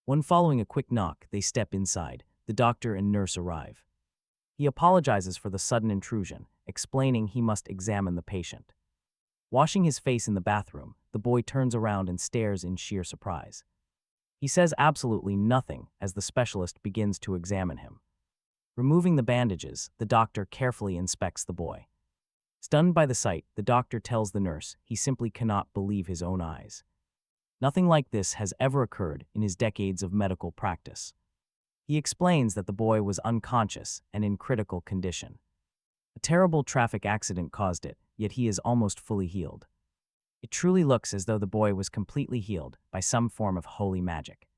When following a quick knock, they step inside. The doctor and nurse arrive. He apologizes for the sudden intrusion, explaining he must examine the patient. Washing his face in the bathroom, the boy turns around and stares in sheer surprise. He says absolutely nothing as the specialist begins to examine him. Removing the bandages, the doctor carefully inspects the boy. Stunned by the sight, the doctor tells the nurse he simply cannot believe his own eyes. Nothing like this has ever occurred in his decades of medical practice. He explains that the boy was unconscious and in critical condition. A terrible traffic accident caused it, yet he is almost fully healed. It truly looks as though the boy was completely healed by some form of holy magic.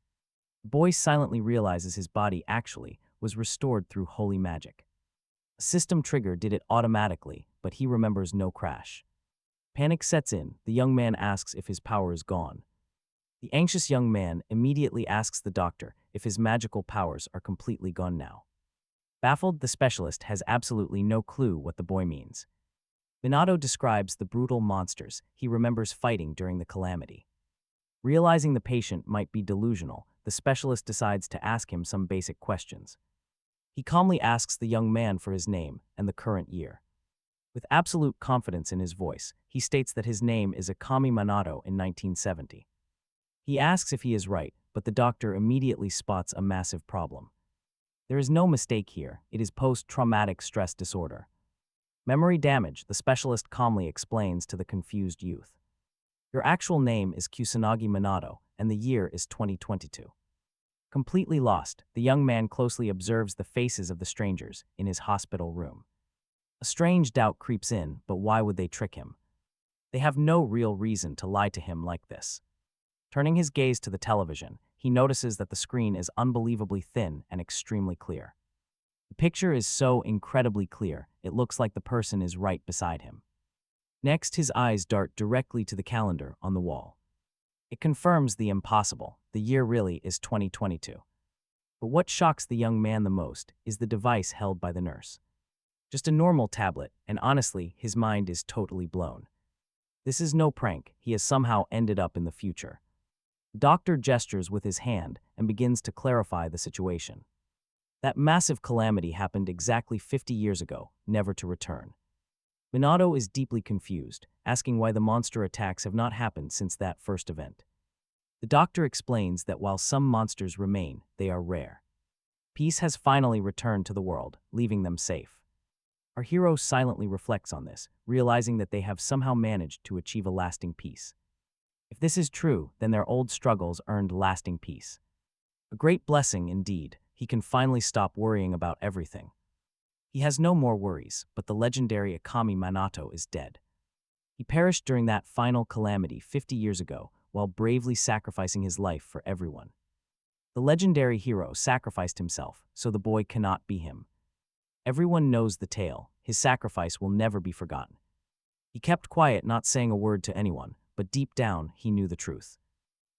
The boy silently realizes his body actually was restored through holy magic. A system trigger did it automatically, but he remembers no crash. Panic sets in. The young man asks if his power is gone. The anxious young man immediately asks the doctor if his magical powers are completely gone now. Baffled, the specialist has absolutely no clue what the boy means. Minato describes the brutal monsters he remembers fighting during the calamity. Realizing the patient might be delusional, the specialist decides to ask him some basic questions. He calmly asks the young man for his name and the current year. With absolute confidence in his voice, he states that his name is Ichami Manato in 1970. He asks if he is right, but the doctor immediately spots a massive problem. There is no mistake here, it is post-traumatic stress disorder. Memory damage, the specialist calmly explains to the confused youth. Your actual name is Kusanagi Minato, and the year is 2022. Completely lost, the young man closely observes the faces of the strangers in his hospital room. A strange doubt creeps in, but why would they trick him? They have no real reason to lie to him like this. Turning his gaze to the television, he notices that the screen is unbelievably thin and extremely clear. The picture is so incredibly clear, it looks like the person is right beside him. Next, his eyes dart directly to the calendar on the wall. It confirms the impossible. The year really is 2022. But what shocks the young man the most is the device held by the nurse. Just a normal tablet, and honestly, his mind is totally blown. This is no prank, he has somehow ended up in the future. The doctor gestures with his hand and begins to clarify the situation. That massive calamity happened exactly 50 years ago, never to return. Minato is deeply confused, asking why the monster attacks have not happened since that first event. The doctor explains that while some monsters remain, they are rare. Peace has finally returned to the world, leaving them safe. Our hero silently reflects on this, realizing that they have somehow managed to achieve a lasting peace. If this is true, then their old struggles earned lasting peace. A great blessing indeed. He can finally stop worrying about everything. He has no more worries, but the legendary Ichami Manato is dead. He perished during that final calamity 50 years ago while bravely sacrificing his life for everyone. The legendary hero sacrificed himself, so the boy cannot be him. Everyone knows the tale. His sacrifice will never be forgotten. He kept quiet, not saying a word to anyone, but deep down, he knew the truth.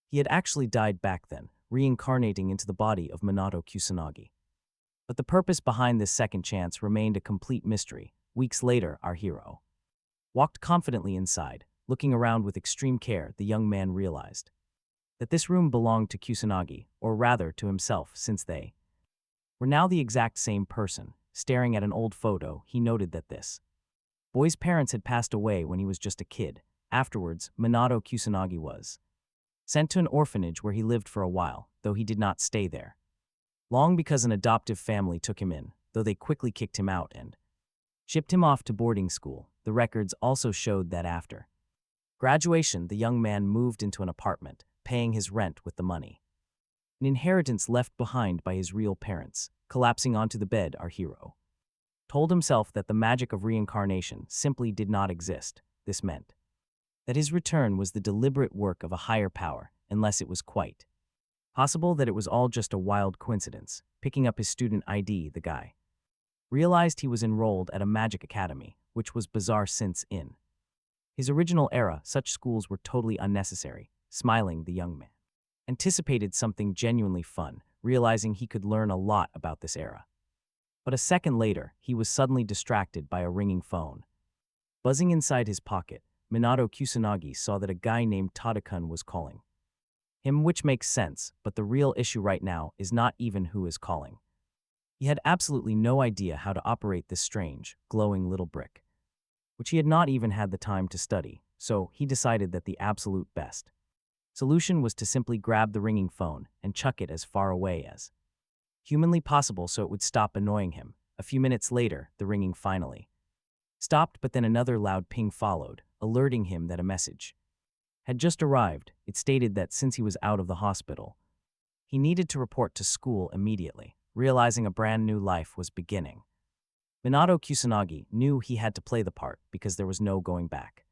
He had actually died back then, reincarnating into the body of Minato Kusanagi. But the purpose behind this second chance remained a complete mystery. Weeks later, our hero walked confidently inside. Looking around with extreme care, the young man realized that this room belonged to Kusanagi, or rather to himself, since they were now the exact same person. Staring at an old photo, he noted that this boy's parents had passed away when he was just a kid. Afterwards, Minato Kusanagi was sent to an orphanage where he lived for a while, though he did not stay there long because an adoptive family took him in, though they quickly kicked him out and shipped him off to boarding school. The records also showed that after graduation, the young man moved into an apartment, paying his rent with the money. An inheritance left behind by his real parents. Collapsing onto the bed, our hero told himself that the magic of reincarnation simply did not exist. This meant that his return was the deliberate work of a higher power, unless it was quite possible that it was all just a wild coincidence. Picking up his student ID, the guy realized he was enrolled at a magic academy, which was bizarre since in his original era, such schools were totally unnecessary. Smiling, the young man anticipated something genuinely fun, realizing he could learn a lot about this era. But a second later, he was suddenly distracted by a ringing phone. Buzzing inside his pocket, Minato Kusanagi saw that a guy named Tadakun was calling. Him, which makes sense, but the real issue right now is not even who is calling. He had absolutely no idea how to operate this strange, glowing little brick, which he had not even had the time to study, so he decided that the absolute best solution was to simply grab the ringing phone and chuck it as far away as humanly possible so it would stop annoying him. A few minutes later, the ringing finally stopped, but then another loud ping followed, alerting him that a message had just arrived. It stated that since he was out of the hospital, he needed to report to school immediately, realizing a brand new life was beginning. Minato Kusanagi knew he had to play the part because there was no going back.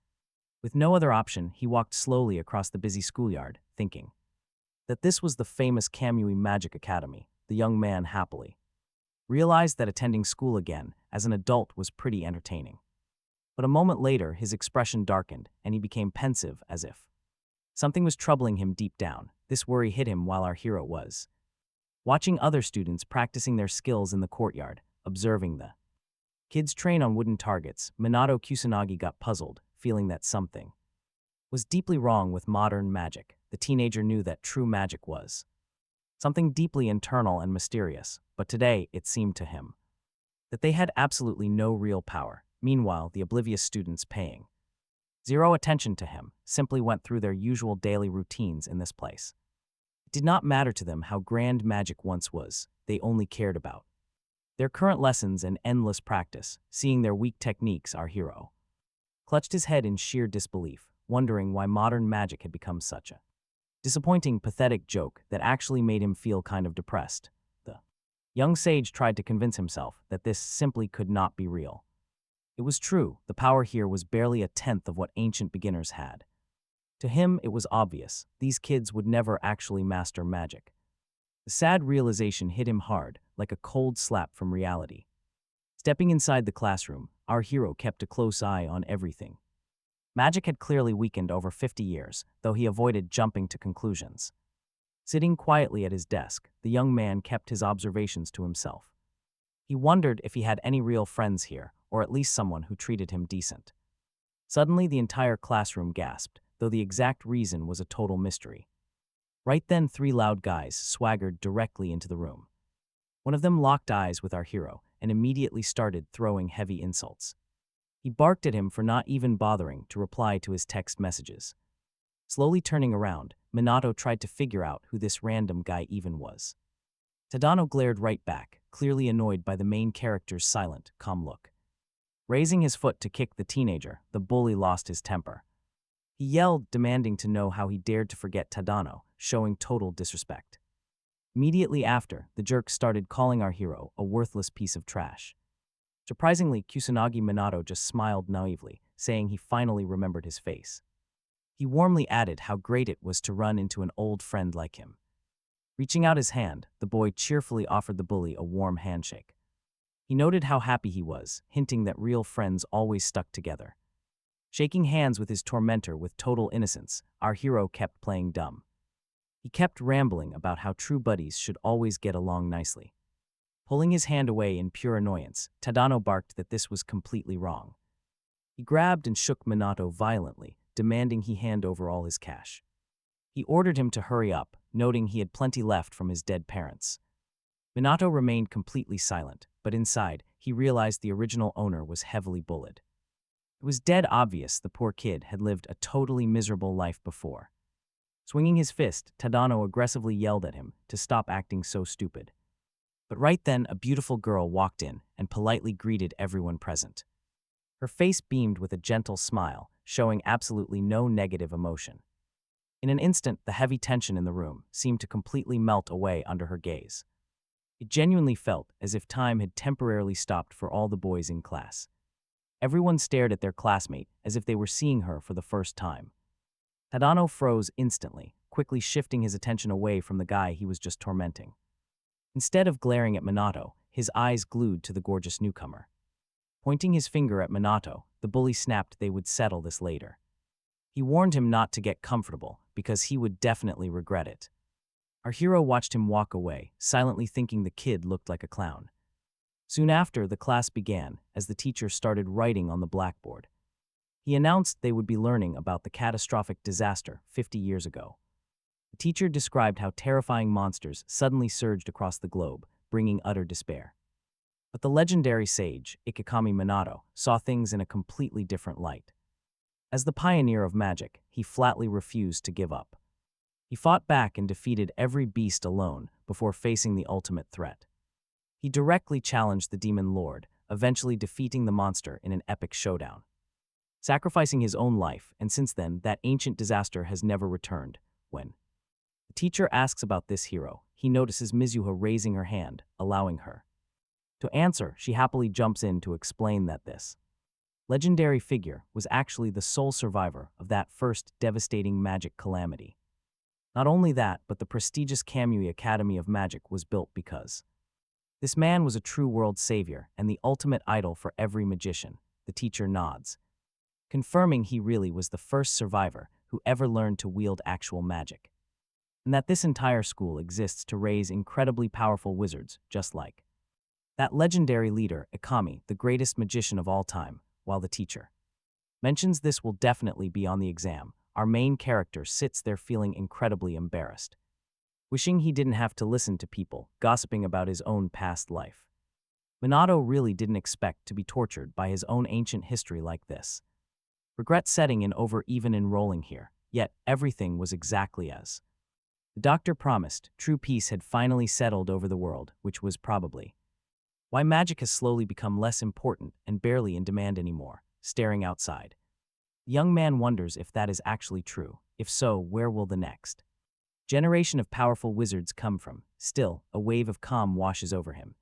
With no other option, he walked slowly across the busy schoolyard, thinking that this was the famous Kamui Magic Academy. The young man happily realized that attending school again as an adult was pretty entertaining. But a moment later, his expression darkened, and he became pensive as if something was troubling him deep down. This worry hit him while our hero was watching other students practicing their skills in the courtyard, observing the kids train on wooden targets. Minato Kusanagi got puzzled, feeling that something was deeply wrong with modern magic. The teenager knew that true magic was something deeply internal and mysterious, but today it seemed to him that they had absolutely no real power. Meanwhile, the oblivious students, paying zero attention to him, simply went through their usual daily routines in this place. It did not matter to them how grand magic once was. They only cared about their current lessons and endless practice. Seeing their weak techniques, our hero clutched his head in sheer disbelief, wondering why modern magic had become such a disappointing, pathetic joke that actually made him feel kind of depressed. The young sage tried to convince himself that this simply could not be real. It was true, the power here was barely a tenth of what ancient beginners had. To him, it was obvious, these kids would never actually master magic. The sad realization hit him hard, like a cold slap from reality. Stepping inside the classroom, our hero kept a close eye on everything. Magic had clearly weakened over 50 years, though he avoided jumping to conclusions. Sitting quietly at his desk, the young man kept his observations to himself. He wondered if he had any real friends here, or at least someone who treated him decent. Suddenly, the entire classroom gasped, though the exact reason was a total mystery. Right then, 3 loud guys swaggered directly into the room. One of them locked eyes with our hero and immediately started throwing heavy insults. He barked at him for not even bothering to reply to his text messages. Slowly turning around, Minato tried to figure out who this random guy even was. Tadano glared right back, clearly annoyed by the main character's silent, calm look. Raising his foot to kick the teenager, the bully lost his temper. He yelled, demanding to know how he dared to forget Tadano, showing total disrespect. Immediately after, the jerk started calling our hero a worthless piece of trash. Surprisingly, Kusanagi Minato just smiled naively, saying he finally remembered his face. He warmly added how great it was to run into an old friend like him. Reaching out his hand, the boy cheerfully offered the bully a warm handshake. He noted how happy he was, hinting that real friends always stuck together. Shaking hands with his tormentor with total innocence, our hero kept playing dumb. He kept rambling about how true buddies should always get along nicely. Pulling his hand away in pure annoyance, Tadano barked that this was completely wrong. He grabbed and shook Minato violently, demanding he hand over all his cash. He ordered him to hurry up, noting he had plenty left from his dead parents. Minato remained completely silent, but inside, he realized the original owner was heavily bullied. It was dead obvious the poor kid had lived a totally miserable life before. Swinging his fist, Tadano aggressively yelled at him to stop acting so stupid. But right then, a beautiful girl walked in and politely greeted everyone present. Her face beamed with a gentle smile, showing absolutely no negative emotion. In an instant, the heavy tension in the room seemed to completely melt away under her gaze. It genuinely felt as if time had temporarily stopped for all the boys in class. Everyone stared at their classmate as if they were seeing her for the first time. Tadano froze instantly, quickly shifting his attention away from the guy he was just tormenting. Instead of glaring at Minato, his eyes glued to the gorgeous newcomer. Pointing his finger at Minato, the bully snapped they would settle this later. He warned him not to get comfortable, because he would definitely regret it. Our hero watched him walk away, silently thinking the kid looked like a clown. Soon after, the class began, as the teacher started writing on the blackboard. He announced they would be learning about the catastrophic disaster 50 years ago. The teacher described how terrifying monsters suddenly surged across the globe, bringing utter despair. But the legendary sage, Ichami Manato, saw things in a completely different light. As the pioneer of magic, he flatly refused to give up. He fought back and defeated every beast alone before facing the ultimate threat. He directly challenged the demon lord, eventually defeating the monster in an epic showdown, sacrificing his own life, and since then, that ancient disaster has never returned. When the teacher asks about this hero, he notices Mizuha raising her hand, allowing her to answer. She happily jumps in to explain that this legendary figure was actually the sole survivor of that first devastating magic calamity. Not only that, but the prestigious Kamui Academy of Magic was built because this man was a true world savior and the ultimate idol for every magician. The teacher nods, confirming he really was the first survivor who ever learned to wield actual magic, and that this entire school exists to raise incredibly powerful wizards just like that legendary leader, Ichami, the greatest magician of all time. While the teacher mentions this will definitely be on the exam, our main character sits there feeling incredibly embarrassed, wishing he didn't have to listen to people gossiping about his own past life. Minato really didn't expect to be tortured by his own ancient history like this. Regret setting in over even enrolling here, yet everything was exactly as the doctor promised. True peace had finally settled over the world, which was probably why magic has slowly become less important and barely in demand anymore. Staring outside, the young man wonders if that is actually true. If so, where will the next generation of powerful wizards come from? Still, a wave of calm washes over him,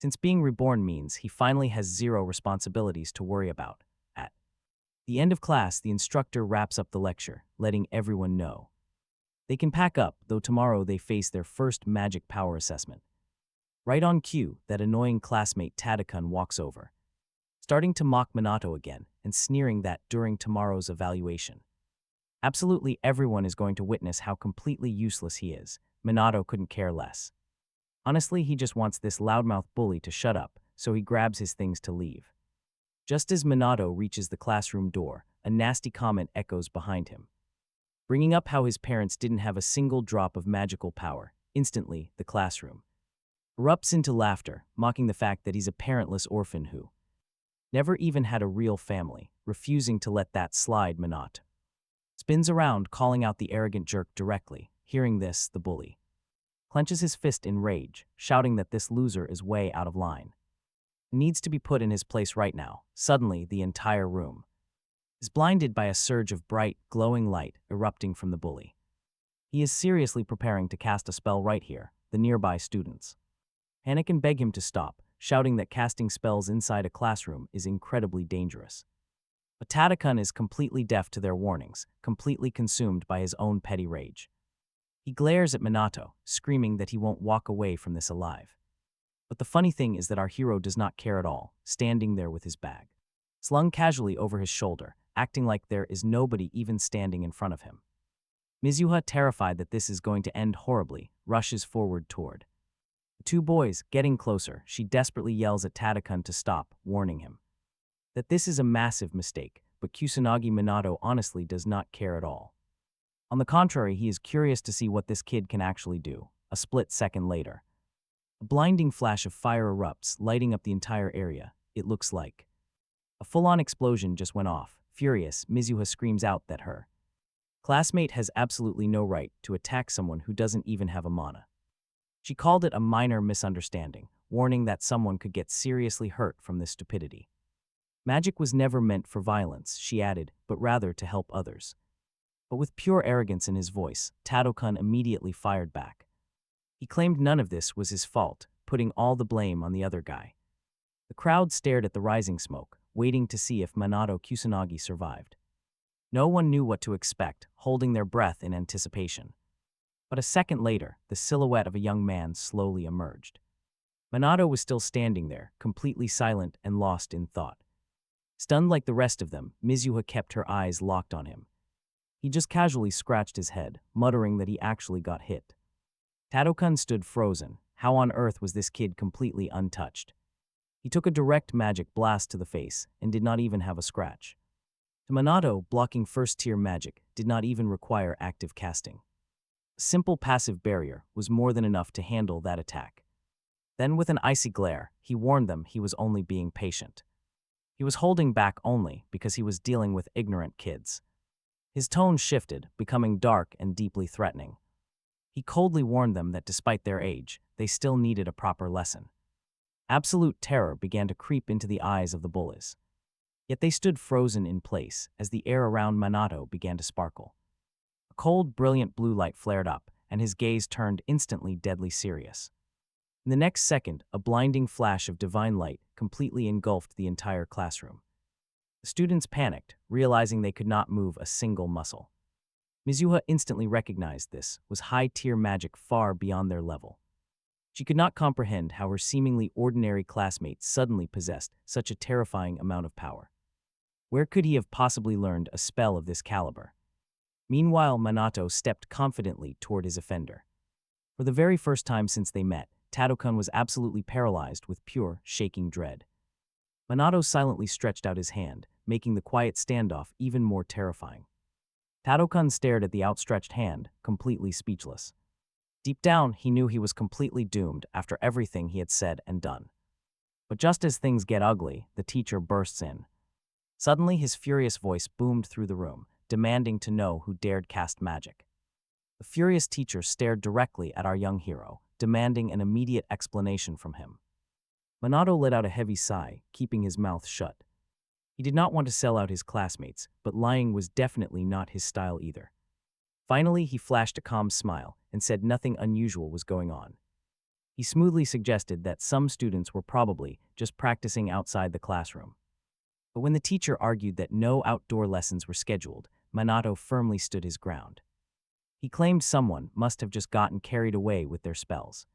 since being reborn means he finally has zero responsibilities to worry about. At the end of class, the instructor wraps up the lecture, letting everyone know they can pack up, though tomorrow they face their first magic power assessment. Right on cue, that annoying classmate Tadakun walks over, starting to mock Minato again and sneering that during tomorrow's evaluation, absolutely everyone is going to witness how completely useless he is. Minato couldn't care less. Honestly, he just wants this loudmouth bully to shut up, so he grabs his things to leave. Just as Minato reaches the classroom door, a nasty comment echoes behind him, bringing up how his parents didn't have a single drop of magical power. Instantly, the classroom erupts into laughter, mocking the fact that he's a parentless orphan who never even had a real family. Refusing to let that slide, Minato spins around, calling out the arrogant jerk directly. Hearing this, the bully clenches his fist in rage, shouting that this loser is way out of line, needs to be put in his place right now. Suddenly, the entire room is blinded by a surge of bright, glowing light erupting from the bully. He is seriously preparing to cast a spell right here. The nearby students panic and beg him to stop, shouting that casting spells inside a classroom is incredibly dangerous. But Tadakun is completely deaf to their warnings, completely consumed by his own petty rage. He glares at Minato, screaming that he won't walk away from this alive. But the funny thing is that our hero does not care at all, standing there with his bag slung casually over his shoulder, acting like there is nobody even standing in front of him. Mizuha, terrified that this is going to end horribly, rushes forward toward the two boys. Getting closer, she desperately yells at Tadakun to stop, warning him that this is a massive mistake, but Kusanagi Minato honestly does not care at all. On the contrary, he is curious to see what this kid can actually do. A split second later, a blinding flash of fire erupts, lighting up the entire area. It looks like a full-on explosion just went off. Furious, Mizuha screams out that her classmate has absolutely no right to attack someone who doesn't even have a mana. She called it a minor misunderstanding, warning that someone could get seriously hurt from this stupidity. Magic was never meant for violence, she added, but rather to help others. But with pure arrogance in his voice, Tadakun immediately fired back. He claimed none of this was his fault, putting all the blame on the other guy. The crowd stared at the rising smoke, waiting to see if Minato Kusanagi survived. No one knew what to expect, holding their breath in anticipation. But a second later, the silhouette of a young man slowly emerged. Minato was still standing there, completely silent and lost in thought. Stunned like the rest of them, Mizuha kept her eyes locked on him. He just casually scratched his head, muttering that he actually got hit. Tadakun stood frozen. How on earth was this kid completely untouched? He took a direct magic blast to the face and did not even have a scratch. To Minato, blocking first-tier magic did not even require active casting. A simple passive barrier was more than enough to handle that attack. Then with an icy glare, he warned them he was only being patient. He was holding back only because he was dealing with ignorant kids. His tone shifted, becoming dark and deeply threatening. He coldly warned them that despite their age, they still needed a proper lesson. Absolute terror began to creep into the eyes of the bullies. Yet they stood frozen in place as the air around Minato began to sparkle. A cold, brilliant blue light flared up, and his gaze turned instantly deadly serious. In the next second, a blinding flash of divine light completely engulfed the entire classroom. The students panicked, realizing they could not move a single muscle. Mizuha instantly recognized this was high-tier magic far beyond their level. She could not comprehend how her seemingly ordinary classmates suddenly possessed such a terrifying amount of power. Where could he have possibly learned a spell of this caliber? Meanwhile, Minato stepped confidently toward his offender. For the very first time since they met, Tadokun was absolutely paralyzed with pure, shaking dread. Minato silently stretched out his hand, making the quiet standoff even more terrifying. Tadokun stared at the outstretched hand, completely speechless. Deep down, he knew he was completely doomed after everything he had said and done. But just as things get ugly, the teacher bursts in. Suddenly, his furious voice boomed through the room, demanding to know who dared cast magic. The furious teacher stared directly at our young hero, demanding an immediate explanation from him. Minato let out a heavy sigh, keeping his mouth shut. He did not want to sell out his classmates, but lying was definitely not his style either. Finally, he flashed a calm smile and said nothing unusual was going on. He smoothly suggested that some students were probably just practicing outside the classroom. But when the teacher argued that no outdoor lessons were scheduled, Minato firmly stood his ground. He claimed someone must have just gotten carried away with their spells.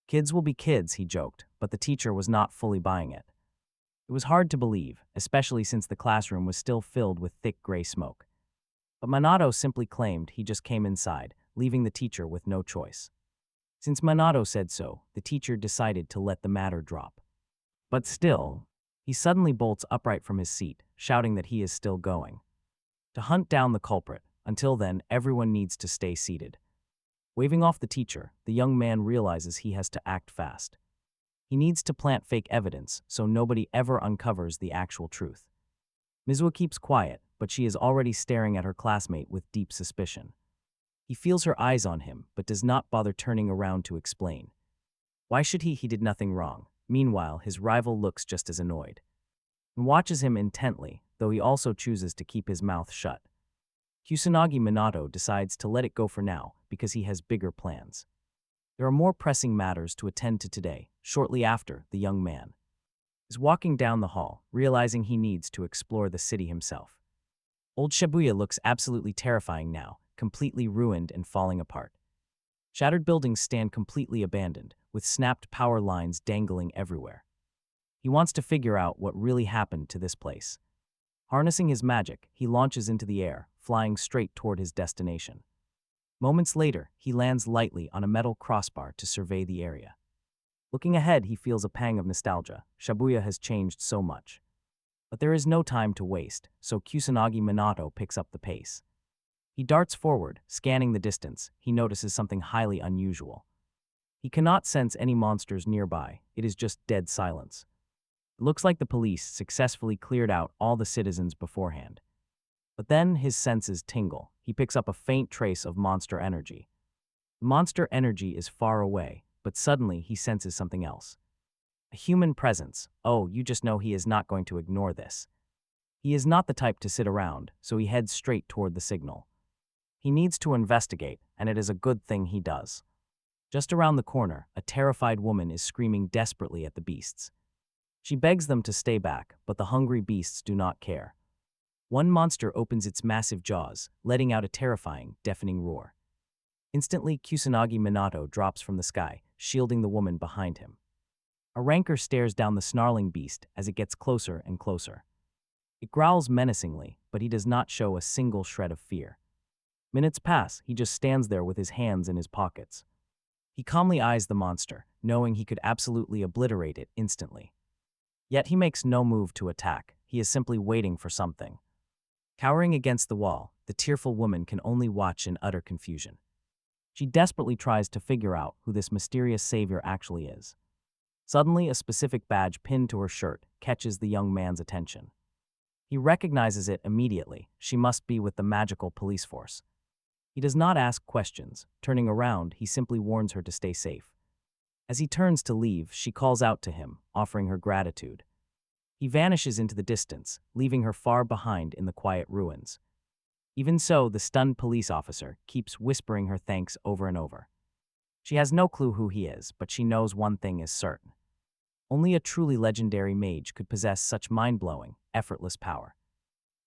Kids will be kids, he joked, but the teacher was not fully buying it. It was hard to believe, especially since the classroom was still filled with thick gray smoke. But Minato simply claimed he just came inside, leaving the teacher with no choice. Since Minato said so, the teacher decided to let the matter drop. But still, he suddenly bolts upright from his seat, shouting that he is still going to hunt down the culprit. Until then, everyone needs to stay seated. Waving off the teacher, the young man realizes he has to act fast. He needs to plant fake evidence so nobody ever uncovers the actual truth. Mizuha keeps quiet, but she is already staring at her classmate with deep suspicion. He feels her eyes on him, but does not bother turning around to explain. Why should he? He did nothing wrong. Meanwhile, his rival looks just as annoyed and watches him intently, though he also chooses to keep his mouth shut. Kusanagi Minato decides to let it go for now because he has bigger plans. There are more pressing matters to attend to today. Shortly after, the young man is walking down the hall, realizing he needs to explore the city himself. Old Shibuya looks absolutely terrifying now, completely ruined and falling apart. Shattered buildings stand completely abandoned, with snapped power lines dangling everywhere. He wants to figure out what really happened to this place. Harnessing his magic, he launches into the air, flying straight toward his destination. Moments later, he lands lightly on a metal crossbar to survey the area. Looking ahead, he feels a pang of nostalgia. Shibuya has changed so much. But there is no time to waste, so Kusanagi Minato picks up the pace. He darts forward, scanning the distance. He notices something highly unusual. He cannot sense any monsters nearby. It is just dead silence. It looks like the police successfully cleared out all the citizens beforehand. But then his senses tingle. He picks up a faint trace of monster energy. Monster energy is far away, but suddenly he senses something else. A human presence. Oh, you just know he is not going to ignore this. He is not the type to sit around, so he heads straight toward the signal. He needs to investigate, and it is a good thing he does. Just around the corner, a terrified woman is screaming desperately at the beasts. She begs them to stay back, but the hungry beasts do not care. One monster opens its massive jaws, letting out a terrifying, deafening roar. Instantly, Kusanagi Minato drops from the sky, shielding the woman behind him. A rancor stares down the snarling beast as it gets closer and closer. It growls menacingly, but he does not show a single shred of fear. Minutes pass, he just stands there with his hands in his pockets. He calmly eyes the monster, knowing he could absolutely obliterate it instantly. Yet he makes no move to attack. He is simply waiting for something. Cowering against the wall, the tearful woman can only watch in utter confusion. She desperately tries to figure out who this mysterious savior actually is. Suddenly, a specific badge pinned to her shirt catches the young man's attention. He recognizes it immediately. She must be with the magical police force. He does not ask questions. Turning around, he simply warns her to stay safe. As he turns to leave, she calls out to him, offering her gratitude. He vanishes into the distance, leaving her far behind in the quiet ruins. Even so, the stunned police officer keeps whispering her thanks over and over. She has no clue who he is, but she knows one thing is certain. Only a truly legendary mage could possess such mind-blowing, effortless power.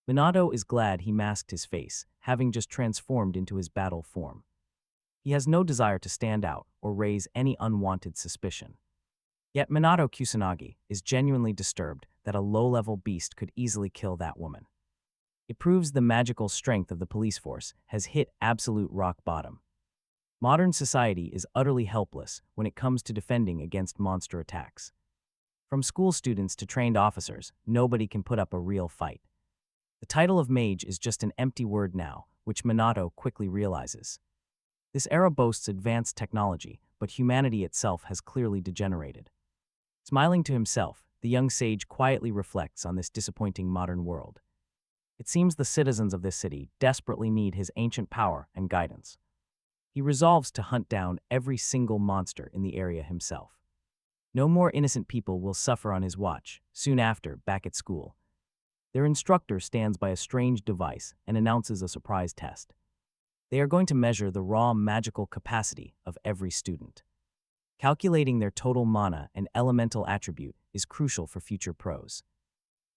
Minato is glad he masked his face, having just transformed into his battle form. He has no desire to stand out or raise any unwanted suspicion. Yet Minato Kusanagi is genuinely disturbed that a low-level beast could easily kill that woman. It proves the magical strength of the police force has hit absolute rock bottom. Modern society is utterly helpless when it comes to defending against monster attacks. From school students to trained officers, nobody can put up a real fight. The title of mage is just an empty word now, which Minato quickly realizes. This era boasts advanced technology, but humanity itself has clearly degenerated. Smiling to himself, the young sage quietly reflects on this disappointing modern world. It seems the citizens of this city desperately need his ancient power and guidance. He resolves to hunt down every single monster in the area himself. No more innocent people will suffer on his watch. Soon after, back at school, their instructor stands by a strange device and announces a surprise test. They are going to measure the raw magical capacity of every student. Calculating their total mana and elemental attribute is crucial for future pros.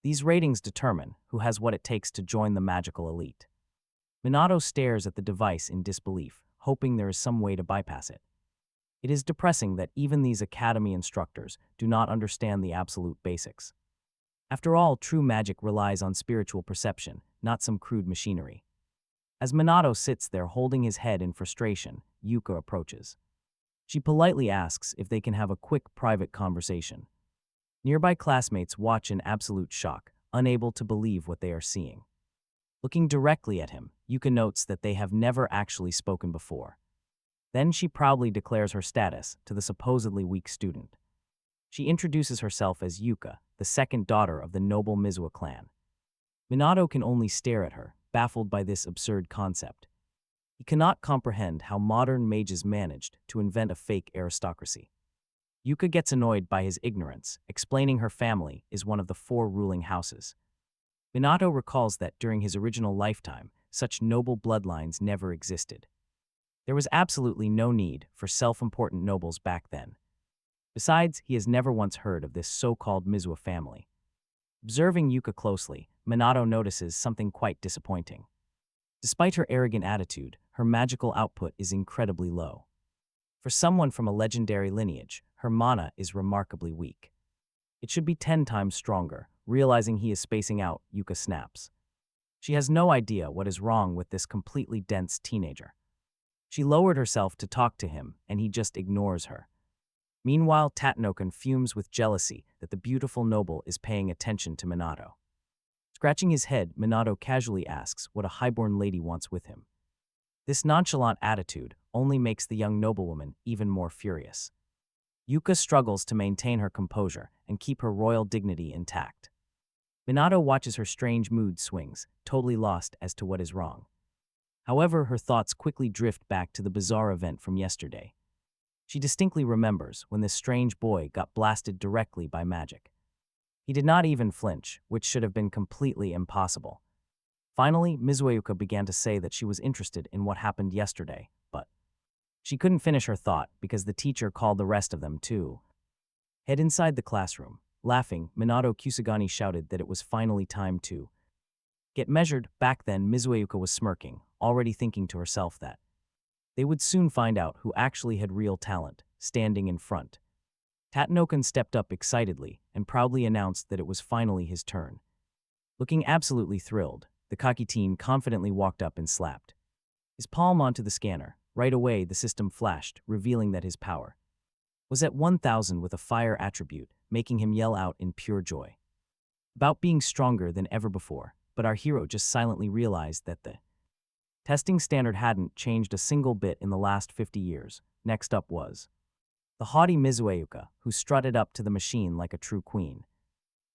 These ratings determine who has what it takes to join the magical elite. Minato stares at the device in disbelief, hoping there is some way to bypass it. It is depressing that even these academy instructors do not understand the absolute basics. After all, true magic relies on spiritual perception, not some crude machinery. As Minato sits there holding his head in frustration, Yuka approaches. She politely asks if they can have a quick private conversation. Nearby classmates watch in absolute shock, unable to believe what they are seeing. Looking directly at him, Yuka notes that they have never actually spoken before. Then she proudly declares her status to the supposedly weak student. She introduces herself as Yuka, the second daughter of the noble Mizua clan. Minato can only stare at her, baffled by this absurd concept. He cannot comprehend how modern mages managed to invent a fake aristocracy. Yuka gets annoyed by his ignorance, explaining her family is one of the 4 ruling houses. Minato recalls that during his original lifetime, such noble bloodlines never existed. There was absolutely no need for self-important nobles back then. Besides, he has never once heard of this so-called Mizua family. Observing Yuka closely, Minato notices something quite disappointing. Despite her arrogant attitude, her magical output is incredibly low. For someone from a legendary lineage, her mana is remarkably weak. It should be 10 times stronger. Realizing he is spacing out, Yuka snaps. She has no idea what is wrong with this completely dense teenager. She lowered herself to talk to him, and he just ignores her. Meanwhile, Tatenokan fumes with jealousy that the beautiful noble is paying attention to Minato. Scratching his head, Minato casually asks what a highborn lady wants with him. This nonchalant attitude only makes the young noblewoman even more furious. Yuka struggles to maintain her composure and keep her royal dignity intact. Minato watches her strange mood swings, totally lost as to what is wrong. However, her thoughts quickly drift back to the bizarre event from yesterday. She distinctly remembers when this strange boy got blasted directly by magic. He did not even flinch, which should have been completely impossible. Finally, Mizueyuka began to say that she was interested in what happened yesterday, but she couldn't finish her thought because the teacher called the rest of them to head inside the classroom. Laughing, Minato Kusagani shouted that it was finally time to get measured. Back then, Mizueyuka was smirking, already thinking to herself that they would soon find out who actually had real talent, standing in front. Tatenokan stepped up excitedly and proudly announced that it was finally his turn. Looking absolutely thrilled, the cocky teen confidently walked up and slapped his palm onto the scanner. Right away, the system flashed, revealing that his power was at 1000 with a fire attribute, making him yell out in pure joy about being stronger than ever before. But our hero just silently realized that the Testing standard hadn't changed a single bit in the last 50 years. Next up was the haughty Mizueuka, who strutted up to the machine like a true queen.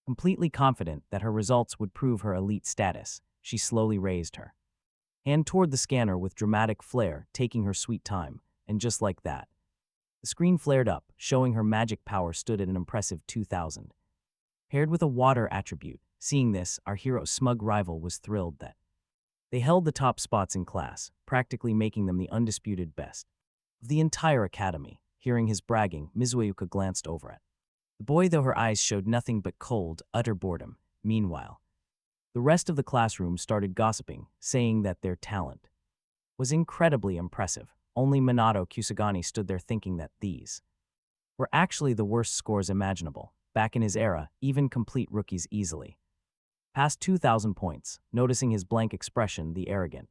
Completely confident that her results would prove her elite status, she slowly raised her hand toward the scanner with dramatic flair, taking her sweet time, and just like that, the screen flared up, showing her magic power stood at an impressive 2,000. Paired with a water attribute, seeing this, our hero's smug rival was thrilled that they held the top spots in class, practically making them the undisputed best of the entire academy. Hearing his bragging, Mizueuka glanced over at the boy, though her eyes showed nothing but cold, utter boredom. Meanwhile, the rest of the classroom started gossiping, saying that their talent was incredibly impressive. Only Minato Kusanagi stood there thinking that these were actually the worst scores imaginable. Back in his era, even complete rookies easily passed 2,000 points. Noticing his blank expression, the arrogant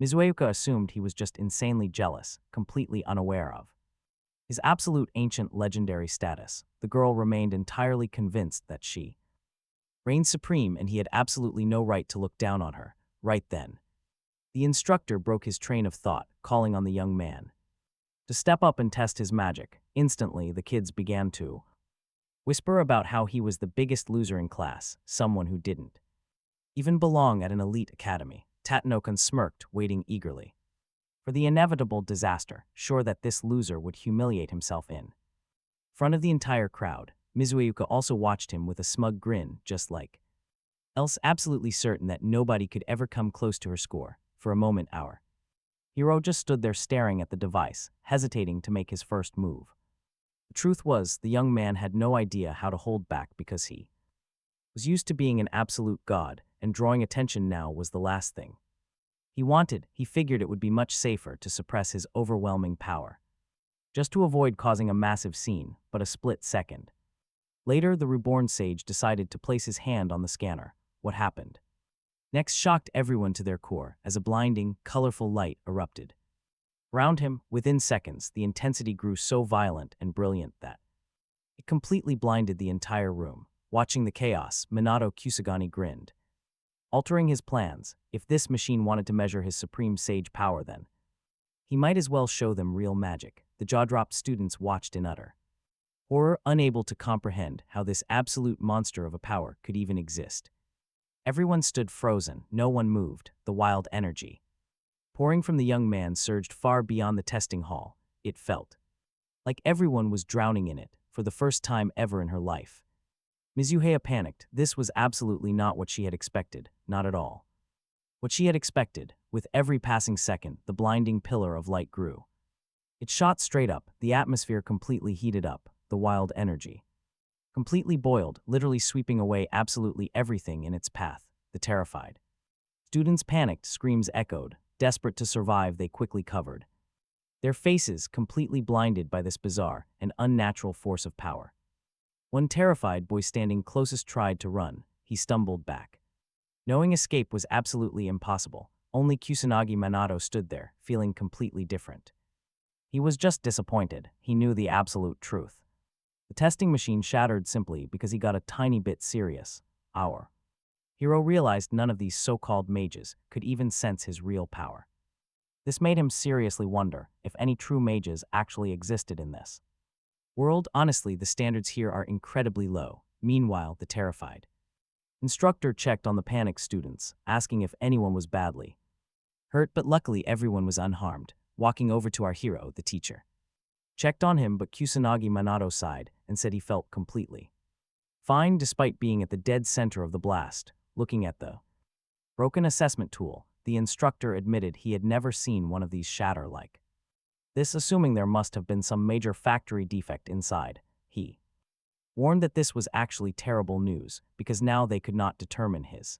Mizueuka assumed he was just insanely jealous, completely unaware of his absolute ancient legendary status. The girl remained entirely convinced that she reigned supreme and he had absolutely no right to look down on her. Right then, the instructor broke his train of thought, calling on the young man to step up and test his magic. Instantly, the kids began to whisper about how he was the biggest loser in class, someone who didn't even belong at an elite academy. Tatenokan smirked, waiting eagerly for the inevitable disaster, sure that this loser would humiliate himself in front of the entire crowd. Mizueuka also watched him with a smug grin, just like else, absolutely certain that nobody could ever come close to her score. For a moment, our hero just stood there staring at the device, hesitating to make his first move. The truth was, the young man had no idea how to hold back because he was used to being an absolute god, and drawing attention now was the last thing he wanted. He figured it would be much safer to suppress his overwhelming power, just to avoid causing a massive scene. But a split second later, the reborn sage decided to place his hand on the scanner. What happened next shocked everyone to their core as a blinding, colorful light erupted around him. Within seconds, the intensity grew so violent and brilliant that it completely blinded the entire room. Watching the chaos, Minato Kusanagi grinned, altering his plans. If this machine wanted to measure his supreme sage power, then he might as well show them real magic. The jaw-dropped students watched in utter horror, unable to comprehend how this absolute monster of a power could even exist. Everyone stood frozen, no one moved. The wild energy pouring from the young man surged far beyond the testing hall. It felt like everyone was drowning in it for the first time ever in her life. Mizueuka panicked. This was absolutely not what she had expected, not at all what she had expected. With every passing second, the blinding pillar of light grew. It shot straight up, the atmosphere completely heated up, the wild energy completely boiled, literally sweeping away absolutely everything in its path. The terrified students panicked, screams echoed. Desperate to survive, they quickly covered their faces, completely blinded by this bizarre and unnatural force of power. One terrified boy standing closest tried to run. He stumbled back, knowing escape was absolutely impossible. Only Kusanagi Minato stood there, feeling completely different. He was just disappointed. He knew the absolute truth. The testing machine shattered simply because he got a tiny bit serious. Our hero realized none of these so-called mages could even sense his real power. This made him seriously wonder if any true mages actually existed in this world. Honestly, the standards here are incredibly low. Meanwhile, the terrified instructor checked on the panicked students, asking if anyone was badly hurt, but luckily everyone was unharmed. Walking over to our hero, the teacher checked on him, but Kusanagi Minato sighed and said he felt completely fine despite being at the dead center of the blast. Looking at the broken assessment tool, the instructor admitted he had never seen one of these shatter like this, assuming there must have been some major factory defect inside. He warned that this was actually terrible news, because now they could not determine his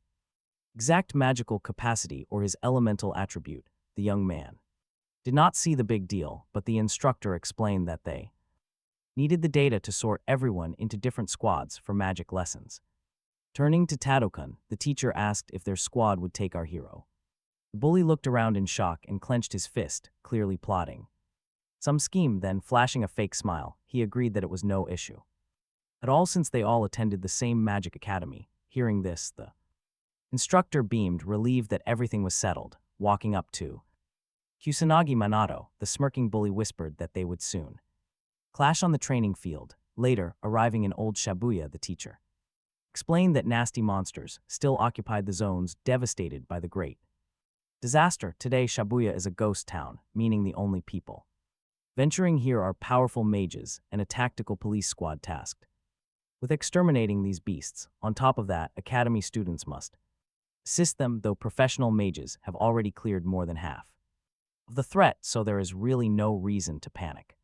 exact magical capacity or his elemental attribute. The young man did not see the big deal, but the instructor explained that they needed the data to sort everyone into different squads for magic lessons. Turning to Tatenokan, the teacher asked if their squad would take our hero. The bully looked around in shock and clenched his fist, clearly plotting some scheme. Then, flashing a fake smile, he agreed that it was no issue at all since they all attended the same magic academy. Hearing this, the instructor beamed, relieved that everything was settled. walking up to Kusanagi Minato. The smirking bully whispered that they would soon clash on the training field. Later, arriving in old Shibuya, the teacher explained that nasty monsters still occupied the zones devastated by the great disaster. Today, Shibuya is a ghost town, meaning the only people venturing here are powerful mages and a tactical police squad tasked with exterminating these beasts. On top of that, academy students must assist them, though professional mages have already cleared more than half of the threat, so there is really no reason to panic.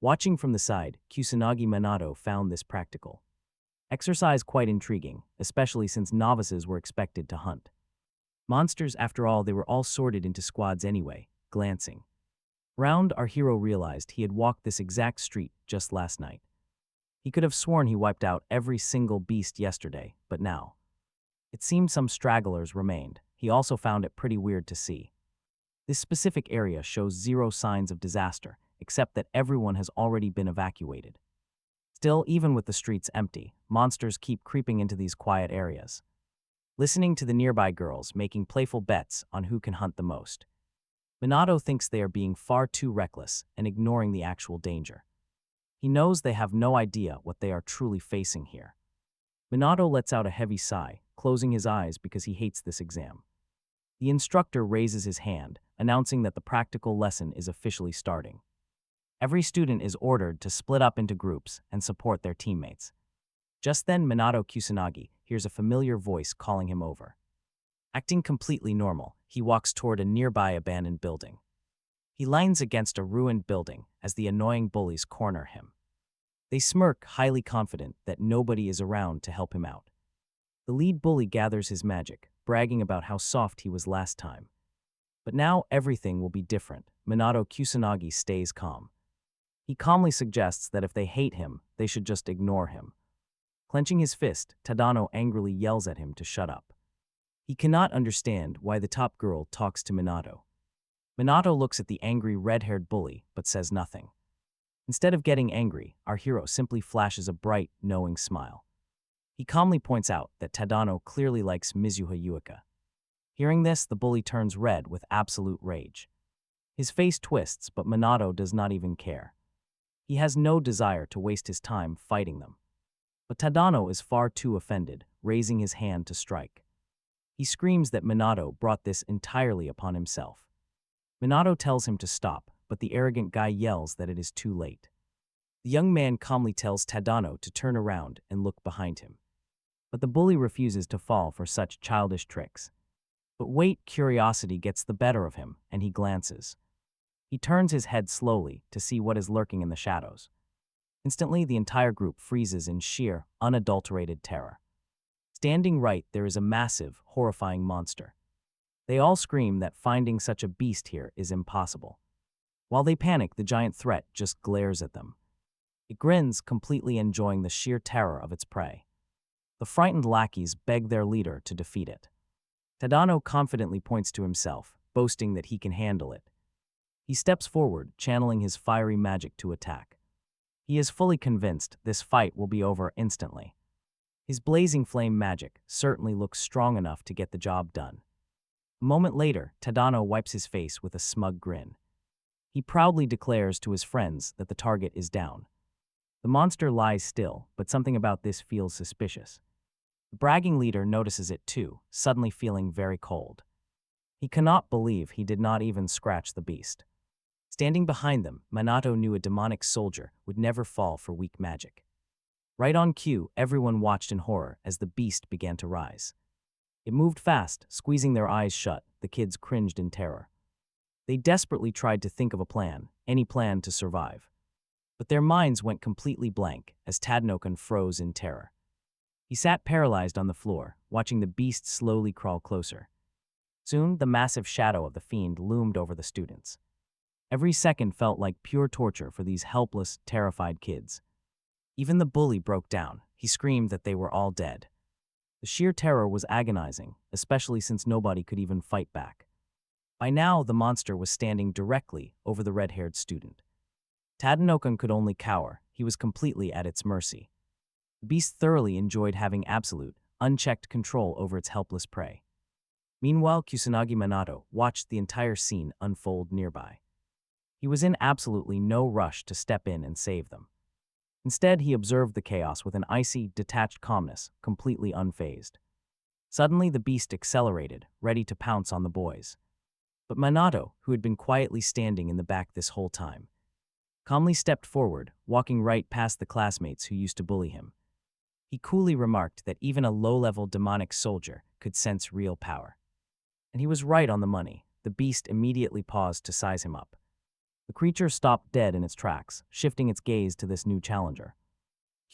Watching from the side, Kusanagi Minato found this practical exercise quite intriguing, especially since novices were expected to hunt monsters. After all, they were all sorted into squads anyway. Glancing round, our hero realized he had walked this exact street just last night. He could have sworn he wiped out every single beast yesterday, but now it seemed some stragglers remained. He also found it pretty weird to see this specific area shows zero signs of disaster, except that everyone has already been evacuated. Still, even with the streets empty, monsters keep creeping into these quiet areas. Listening to the nearby girls making playful bets on who can hunt the most, Minato thinks they are being far too reckless and ignoring the actual danger. He knows they have no idea what they are truly facing here. Minato lets out a heavy sigh, closing his eyes because he hates this exam. The instructor raises his hand, announcing that the practical lesson is officially starting. Every student is ordered to split up into groups and support their teammates. Just then, Minato Kusanagi hears a familiar voice calling him over. Acting completely normal, he walks toward a nearby abandoned building. He leans against a ruined building as the annoying bullies corner him. They smirk, highly confident that nobody is around to help him out. The lead bully gathers his magic, bragging about how soft he was last time. But now everything will be different. Minato Kusanagi stays calm. He calmly suggests that if they hate him, they should just ignore him. Clenching his fist, Tadano angrily yells at him to shut up. He cannot understand why the top girl talks to Minato. Minato looks at the angry red-haired bully but says nothing. Instead of getting angry, our hero simply flashes a bright, knowing smile. He calmly points out that Tadano clearly likes Mizuha Yuika. Hearing this, the bully turns red with absolute rage. His face twists, but Minato does not even care. He has no desire to waste his time fighting them. But Tadano is far too offended, raising his hand to strike. He screams that Minato brought this entirely upon himself. Minato tells him to stop, but the arrogant guy yells that it is too late. The young man calmly tells Tadano to turn around and look behind him. But the bully refuses to fall for such childish tricks. But wait, curiosity gets the better of him, and he glances. He turns his head slowly to see what is lurking in the shadows. Instantly, the entire group freezes in sheer, unadulterated terror. Standing right, there is a massive, horrifying monster. They all scream that finding such a beast here is impossible. While they panic, the giant threat just glares at them. It grins, completely enjoying the sheer terror of its prey. The frightened lackeys beg their leader to defeat it. Tadano confidently points to himself, boasting that he can handle it. He steps forward, channeling his fiery magic to attack. He is fully convinced this fight will be over instantly. His blazing flame magic certainly looks strong enough to get the job done. A moment later, Tadano wipes his face with a smug grin. He proudly declares to his friends that the target is down. The monster lies still, but something about this feels suspicious. The bragging leader notices it too, suddenly feeling very cold. He cannot believe he did not even scratch the beast. Standing behind them, Minato knew a demonic soldier would never fall for weak magic. Right on cue, everyone watched in horror as the beast began to rise. It moved fast, squeezing their eyes shut. The kids cringed in terror. They desperately tried to think of a plan, any plan to survive. But their minds went completely blank as Tadanokan froze in terror. He sat paralyzed on the floor, watching the beast slowly crawl closer. Soon, the massive shadow of the fiend loomed over the students. Every second felt like pure torture for these helpless, terrified kids. Even the bully broke down. He screamed that they were all dead. The sheer terror was agonizing, especially since nobody could even fight back. By now, the monster was standing directly over the red-haired student. Tadanokan could only cower. He was completely at its mercy. The beast thoroughly enjoyed having absolute, unchecked control over its helpless prey. Meanwhile, Kusanagi Minato watched the entire scene unfold nearby. He was in absolutely no rush to step in and save them. Instead, he observed the chaos with an icy, detached calmness, completely unfazed. Suddenly, the beast accelerated, ready to pounce on the boys. But Minato, who had been quietly standing in the back this whole time, calmly stepped forward, walking right past the classmates who used to bully him. He coolly remarked that even a low-level demonic soldier could sense real power. And he was right on the money. The beast immediately paused to size him up. The creature stopped dead in its tracks, shifting its gaze to this new challenger.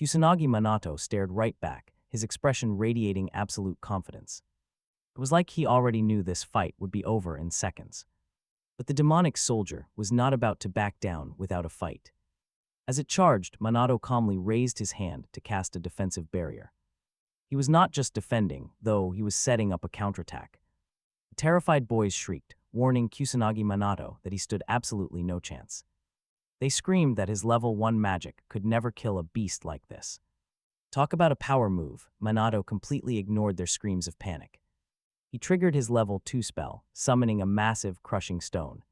Kusanagi Minato stared right back, his expression radiating absolute confidence. It was like he already knew this fight would be over in seconds. But the demonic soldier was not about to back down without a fight. As it charged, Minato calmly raised his hand to cast a defensive barrier. He was not just defending, though he was setting up a counterattack. The terrified boys shrieked, warning Kusanagi Minato that he stood absolutely no chance. They screamed that his level 1 magic could never kill a beast like this. Talk about a power move, Minato completely ignored their screams of panic. He triggered his level 2 spell, summoning a massive, crushing stone.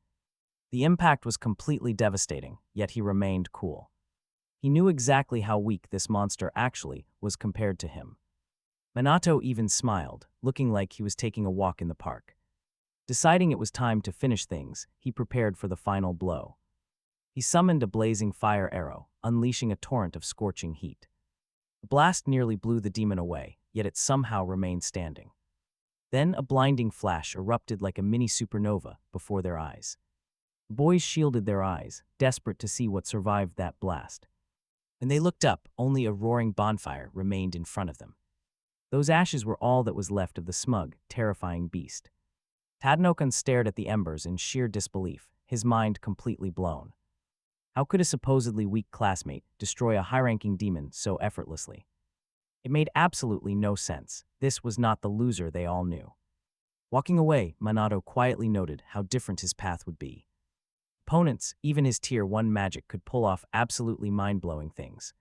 The impact was completely devastating, yet he remained cool. He knew exactly how weak this monster actually was compared to him. Minato even smiled, looking like he was taking a walk in the park. Deciding it was time to finish things, he prepared for the final blow. He summoned a blazing fire arrow, unleashing a torrent of scorching heat. The blast nearly blew the demon away, yet it somehow remained standing. Then a blinding flash erupted like a mini supernova before their eyes. The boys shielded their eyes, desperate to see what survived that blast. When they looked up, only a roaring bonfire remained in front of them. Those ashes were all that was left of the smug, terrifying beast. Tadanokan stared at the embers in sheer disbelief, his mind completely blown. How could a supposedly weak classmate destroy a high-ranking demon so effortlessly? It made absolutely no sense. This was not the loser they all knew. Walking away, Minato quietly noted how different his path would be. Opponents, even his Tier 1 magic, could pull off absolutely mind-blowing things.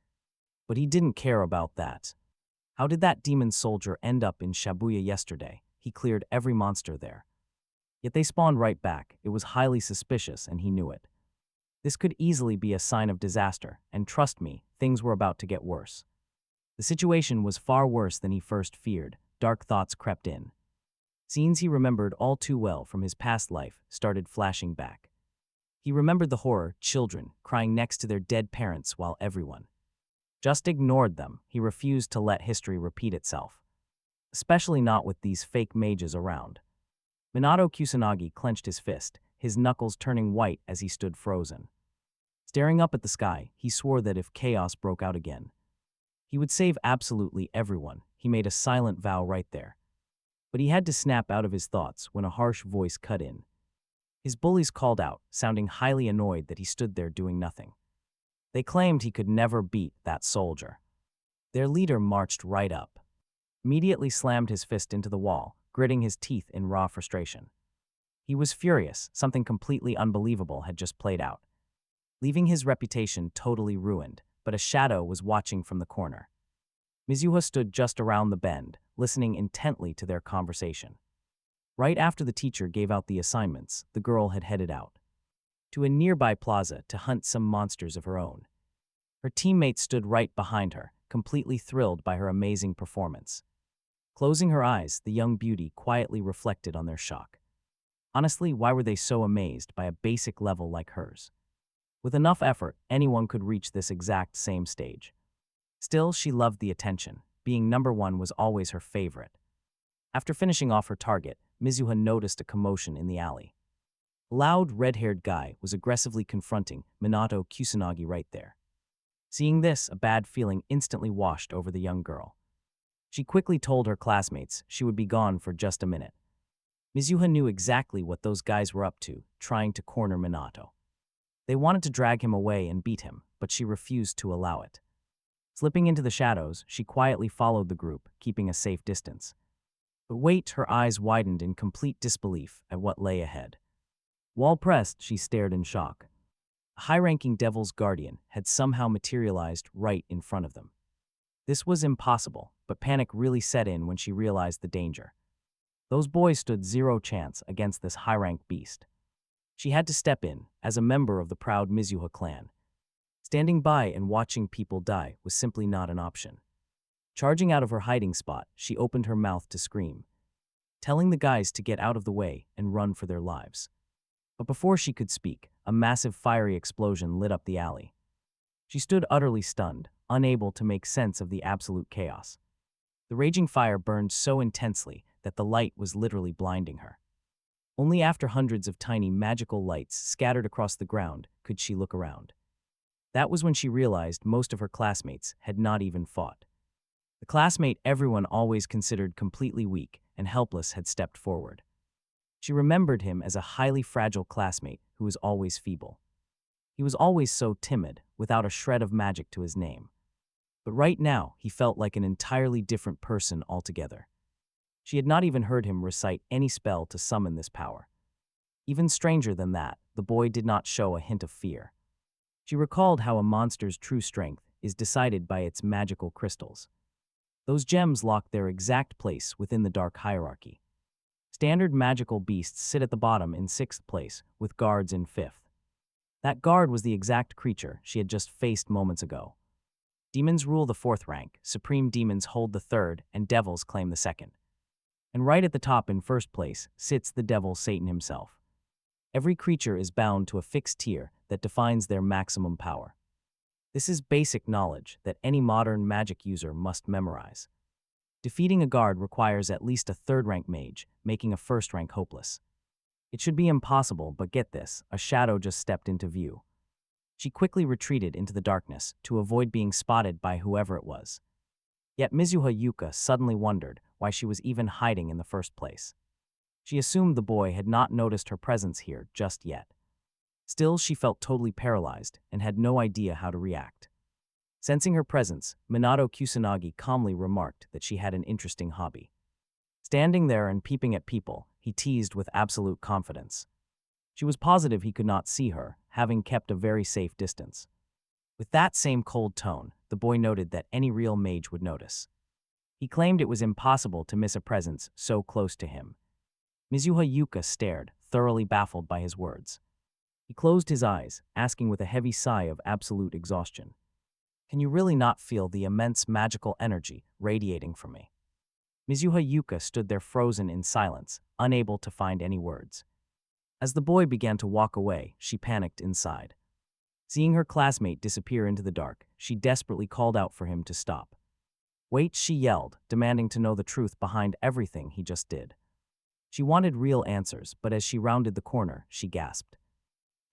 But he didn't care about that. How did that demon soldier end up in Shibuya yesterday? He cleared every monster there. Yet they spawned right back. It was highly suspicious, and he knew it. This could easily be a sign of disaster, and trust me, things were about to get worse. The situation was far worse than he first feared. Dark thoughts crept in. Scenes he remembered all too well from his past life started flashing back. He remembered the horror, children crying next to their dead parents while everyone just ignored them. He refused to let history repeat itself. Especially not with these fake mages around. Minato Kusanagi clenched his fist, his knuckles turning white as he stood frozen. Staring up at the sky, he swore that if chaos broke out again, he would save absolutely everyone. He made a silent vow right there. But he had to snap out of his thoughts when a harsh voice cut in. His bullies called out, sounding highly annoyed that he stood there doing nothing. They claimed he could never beat that soldier. Their leader marched right up, immediately slammed his fist into the wall, gritting his teeth in raw frustration. He was furious. Something completely unbelievable had just played out, leaving his reputation totally ruined, but a shadow was watching from the corner. Mizuha stood just around the bend, listening intently to their conversation. Right after the teacher gave out the assignments, the girl had headed out to a nearby plaza to hunt some monsters of her own. Her teammates stood right behind her, completely thrilled by her amazing performance. Closing her eyes, the young beauty quietly reflected on their shock. Honestly, why were they so amazed by a basic level like hers? With enough effort, anyone could reach this exact same stage. Still, she loved the attention. Being number 1 was always her favorite. After finishing off her target, Mizuha noticed a commotion in the alley. A loud, red-haired guy was aggressively confronting Minato Kusanagi right there. Seeing this, a bad feeling instantly washed over the young girl. She quickly told her classmates she would be gone for just a minute. Mizuha knew exactly what those guys were up to, trying to corner Minato. They wanted to drag him away and beat him, but she refused to allow it. Slipping into the shadows, she quietly followed the group, keeping a safe distance. But wait, her eyes widened in complete disbelief at what lay ahead. Wall-pressed, she stared in shock. A high-ranking Devil's Guardian had somehow materialized right in front of them. This was impossible, but panic really set in when she realized the danger. Those boys stood zero chance against this high-ranked beast. She had to step in, as a member of the proud Mizuha clan. Standing by and watching people die was simply not an option. Charging out of her hiding spot, she opened her mouth to scream, telling the guys to get out of the way and run for their lives. But before she could speak, a massive fiery explosion lit up the alley. She stood utterly stunned, unable to make sense of the absolute chaos. The raging fire burned so intensely that the light was literally blinding her. Only after hundreds of tiny magical lights scattered across the ground could she look around. That was when she realized most of her classmates had not even fought. The classmate everyone always considered completely weak and helpless had stepped forward. She remembered him as a highly fragile classmate who was always feeble. He was always so timid, without a shred of magic to his name. But right now, he felt like an entirely different person altogether. She had not even heard him recite any spell to summon this power. Even stranger than that, the boy did not show a hint of fear. She recalled how a monster's true strength is decided by its magical crystals. Those gems lock their exact place within the dark hierarchy. Standard magical beasts sit at the bottom in 6th place, with guards in 5th. That guard was the exact creature she had just faced moments ago. Demons rule the 4th rank, supreme demons hold the 3rd, and devils claim the 2nd. And right at the top in 1st place sits the devil Satan himself. Every creature is bound to a fixed tier that defines their maximum power. This is basic knowledge that any modern magic user must memorize. Defeating a guard requires at least a 3rd-rank mage, making a 1st-rank hopeless. It should be impossible, but get this, a shadow just stepped into view. She quickly retreated into the darkness to avoid being spotted by whoever it was. Yet Mizuha Yuka suddenly wondered why she was even hiding in the first place. She assumed the boy had not noticed her presence here just yet. Still, she felt totally paralyzed and had no idea how to react. Sensing her presence, Minato Kusanagi calmly remarked that she had an interesting hobby. Standing there and peeping at people, he teased with absolute confidence. She was positive he could not see her, having kept a very safe distance. With that same cold tone, the boy noted that any real mage would notice. He claimed it was impossible to miss a presence so close to him. Mizuha Yuka stared, thoroughly baffled by his words. He closed his eyes, asking with a heavy sigh of absolute exhaustion, "Can you really not feel the immense magical energy radiating from me?" Mizuha Yuka stood there frozen in silence, unable to find any words. As the boy began to walk away, she panicked inside. Seeing her classmate disappear into the dark, she desperately called out for him to stop. "Wait," she yelled, demanding to know the truth behind everything he just did. She wanted real answers, but as she rounded the corner, she gasped.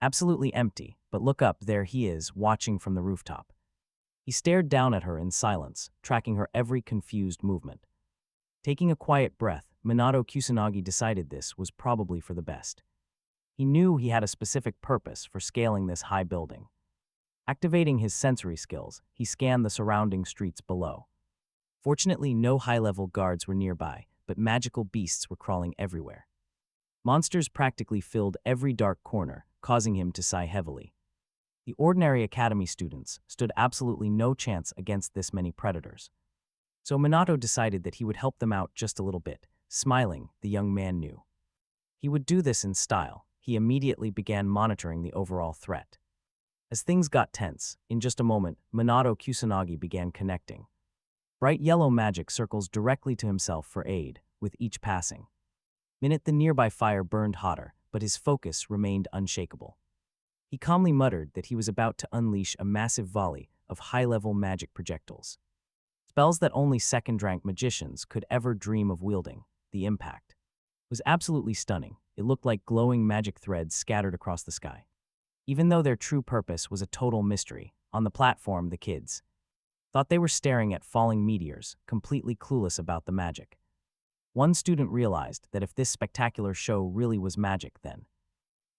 Absolutely empty, but look up, there he is, watching from the rooftop. He stared down at her in silence, tracking her every confused movement. Taking a quiet breath, Minato Kusanagi decided this was probably for the best. He knew he had a specific purpose for scaling this high building. Activating his sensory skills, he scanned the surrounding streets below. Fortunately, no high-level guards were nearby, but magical beasts were crawling everywhere. Monsters practically filled every dark corner, causing him to sigh heavily. The ordinary academy students stood absolutely no chance against this many predators. So Minato decided that he would help them out just a little bit. Smiling, the young man knew he would do this in style. He immediately began monitoring the overall threat. As things got tense, in just a moment, Minato Kusanagi began connecting. Bright yellow magic circles directly to himself for aid, with each passing minute the nearby fire burned hotter, but his focus remained unshakable. He calmly muttered that he was about to unleash a massive volley of high-level magic projectiles. Spells that only second-rank magicians could ever dream of wielding. The impact was absolutely stunning. It looked like glowing magic threads scattered across the sky. Even though their true purpose was a total mystery, on the platform the kids thought they were staring at falling meteors, completely clueless about the magic. One student realized that if this spectacular show really was magic, then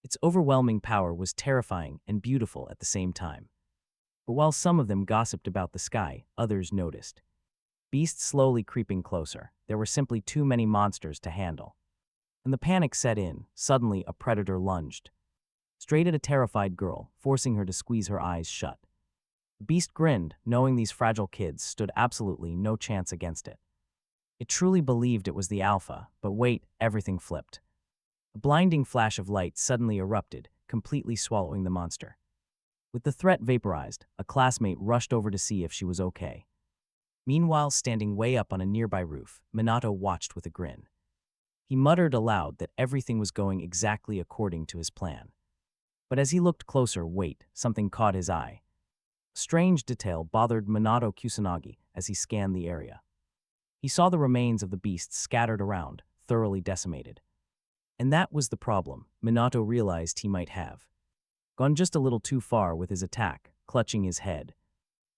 its overwhelming power was terrifying and beautiful at the same time. But while some of them gossiped about the sky, others noticed beasts slowly creeping closer. There were simply too many monsters to handle. And the panic set in. Suddenly, a predator lunged straight at a terrified girl, forcing her to squeeze her eyes shut. The beast grinned, knowing these fragile kids stood absolutely no chance against it. It truly believed it was the Alpha, but wait, everything flipped. A blinding flash of light suddenly erupted, completely swallowing the monster. With the threat vaporized, a classmate rushed over to see if she was okay. Meanwhile, standing way up on a nearby roof, Minato watched with a grin. He muttered aloud that everything was going exactly according to his plan. But as he looked closer, wait, something caught his eye. A strange detail bothered Minato Kusanagi as he scanned the area. He saw the remains of the beasts scattered around, thoroughly decimated. And that was the problem Minato realized he might have gone just a little too far with his attack, clutching his head.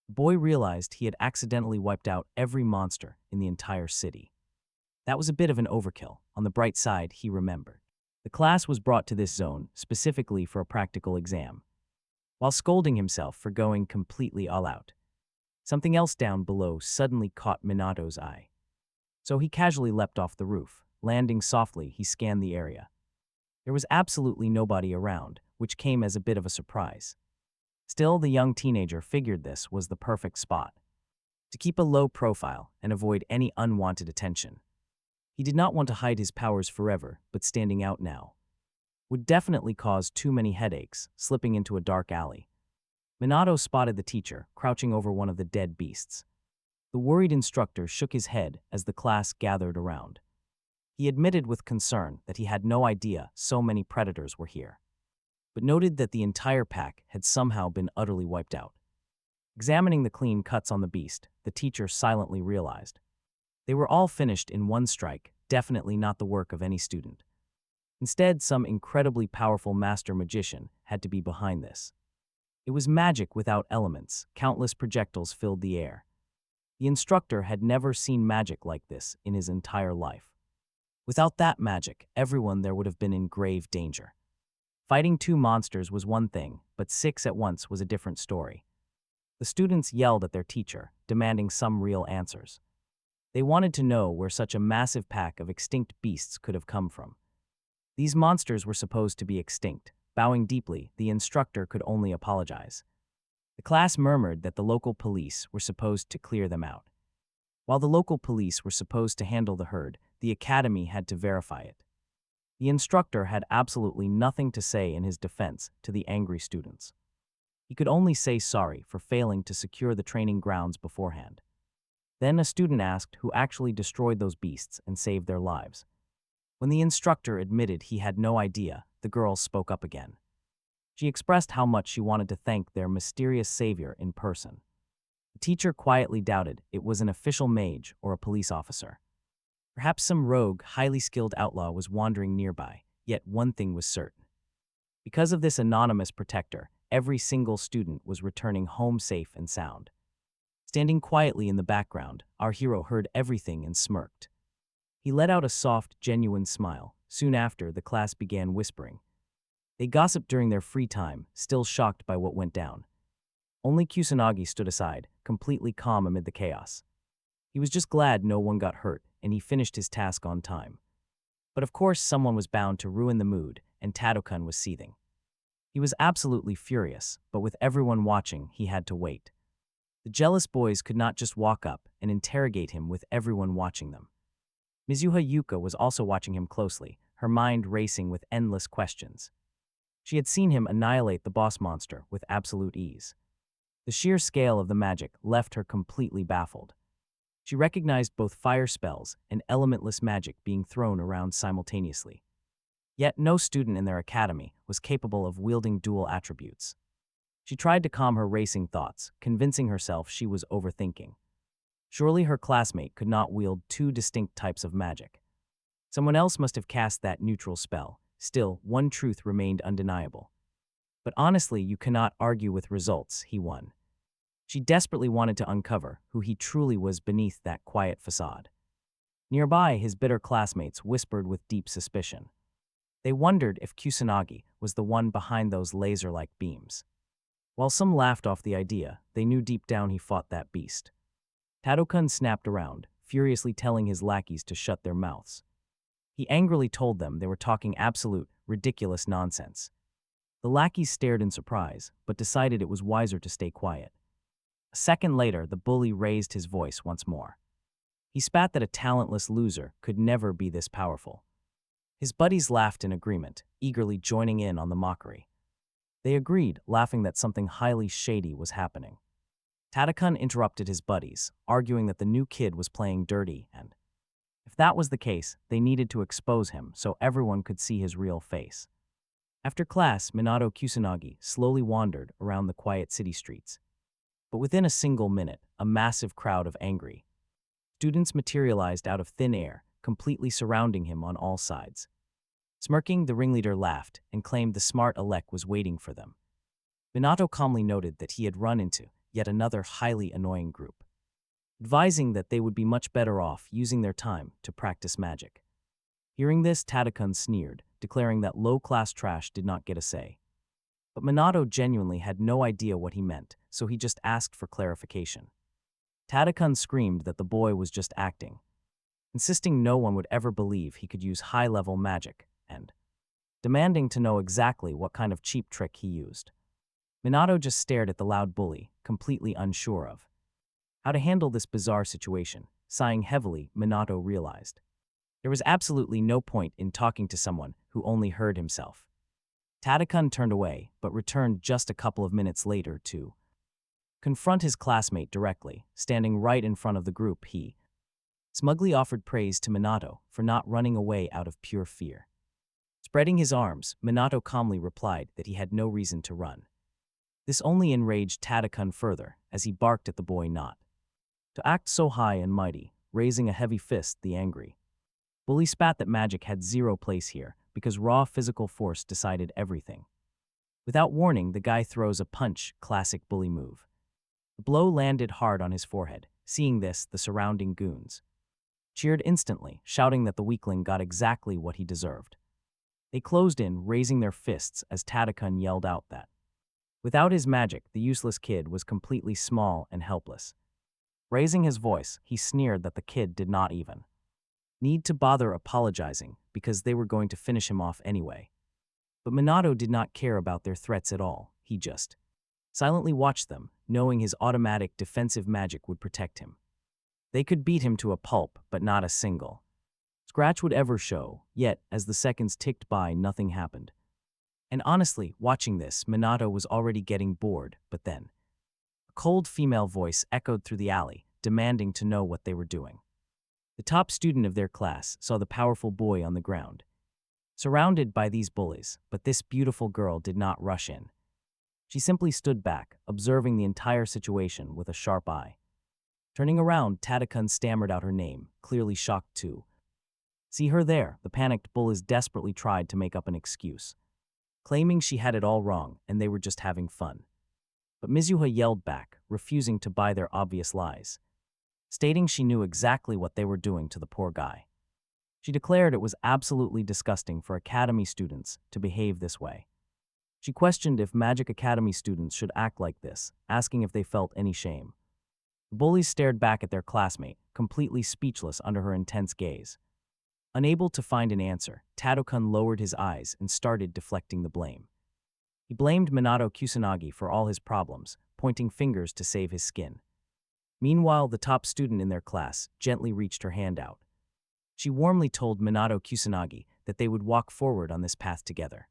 The boy realized he had accidentally wiped out every monster in the entire city. That was a bit of an overkill. On the bright side, he remembered. The class was brought to this zone specifically for a practical exam. While scolding himself for going completely all out, something else down below suddenly caught Minato's eye. So he casually leapt off the roof. Landing softly, he scanned the area. There was absolutely nobody around, which came as a bit of a surprise. Still, the young teenager figured this was the perfect spot to keep a low profile and avoid any unwanted attention. He did not want to hide his powers forever, but standing out now would definitely cause too many headaches, slipping into a dark alley. Minato spotted the teacher, crouching over one of the dead beasts. The worried instructor shook his head as the class gathered around. He admitted with concern that he had no idea so many predators were here, but noted that the entire pack had somehow been utterly wiped out. Examining the clean cuts on the beast, the teacher silently realized they were all finished in one strike, definitely not the work of any student. Instead, some incredibly powerful master magician had to be behind this. It was magic without elements. Countless projectiles filled the air. The instructor had never seen magic like this in his entire life. Without that magic, everyone there would have been in grave danger. Fighting 2 monsters was one thing, but 6 at once was a different story. The students yelled at their teacher, demanding some real answers. They wanted to know where such a massive pack of extinct beasts could have come from. These monsters were supposed to be extinct. Bowing deeply, the instructor could only apologize. The class murmured that the local police were supposed to clear them out. While the local police were supposed to handle the herd, the academy had to verify it. The instructor had absolutely nothing to say in his defense to the angry students. He could only say sorry for failing to secure the training grounds beforehand. Then a student asked who actually destroyed those beasts and saved their lives. When the instructor admitted he had no idea, the girl spoke up again. She expressed how much she wanted to thank their mysterious savior in person. The teacher quietly doubted it was an official mage or a police officer. Perhaps some rogue, highly skilled outlaw was wandering nearby, yet one thing was certain. Because of this anonymous protector, every single student was returning home safe and sound. Standing quietly in the background, our hero heard everything and smirked. He let out a soft, genuine smile. Soon after, the class began whispering. They gossiped during their free time, still shocked by what went down. Only Kusanagi stood aside, completely calm amid the chaos. He was just glad no one got hurt, and he finished his task on time. But of course, someone was bound to ruin the mood, and Tadokun was seething. He was absolutely furious, but with everyone watching, he had to wait. The jealous boys could not just walk up and interrogate him with everyone watching them. Mizuha Yuka was also watching him closely, her mind racing with endless questions. She had seen him annihilate the boss monster with absolute ease. The sheer scale of the magic left her completely baffled. She recognized both fire spells and elementless magic being thrown around simultaneously. Yet no student in their academy was capable of wielding dual attributes. She tried to calm her racing thoughts, convincing herself she was overthinking. Surely her classmate could not wield 2 distinct types of magic. Someone else must have cast that neutral spell. Still, one truth remained undeniable. But honestly, you cannot argue with results, he won. She desperately wanted to uncover who he truly was beneath that quiet facade. Nearby, his bitter classmates whispered with deep suspicion. They wondered if Kusanagi was the one behind those laser-like beams. While some laughed off the idea, they knew deep down he fought that beast. Tadokun snapped around, furiously telling his lackeys to shut their mouths. He angrily told them they were talking absolute, ridiculous nonsense. The lackeys stared in surprise, but decided it was wiser to stay quiet. A second later, the bully raised his voice once more. He spat that a talentless loser could never be this powerful. His buddies laughed in agreement, eagerly joining in on the mockery. They agreed, laughing that something highly shady was happening. Tadakun interrupted his buddies, arguing that the new kid was playing dirty and, if that was the case, they needed to expose him so everyone could see his real face. After class, Minato Kusanagi slowly wandered around the quiet city streets. But within a single minute, a massive crowd of angry students materialized out of thin air, completely surrounding him on all sides. Smirking, the ringleader laughed and claimed the smart Alec was waiting for them. Minato calmly noted that he had run into yet another highly annoying group, advising that they would be much better off using their time to practice magic. Hearing this, Tadakun sneered, declaring that low-class trash did not get a say. But Minato genuinely had no idea what he meant, so he just asked for clarification. Tadakun screamed that the boy was just acting, insisting no one would ever believe he could use high-level magic, and demanding to know exactly what kind of cheap trick he used. Minato just stared at the loud bully, completely unsure of how to handle this bizarre situation. Sighing heavily, Minato realized there was absolutely no point in talking to someone who only heard himself. Tadakun turned away, but returned just a couple of minutes later to confront his classmate directly. Standing right in front of the group, he smugly offered praise to Minato for not running away out of pure fear. Spreading his arms, Minato calmly replied that he had no reason to run. This only enraged Tadakun further, as he barked at the boy not to act so high and mighty, raising a heavy fist. The angry bully spat that magic had zero place here, because raw physical force decided everything. Without warning, the guy throws a punch, classic bully move. The blow landed hard on his forehead. Seeing this, the surrounding goons cheered instantly, shouting that the weakling got exactly what he deserved. They closed in, raising their fists as Tadakun yelled out that without his magic, the useless kid was completely small and helpless. Raising his voice, he sneered that the kid did not even need to bother apologizing because they were going to finish him off anyway. But Minato did not care about their threats at all. He just silently watched them, knowing his automatic defensive magic would protect him. They could beat him to a pulp, but not a single scratch would ever show. Yet, as the seconds ticked by, nothing happened. And honestly, watching this, Minato was already getting bored. But then a cold female voice echoed through the alley, demanding to know what they were doing. The top student of their class saw the powerful boy on the ground, surrounded by these bullies, but this beautiful girl did not rush in. She simply stood back, observing the entire situation with a sharp eye. Turning around, Tadakun stammered out her name, clearly shocked too. See her there, the panicked bullies desperately tried to make up an excuse, claiming she had it all wrong and they were just having fun. But Mizuha yelled back, refusing to buy their obvious lies, stating she knew exactly what they were doing to the poor guy. She declared it was absolutely disgusting for Academy students to behave this way. She questioned if Magic Academy students should act like this, asking if they felt any shame. The bullies stared back at their classmate, completely speechless under her intense gaze. Unable to find an answer, Tadakun lowered his eyes and started deflecting the blame. He blamed Minato Kusanagi for all his problems, pointing fingers to save his skin. Meanwhile, the top student in their class gently reached her hand out. She warmly told Minato Kusanagi that they would walk forward on this path together.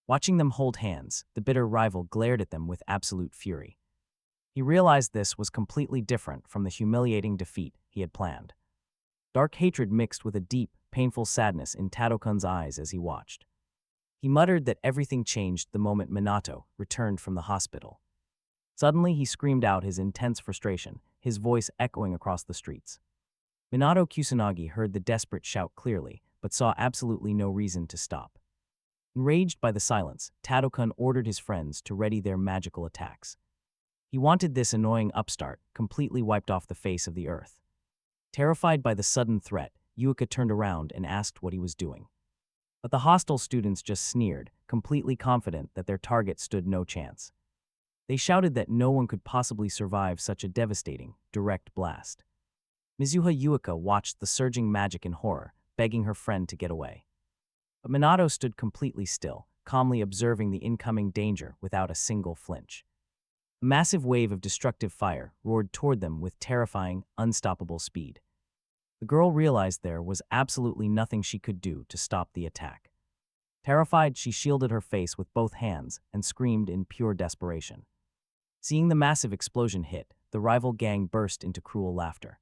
Watching them hold hands, the bitter rival glared at them with absolute fury. He realized this was completely different from the humiliating defeat he had planned. Dark hatred mixed with a deep, painful sadness in Tadokun's eyes as he watched. He muttered that everything changed the moment Minato returned from the hospital. Suddenly, he screamed out his intense frustration, his voice echoing across the streets. Minato Kusanagi heard the desperate shout clearly, but saw absolutely no reason to stop. Enraged by the silence, Tadokun ordered his friends to ready their magical attacks. He wanted this annoying upstart completely wiped off the face of the earth. Terrified by the sudden threat, Yuika turned around and asked what he was doing. But the hostile students just sneered, completely confident that their target stood no chance. They shouted that no one could possibly survive such a devastating, direct blast. Mizuha Yuika watched the surging magic in horror, begging her friend to get away. But Minato stood completely still, calmly observing the incoming danger without a single flinch. A massive wave of destructive fire roared toward them with terrifying, unstoppable speed. The girl realized there was absolutely nothing she could do to stop the attack. Terrified, she shielded her face with both hands and screamed in pure desperation. Seeing the massive explosion hit, the rival gang burst into cruel laughter.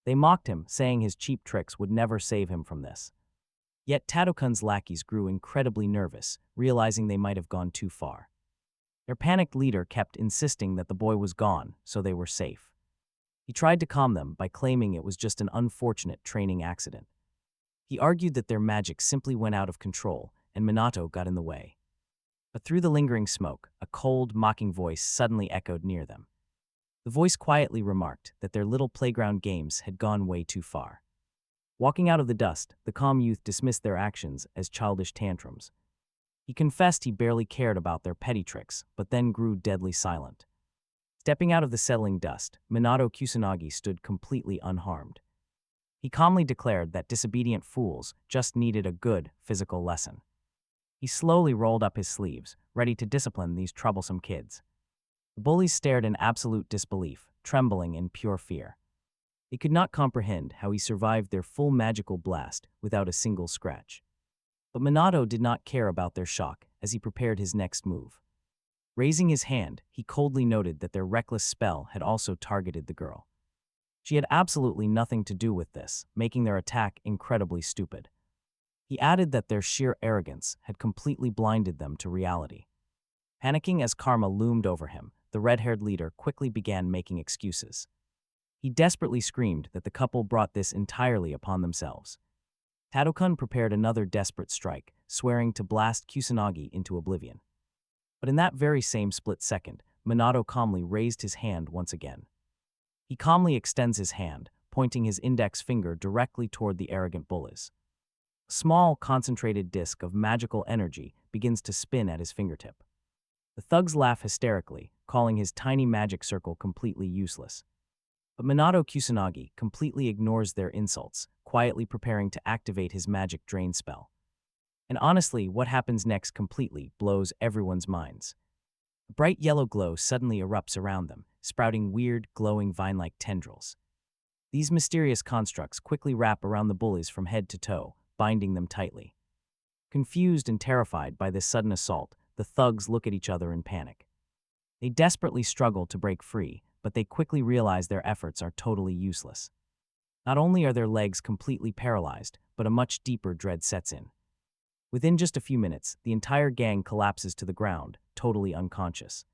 They mocked him, saying his cheap tricks would never save him from this. Yet Tadokun's lackeys grew incredibly nervous, realizing they might have gone too far. Their panicked leader kept insisting that the boy was gone, so they were safe. He tried to calm them by claiming it was just an unfortunate training accident. He argued that their magic simply went out of control, and Minato got in the way. But through the lingering smoke, a cold, mocking voice suddenly echoed near them. The voice quietly remarked that their little playground games had gone way too far. Walking out of the dust, the calm youth dismissed their actions as childish tantrums. He confessed he barely cared about their petty tricks, but then grew deadly silent. Stepping out of the settling dust, Minato Kusanagi stood completely unharmed. He calmly declared that disobedient fools just needed a good physical lesson. He slowly rolled up his sleeves, ready to discipline these troublesome kids. The bullies stared in absolute disbelief, trembling in pure fear. They could not comprehend how he survived their full magical blast without a single scratch. But Minato did not care about their shock as he prepared his next move. Raising his hand, he coldly noted that their reckless spell had also targeted the girl. She had absolutely nothing to do with this, making their attack incredibly stupid. He added that their sheer arrogance had completely blinded them to reality. Panicking as karma loomed over him, the red-haired leader quickly began making excuses. He desperately screamed that the couple brought this entirely upon themselves. Tadokun prepared another desperate strike, swearing to blast Kusanagi into oblivion. But in that very same split second, Minato calmly raised his hand once again. He calmly extends his hand, pointing his index finger directly toward the arrogant bullies. A small, concentrated disk of magical energy begins to spin at his fingertip. The thugs laugh hysterically, calling his tiny magic circle completely useless. But Minato Kusanagi completely ignores their insults, quietly preparing to activate his magic drain spell. And honestly, what happens next completely blows everyone's minds. A bright yellow glow suddenly erupts around them, sprouting weird, glowing vine-like tendrils. These mysterious constructs quickly wrap around the bullies from head to toe, binding them tightly. Confused and terrified by this sudden assault, the thugs look at each other in panic. They desperately struggle to break free, but they quickly realize their efforts are totally useless. Not only are their legs completely paralyzed, but a much deeper dread sets in. Within just a few minutes, the entire gang collapses to the ground, totally unconscious.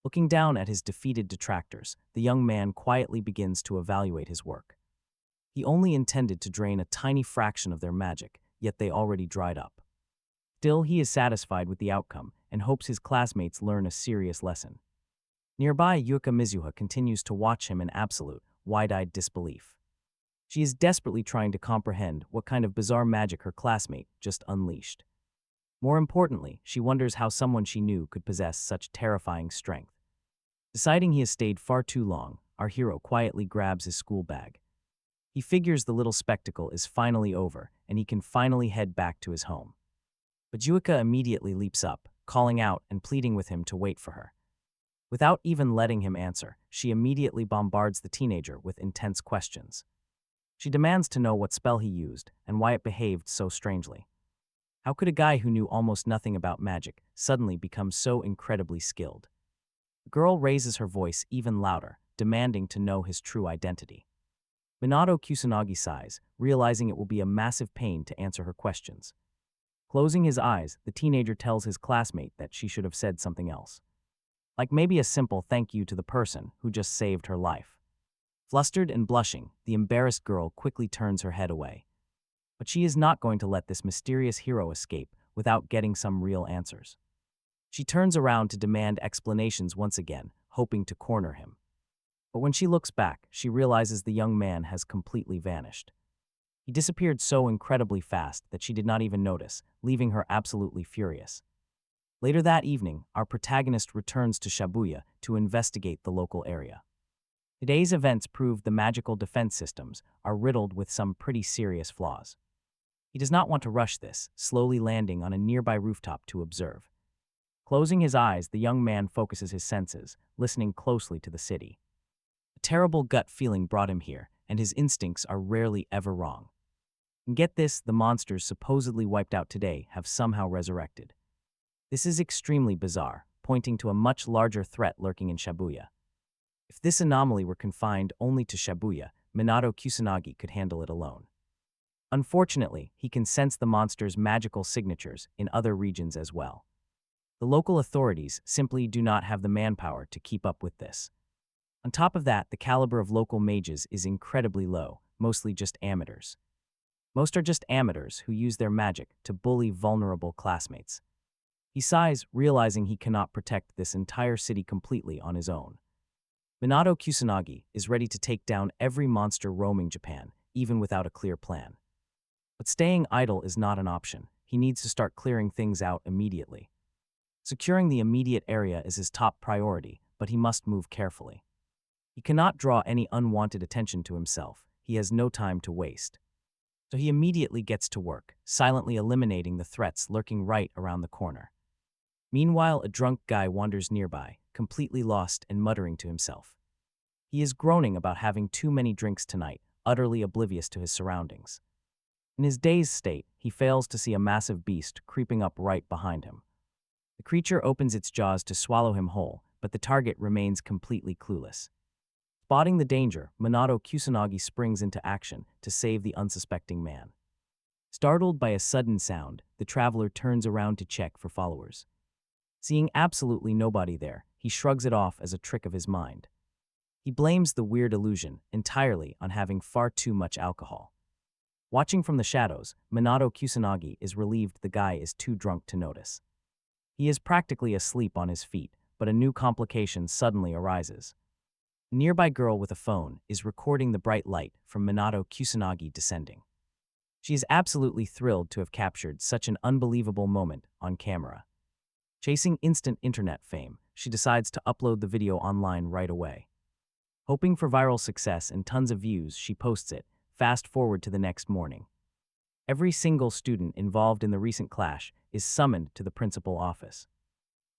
Looking down at his defeated detractors, the young man quietly begins to evaluate his work. He only intended to drain a tiny fraction of their magic, yet they already dried up. Still, he is satisfied with the outcome and hopes his classmates learn a serious lesson. Nearby, Yuka Mizuha continues to watch him in absolute, wide-eyed disbelief. She is desperately trying to comprehend what kind of bizarre magic her classmate just unleashed. More importantly, she wonders how someone she knew could possess such terrifying strength. Deciding he has stayed far too long, our hero quietly grabs his school bag. He figures the little spectacle is finally over, and he can finally head back to his home. But Yuka immediately leaps up, calling out and pleading with him to wait for her. Without even letting him answer, she immediately bombards the teenager with intense questions. She demands to know what spell he used and why it behaved so strangely. How could a guy who knew almost nothing about magic suddenly become so incredibly skilled? The girl raises her voice even louder, demanding to know his true identity. Minato Kusanagi sighs, realizing it will be a massive pain to answer her questions. Closing his eyes, the teenager tells his classmate that she should have said something else. Like maybe a simple thank you to the person who just saved her life. Flustered and blushing, the embarrassed girl quickly turns her head away. But she is not going to let this mysterious hero escape without getting some real answers. She turns around to demand explanations once again, hoping to corner him. But when she looks back, she realizes the young man has completely vanished. He disappeared so incredibly fast that she did not even notice, leaving her absolutely furious. Later that evening, our protagonist returns to Shibuya to investigate the local area. Today's events prove the magical defense systems are riddled with some pretty serious flaws. He does not want to rush this, slowly landing on a nearby rooftop to observe. Closing his eyes, the young man focuses his senses, listening closely to the city. A terrible gut feeling brought him here, and his instincts are rarely ever wrong. And get this, the monsters supposedly wiped out today have somehow resurrected. This is extremely bizarre, pointing to a much larger threat lurking in Shibuya. If this anomaly were confined only to Shibuya, Minato Kusanagi could handle it alone. Unfortunately, he can sense the monster's magical signatures in other regions as well. The local authorities simply do not have the manpower to keep up with this. On top of that, the caliber of local mages is incredibly low, mostly just amateurs. Most are just amateurs who use their magic to bully vulnerable classmates. He sighs, realizing he cannot protect this entire city completely on his own. Minato Kusanagi is ready to take down every monster roaming Japan, even without a clear plan. But staying idle is not an option. He needs to start clearing things out immediately. Securing the immediate area is his top priority, but he must move carefully. He cannot draw any unwanted attention to himself. He has no time to waste. So he immediately gets to work, silently eliminating the threats lurking right around the corner. Meanwhile, a drunk guy wanders nearby, completely lost and muttering to himself. He is groaning about having too many drinks tonight, utterly oblivious to his surroundings. In his dazed state, he fails to see a massive beast creeping up right behind him. The creature opens its jaws to swallow him whole, but the target remains completely clueless. Spotting the danger, Minato Kusanagi springs into action to save the unsuspecting man. Startled by a sudden sound, the traveler turns around to check for followers. Seeing absolutely nobody there, he shrugs it off as a trick of his mind. He blames the weird illusion entirely on having far too much alcohol. Watching from the shadows, Minato Kusanagi is relieved the guy is too drunk to notice. He is practically asleep on his feet, but a new complication suddenly arises. A nearby girl with a phone is recording the bright light from Minato Kusanagi descending. She is absolutely thrilled to have captured such an unbelievable moment on camera. Chasing instant internet fame, she decides to upload the video online right away. Hoping for viral success and tons of views, she posts it. Fast forward to the next morning. Every single student involved in the recent clash is summoned to the principal office.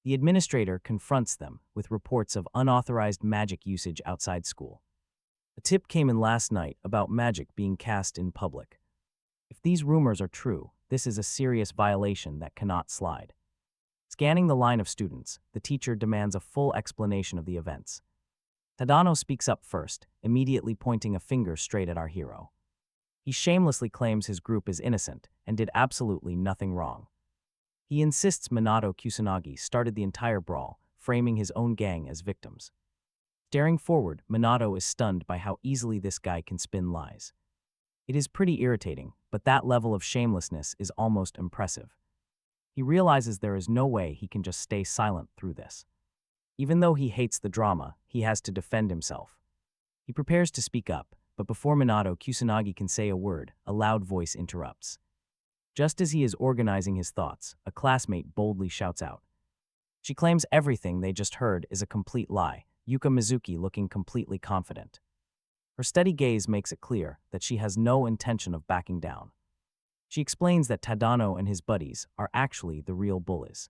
The administrator confronts them with reports of unauthorized magic usage outside school. A tip came in last night about magic being cast in public. If these rumors are true, this is a serious violation that cannot slide. Scanning the line of students, the teacher demands a full explanation of the events. Tadano speaks up first, immediately pointing a finger straight at our hero. He shamelessly claims his group is innocent and did absolutely nothing wrong. He insists Minato Kusanagi started the entire brawl, framing his own gang as victims. Staring forward, Minato is stunned by how easily this guy can spin lies. It is pretty irritating, but that level of shamelessness is almost impressive. He realizes there is no way he can just stay silent through this. Even though he hates the drama, he has to defend himself. He prepares to speak up, but before Minato Kusanagi can say a word, a loud voice interrupts. Just as he is organizing his thoughts, a classmate boldly shouts out. She claims everything they just heard is a complete lie, Yuka Mizuki looking completely confident. Her steady gaze makes it clear that she has no intention of backing down. She explains that Tadano and his buddies are actually the real bullies.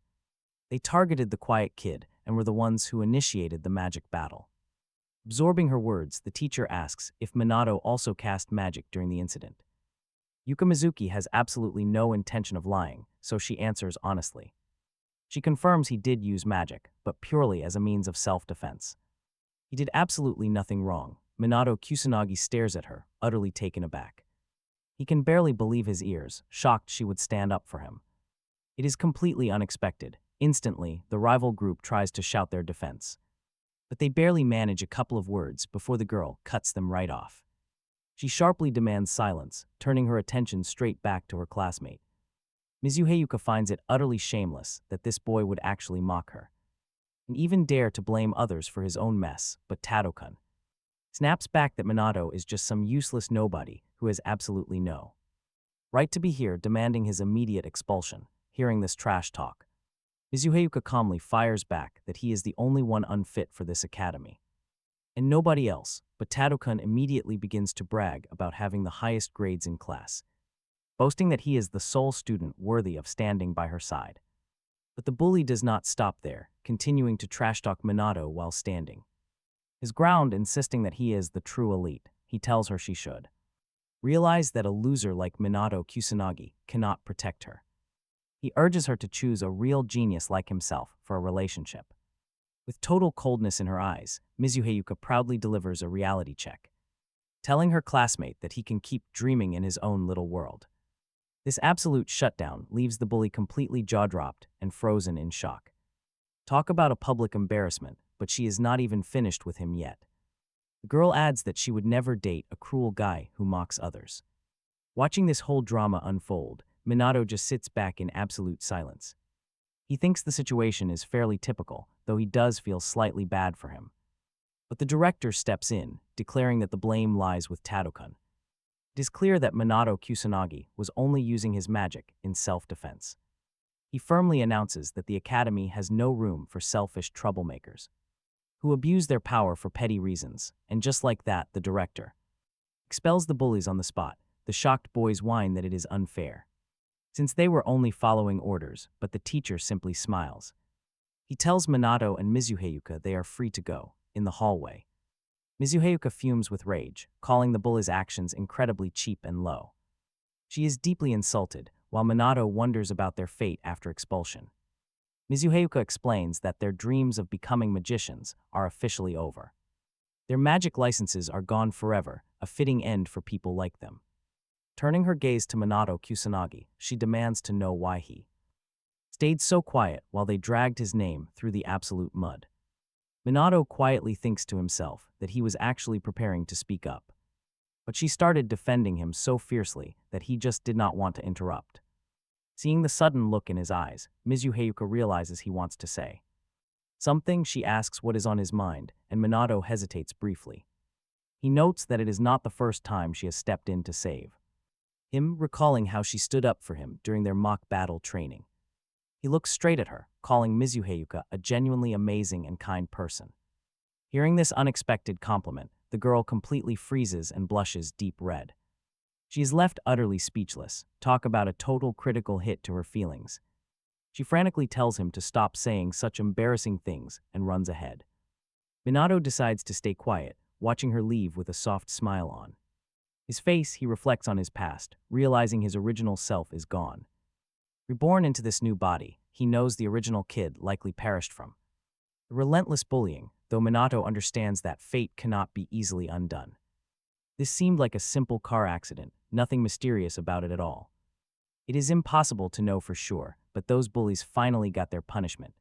They targeted the quiet kid and were the ones who initiated the magic battle. Absorbing her words, the teacher asks if Minato also cast magic during the incident. Yuka Mizuki has absolutely no intention of lying, so she answers honestly. She confirms he did use magic, but purely as a means of self-defense. He did absolutely nothing wrong. Minato Kusanagi stares at her, utterly taken aback. He can barely believe his ears, shocked she would stand up for him. It is completely unexpected. Instantly, the rival group tries to shout their defense. But they barely manage a couple of words before the girl cuts them right off. She sharply demands silence, turning her attention straight back to her classmate. Mizuheyuka finds it utterly shameless that this boy would actually mock her, and even dare to blame others for his own mess, but Tadokun snaps back that Minato is just some useless nobody who has absolutely no right to be here, demanding his immediate expulsion. Hearing this trash talk, Mizuheyuka calmly fires back that he is the only one unfit for this academy, and nobody else, but Tadokun immediately begins to brag about having the highest grades in class, boasting that he is the sole student worthy of standing by her side. But the bully does not stop there, continuing to trash-talk Minato while standing his ground, insisting that he is the true elite. He he tells her she should realize that a loser like Minato Kusanagi cannot protect her. He urges her to choose a real genius like himself for a relationship. With total coldness in her eyes, Mizuhayuka proudly delivers a reality check, telling her classmate that he can keep dreaming in his own little world. This absolute shutdown leaves the bully completely jaw-dropped and frozen in shock. Talk about a public embarrassment, but she is not even finished with him yet. The girl adds that she would never date a cruel guy who mocks others. Watching this whole drama unfold, Minato just sits back in absolute silence. He thinks the situation is fairly typical, though he does feel slightly bad for him. But the director steps in, declaring that the blame lies with Tadokun. It is clear that Minato Kusanagi was only using his magic in self-defense. He firmly announces that the academy has no room for selfish troublemakers who abuse their power for petty reasons, and just like that, the director expels the bullies on the spot. The shocked boys whine that it is unfair, since they were only following orders, but the teacher simply smiles. He tells Minato and Mizuhayuka they are free to go. In the hallway, Mizuhayuka fumes with rage, calling the bullies' actions incredibly cheap and low. She is deeply insulted, while Minato wonders about their fate after expulsion. Mizuhayuka explains that their dreams of becoming magicians are officially over. Their magic licenses are gone forever, a fitting end for people like them. Turning her gaze to Minato Kusanagi, she demands to know why he stayed so quiet while they dragged his name through the absolute mud. Minato quietly thinks to himself that he was actually preparing to speak up. But she started defending him so fiercely that he just did not want to interrupt. Seeing the sudden look in his eyes, Mizuhayuka realizes he wants to say something. She asks what is on his mind, and Minato hesitates briefly. He notes that it is not the first time she has stepped in to save him, recalling how she stood up for him during their mock battle training. He looks straight at her, calling Mizuhayuka a genuinely amazing and kind person. Hearing this unexpected compliment, the girl completely freezes and blushes deep red. She is left utterly speechless. Talk about a total critical hit to her feelings. She frantically tells him to stop saying such embarrassing things and runs ahead. Minato decides to stay quiet, watching her leave with a soft smile on his face. He reflects on his past, realizing his original self is gone. Reborn into this new body, he knows the original kid likely perished from the relentless bullying, though Minato understands that fate cannot be easily undone. This seemed like a simple car accident, nothing mysterious about it at all. It is impossible to know for sure, but those bullies finally got their punishment.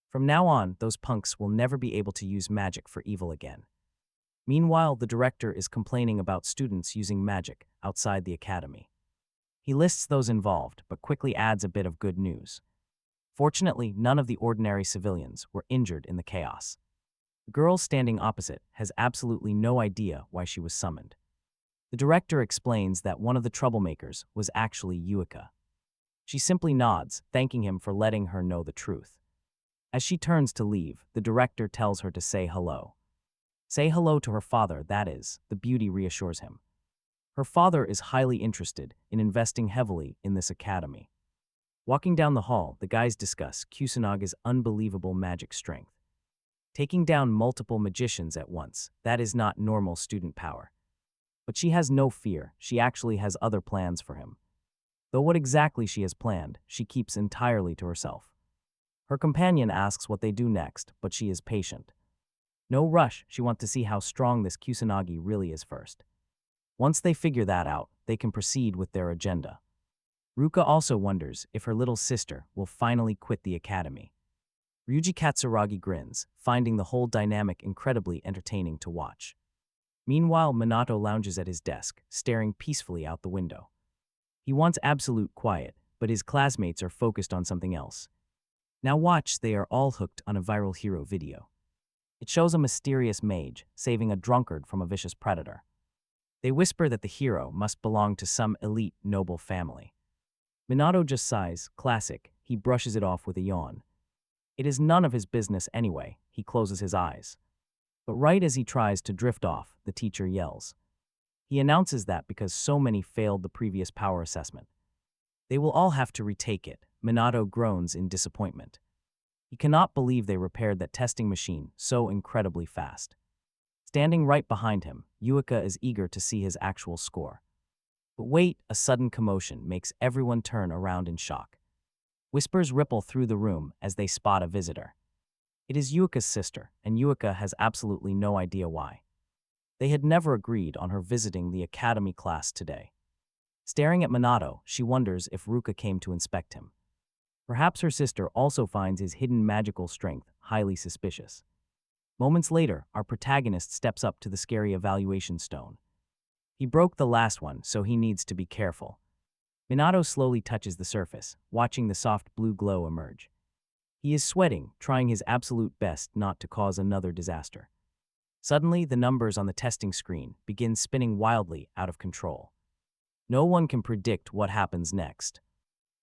From now on, those punks will never be able to use magic for evil again. Meanwhile, the director is complaining about students using magic outside the academy. He lists those involved, but quickly adds a bit of good news. Fortunately, none of the ordinary civilians were injured in the chaos. The girl standing opposite has absolutely no idea why she was summoned. The director explains that one of the troublemakers was actually Yuika. She simply nods, thanking him for letting her know the truth. As she turns to leave, the director tells her to say hello. Say hello to her father, that is, the beauty reassures him. Her father is highly interested in investing heavily in this academy. Walking down the hall, the guys discuss Kusanaga's unbelievable magic strength. Taking down multiple magicians at once, that is not normal student power. But she has no fear, she actually has other plans for him. Though what exactly she has planned, she keeps entirely to herself. Her companion asks what they do next, but she is patient. No rush, she wants to see how strong this Kusanagi really is first. Once they figure that out, they can proceed with their agenda. Ruka also wonders if her little sister will finally quit the academy. Ryuji Katsuragi grins, finding the whole dynamic incredibly entertaining to watch. Meanwhile, Minato lounges at his desk, staring peacefully out the window. He wants absolute quiet, but his classmates are focused on something else. Now watch, they are all hooked on a viral hero video. It shows a mysterious mage saving a drunkard from a vicious predator. They whisper that the hero must belong to some elite noble family. Minato just sighs, classic, he brushes it off with a yawn. It is none of his business anyway, he closes his eyes. But right as he tries to drift off, the teacher yells. He announces that because so many failed the previous power assessment, they will all have to retake it. Minato groans in disappointment. He cannot believe they repaired that testing machine so incredibly fast. Standing right behind him, Yuika is eager to see his actual score. But wait, a sudden commotion makes everyone turn around in shock. Whispers ripple through the room as they spot a visitor. It is Yuika's sister, and Yuika has absolutely no idea why. They had never agreed on her visiting the academy class today. Staring at Minato, she wonders if Ruka came to inspect him. Perhaps her sister also finds his hidden magical strength highly suspicious. Moments later, our protagonist steps up to the scary evaluation stone. He broke the last one, so he needs to be careful. Minato slowly touches the surface, watching the soft blue glow emerge. He is sweating, trying his absolute best not to cause another disaster. Suddenly, the numbers on the testing screen begin spinning wildly out of control. No one can predict what happens next.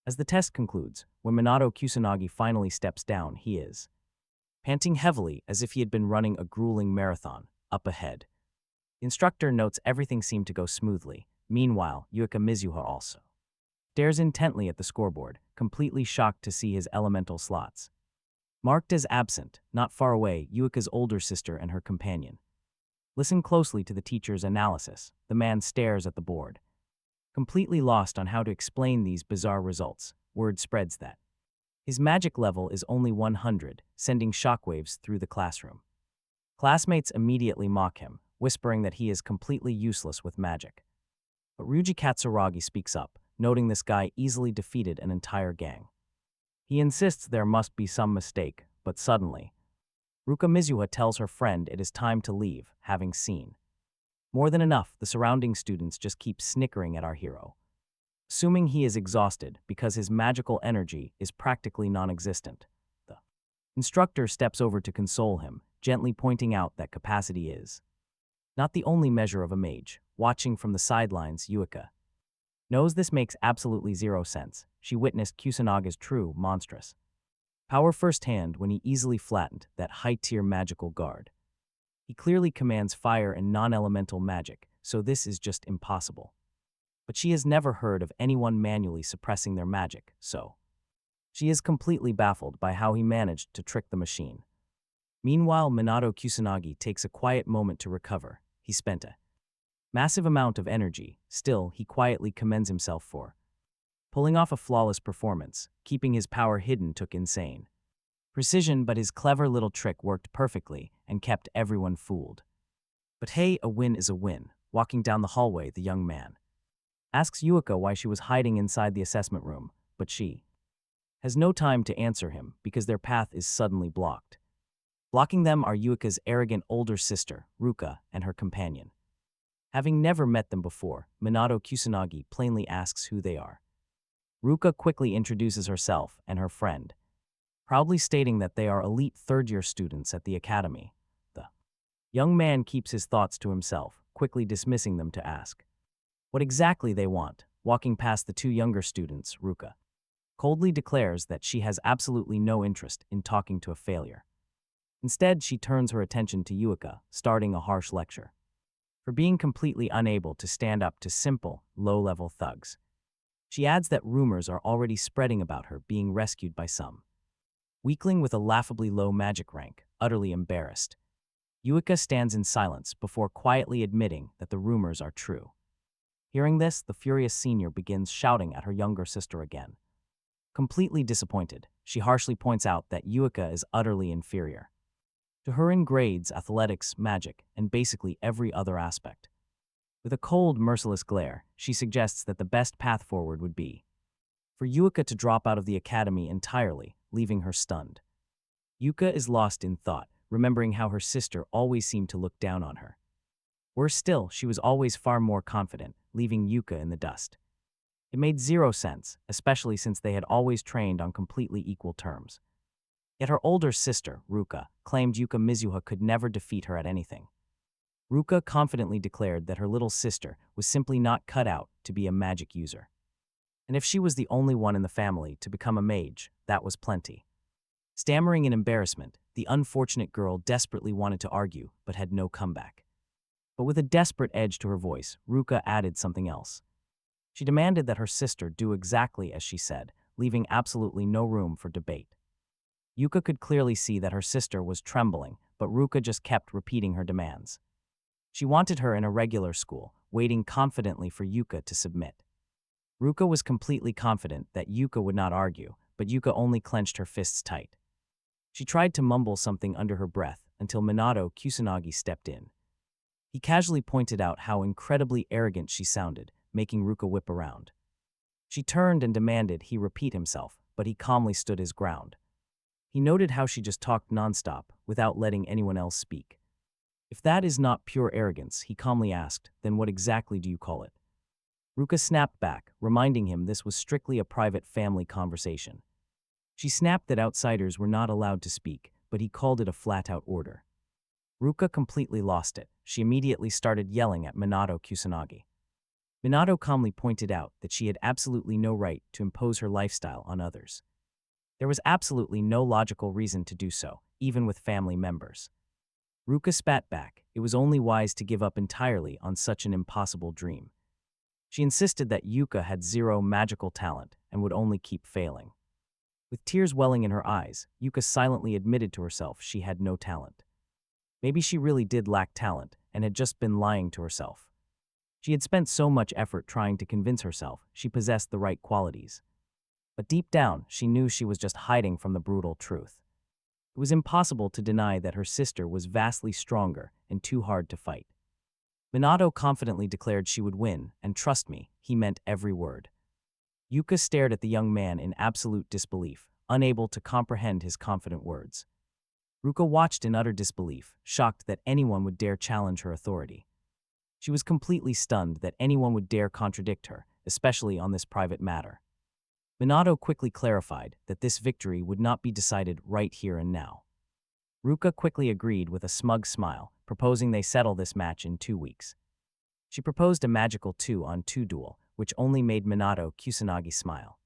As the test concludes, when Minato Kusanagi finally steps down, he is panting heavily as if he had been running a grueling marathon, up ahead. The instructor notes everything seemed to go smoothly. Meanwhile, Yuika Mizuha also stares intently at the scoreboard, completely shocked to see his elemental slots. Marked as absent, not far away, Yuika's older sister and her companion. Listen closely to the teacher's analysis. The man stares at the board. Completely lost on how to explain these bizarre results, word spreads that his magic level is only 100, sending shockwaves through the classroom. Classmates immediately mock him, whispering that he is completely useless with magic. But Ryuji Katsuragi speaks up, noting this guy easily defeated an entire gang. He insists there must be some mistake, but suddenly, Ruka Mizuha tells her friend it is time to leave, having seen more than enough. The surrounding students just keep snickering at our hero, assuming he is exhausted because his magical energy is practically non-existent. The instructor steps over to console him, gently pointing out that capacity is not the only measure of a mage. Watching from the sidelines, Yuika knows this makes absolutely zero sense. She witnessed Kusanaga's true, monstrous power firsthand when he easily flattened that high-tier magical guard. He clearly commands fire and non-elemental magic, so this is just impossible. But she has never heard of anyone manually suppressing their magic, so she is completely baffled by how he managed to trick the machine. Meanwhile, Minato Kusanagi takes a quiet moment to recover. He spent a massive amount of energy. Still, he quietly commends himself for pulling off a flawless performance. Keeping his power hidden took insane precision, but his clever little trick worked perfectly and kept everyone fooled. But hey, a win is a win. Walking down the hallway, the young man asks Yuika why she was hiding inside the assessment room, but she has no time to answer him because their path is suddenly blocked. Blocking them are Yuika's arrogant older sister, Ruka, and her companion. Having never met them before, Minato Kusanagi plainly asks who they are. Ruka quickly introduces herself and her friend, proudly stating that they are elite third-year students at the academy. The young man keeps his thoughts to himself, quickly dismissing them to ask what exactly they want. Walking past the two younger students, Ruka coldly declares that she has absolutely no interest in talking to a failure. Instead, she turns her attention to Yuika, starting a harsh lecture for being completely unable to stand up to simple, low-level thugs. She adds that rumors are already spreading about her being rescued by some weakling with a laughably low magic rank. Utterly embarrassed, Yuika stands in silence before quietly admitting that the rumors are true. Hearing this, the furious senior begins shouting at her younger sister again. Completely disappointed, she harshly points out that Yuika is utterly inferior to her in grades, athletics, magic, and basically every other aspect. With a cold, merciless glare, she suggests that the best path forward would be for Yuika to drop out of the academy entirely, leaving her stunned. Yuika is lost in thought, remembering how her sister always seemed to look down on her. Worse still, she was always far more confident, leaving Yuika in the dust. It made zero sense, especially since they had always trained on completely equal terms. Yet her older sister, Ruka, claimed Yuika Mizuha could never defeat her at anything. Ruka confidently declared that her little sister was simply not cut out to be a magic user. And if she was the only one in the family to become a mage, that was plenty. Stammering in embarrassment, the unfortunate girl desperately wanted to argue, but had no comeback. But with a desperate edge to her voice, Ruka added something else. She demanded that her sister do exactly as she said, leaving absolutely no room for debate. Yuka could clearly see that her sister was trembling, but Ruka just kept repeating her demands. She wanted her in a regular school, waiting confidently for Yuka to submit. Ruka was completely confident that Yuka would not argue, but Yuka only clenched her fists tight. She tried to mumble something under her breath until Minato Kusanagi stepped in. He casually pointed out how incredibly arrogant she sounded, making Ruka whip around. She turned and demanded he repeat himself, but he calmly stood his ground. He noted how she just talked nonstop, without letting anyone else speak. If that is not pure arrogance, he calmly asked, then what exactly do you call it? Ruka snapped back, reminding him this was strictly a private family conversation. She snapped that outsiders were not allowed to speak, but he called it a flat-out order. Ruka completely lost it. She immediately started yelling at Minato Kusanagi. Minato calmly pointed out that she had absolutely no right to impose her lifestyle on others. There was absolutely no logical reason to do so, even with family members. Ruka spat back. It was only wise to give up entirely on such an impossible dream. She insisted that Yuka had zero magical talent and would only keep failing. With tears welling in her eyes, Yuka silently admitted to herself she had no talent. Maybe she really did lack talent and had just been lying to herself. She had spent so much effort trying to convince herself she possessed the right qualities. But deep down, she knew she was just hiding from the brutal truth. It was impossible to deny that her sister was vastly stronger and too hard to fight. Minato confidently declared she would win, and trust me, he meant every word. Yuka stared at the young man in absolute disbelief, unable to comprehend his confident words. Ruka watched in utter disbelief, shocked that anyone would dare challenge her authority. She was completely stunned that anyone would dare contradict her, especially on this private matter. Minato quickly clarified that this victory would not be decided right here and now. Ruka quickly agreed with a smug smile, proposing they settle this match in 2 weeks. She proposed a magical 2-on-2 duel, which only made Minato Kusanagi smile.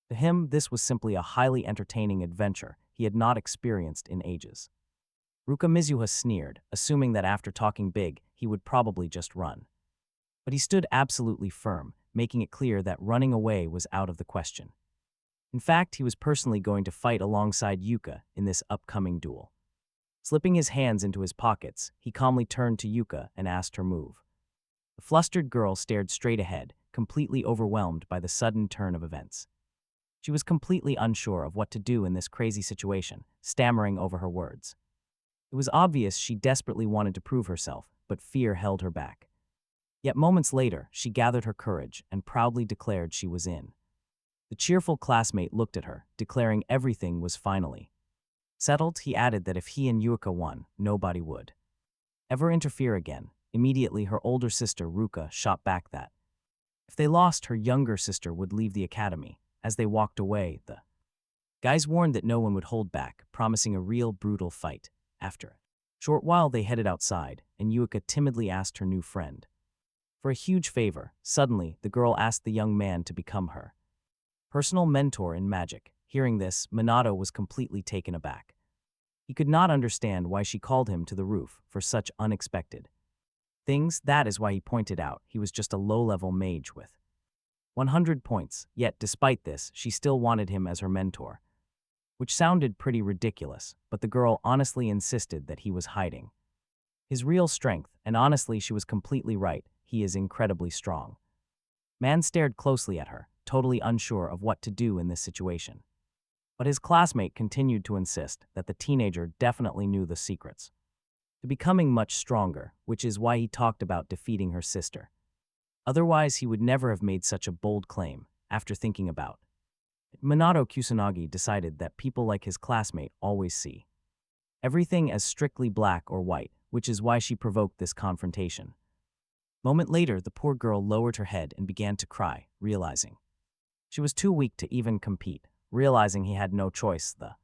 To him, this was simply a highly entertaining adventure he had not experienced in ages. Ruka Mizuha sneered, assuming that after talking big, he would probably just run. But he stood absolutely firm, making it clear that running away was out of the question. In fact, he was personally going to fight alongside Yuka in this upcoming duel. Slipping his hands into his pockets, he calmly turned to Yuka and asked her move. The flustered girl stared straight ahead, completely overwhelmed by the sudden turn of events. She was completely unsure of what to do in this crazy situation, stammering over her words. It was obvious she desperately wanted to prove herself, but fear held her back. Yet moments later, she gathered her courage and proudly declared she was in. The cheerful classmate looked at her, declaring everything was finally settled. He added that if he and Yuka won, nobody would ever interfere again. Immediately, her older sister Ruka shot back that if they lost, her younger sister would leave the academy. As they walked away, the guys warned that no one would hold back, promising a real brutal fight. After a short while, they headed outside, and Yuka timidly asked her new friend for a huge favor. Suddenly, the girl asked the young man to become her personal mentor in magic. Hearing this, Minato was completely taken aback. He could not understand why she called him to the roof for such unexpected things. That is why he pointed out he was just a low-level mage with 100 points, yet despite this, she still wanted him as her mentor. Which sounded pretty ridiculous, but the girl honestly insisted that he was hiding his real strength, and honestly she was completely right, he is incredibly strong. Man stared closely at her, totally unsure of what to do in this situation. But his classmate continued to insist that the teenager definitely knew the secrets to becoming much stronger, which is why he talked about defeating her sister. Otherwise, he would never have made such a bold claim. After thinking about it, Minato Kusanagi decided that people like his classmate always see everything as strictly black or white, which is why she provoked this confrontation. Moment later, the poor girl lowered her head and began to cry, realizing she was too weak to even compete. Realizing he had no choice, the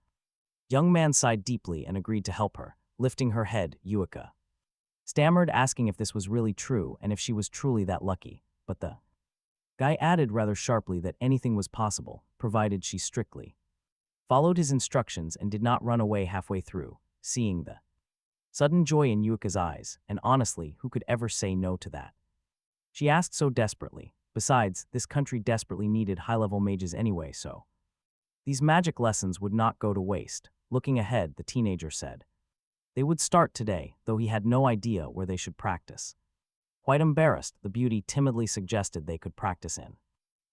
young man sighed deeply and agreed to help her. Lifting her head, Yuka stammered, asking if this was really true and if she was truly that lucky, but the guy added rather sharply that anything was possible, provided she strictly followed his instructions and did not run away halfway through. Seeing the sudden joy in Yuka's eyes, and honestly, who could ever say no to that? She asked so desperately. Besides, this country desperately needed high-level mages anyway, so these magic lessons would not go to waste. Looking ahead, the teenager said, They would start today, though he had no idea where they should practice. Quite embarrassed, the beauty timidly suggested they could practice in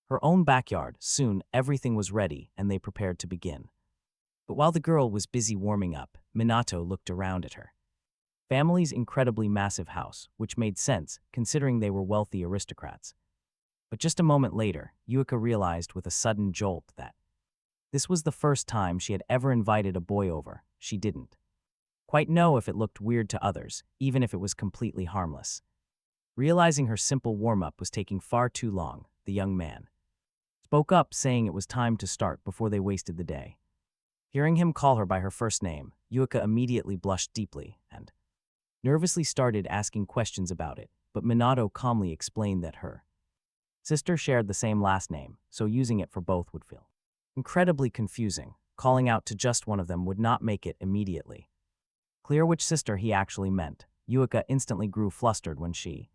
her own backyard. Soon, everything was ready and they prepared to begin. But while the girl was busy warming up, Minato looked around at her family's incredibly massive house, which made sense considering they were wealthy aristocrats. But just a moment later, Yuika realized with a sudden jolt that this was the first time she had ever invited a boy over. She didn't quite know if it looked weird to others, even if it was completely harmless. Realizing her simple warm-up was taking far too long, the young man spoke up, saying it was time to start before they wasted the day. Hearing him call her by her first name, Yuika immediately blushed deeply and nervously started asking questions about it, but Minato calmly explained that her sister shared the same last name, so using it for both would feel incredibly confusing. Calling out to just one of them would not make it immediately clear which sister he actually meant. Yuika instantly grew flustered when she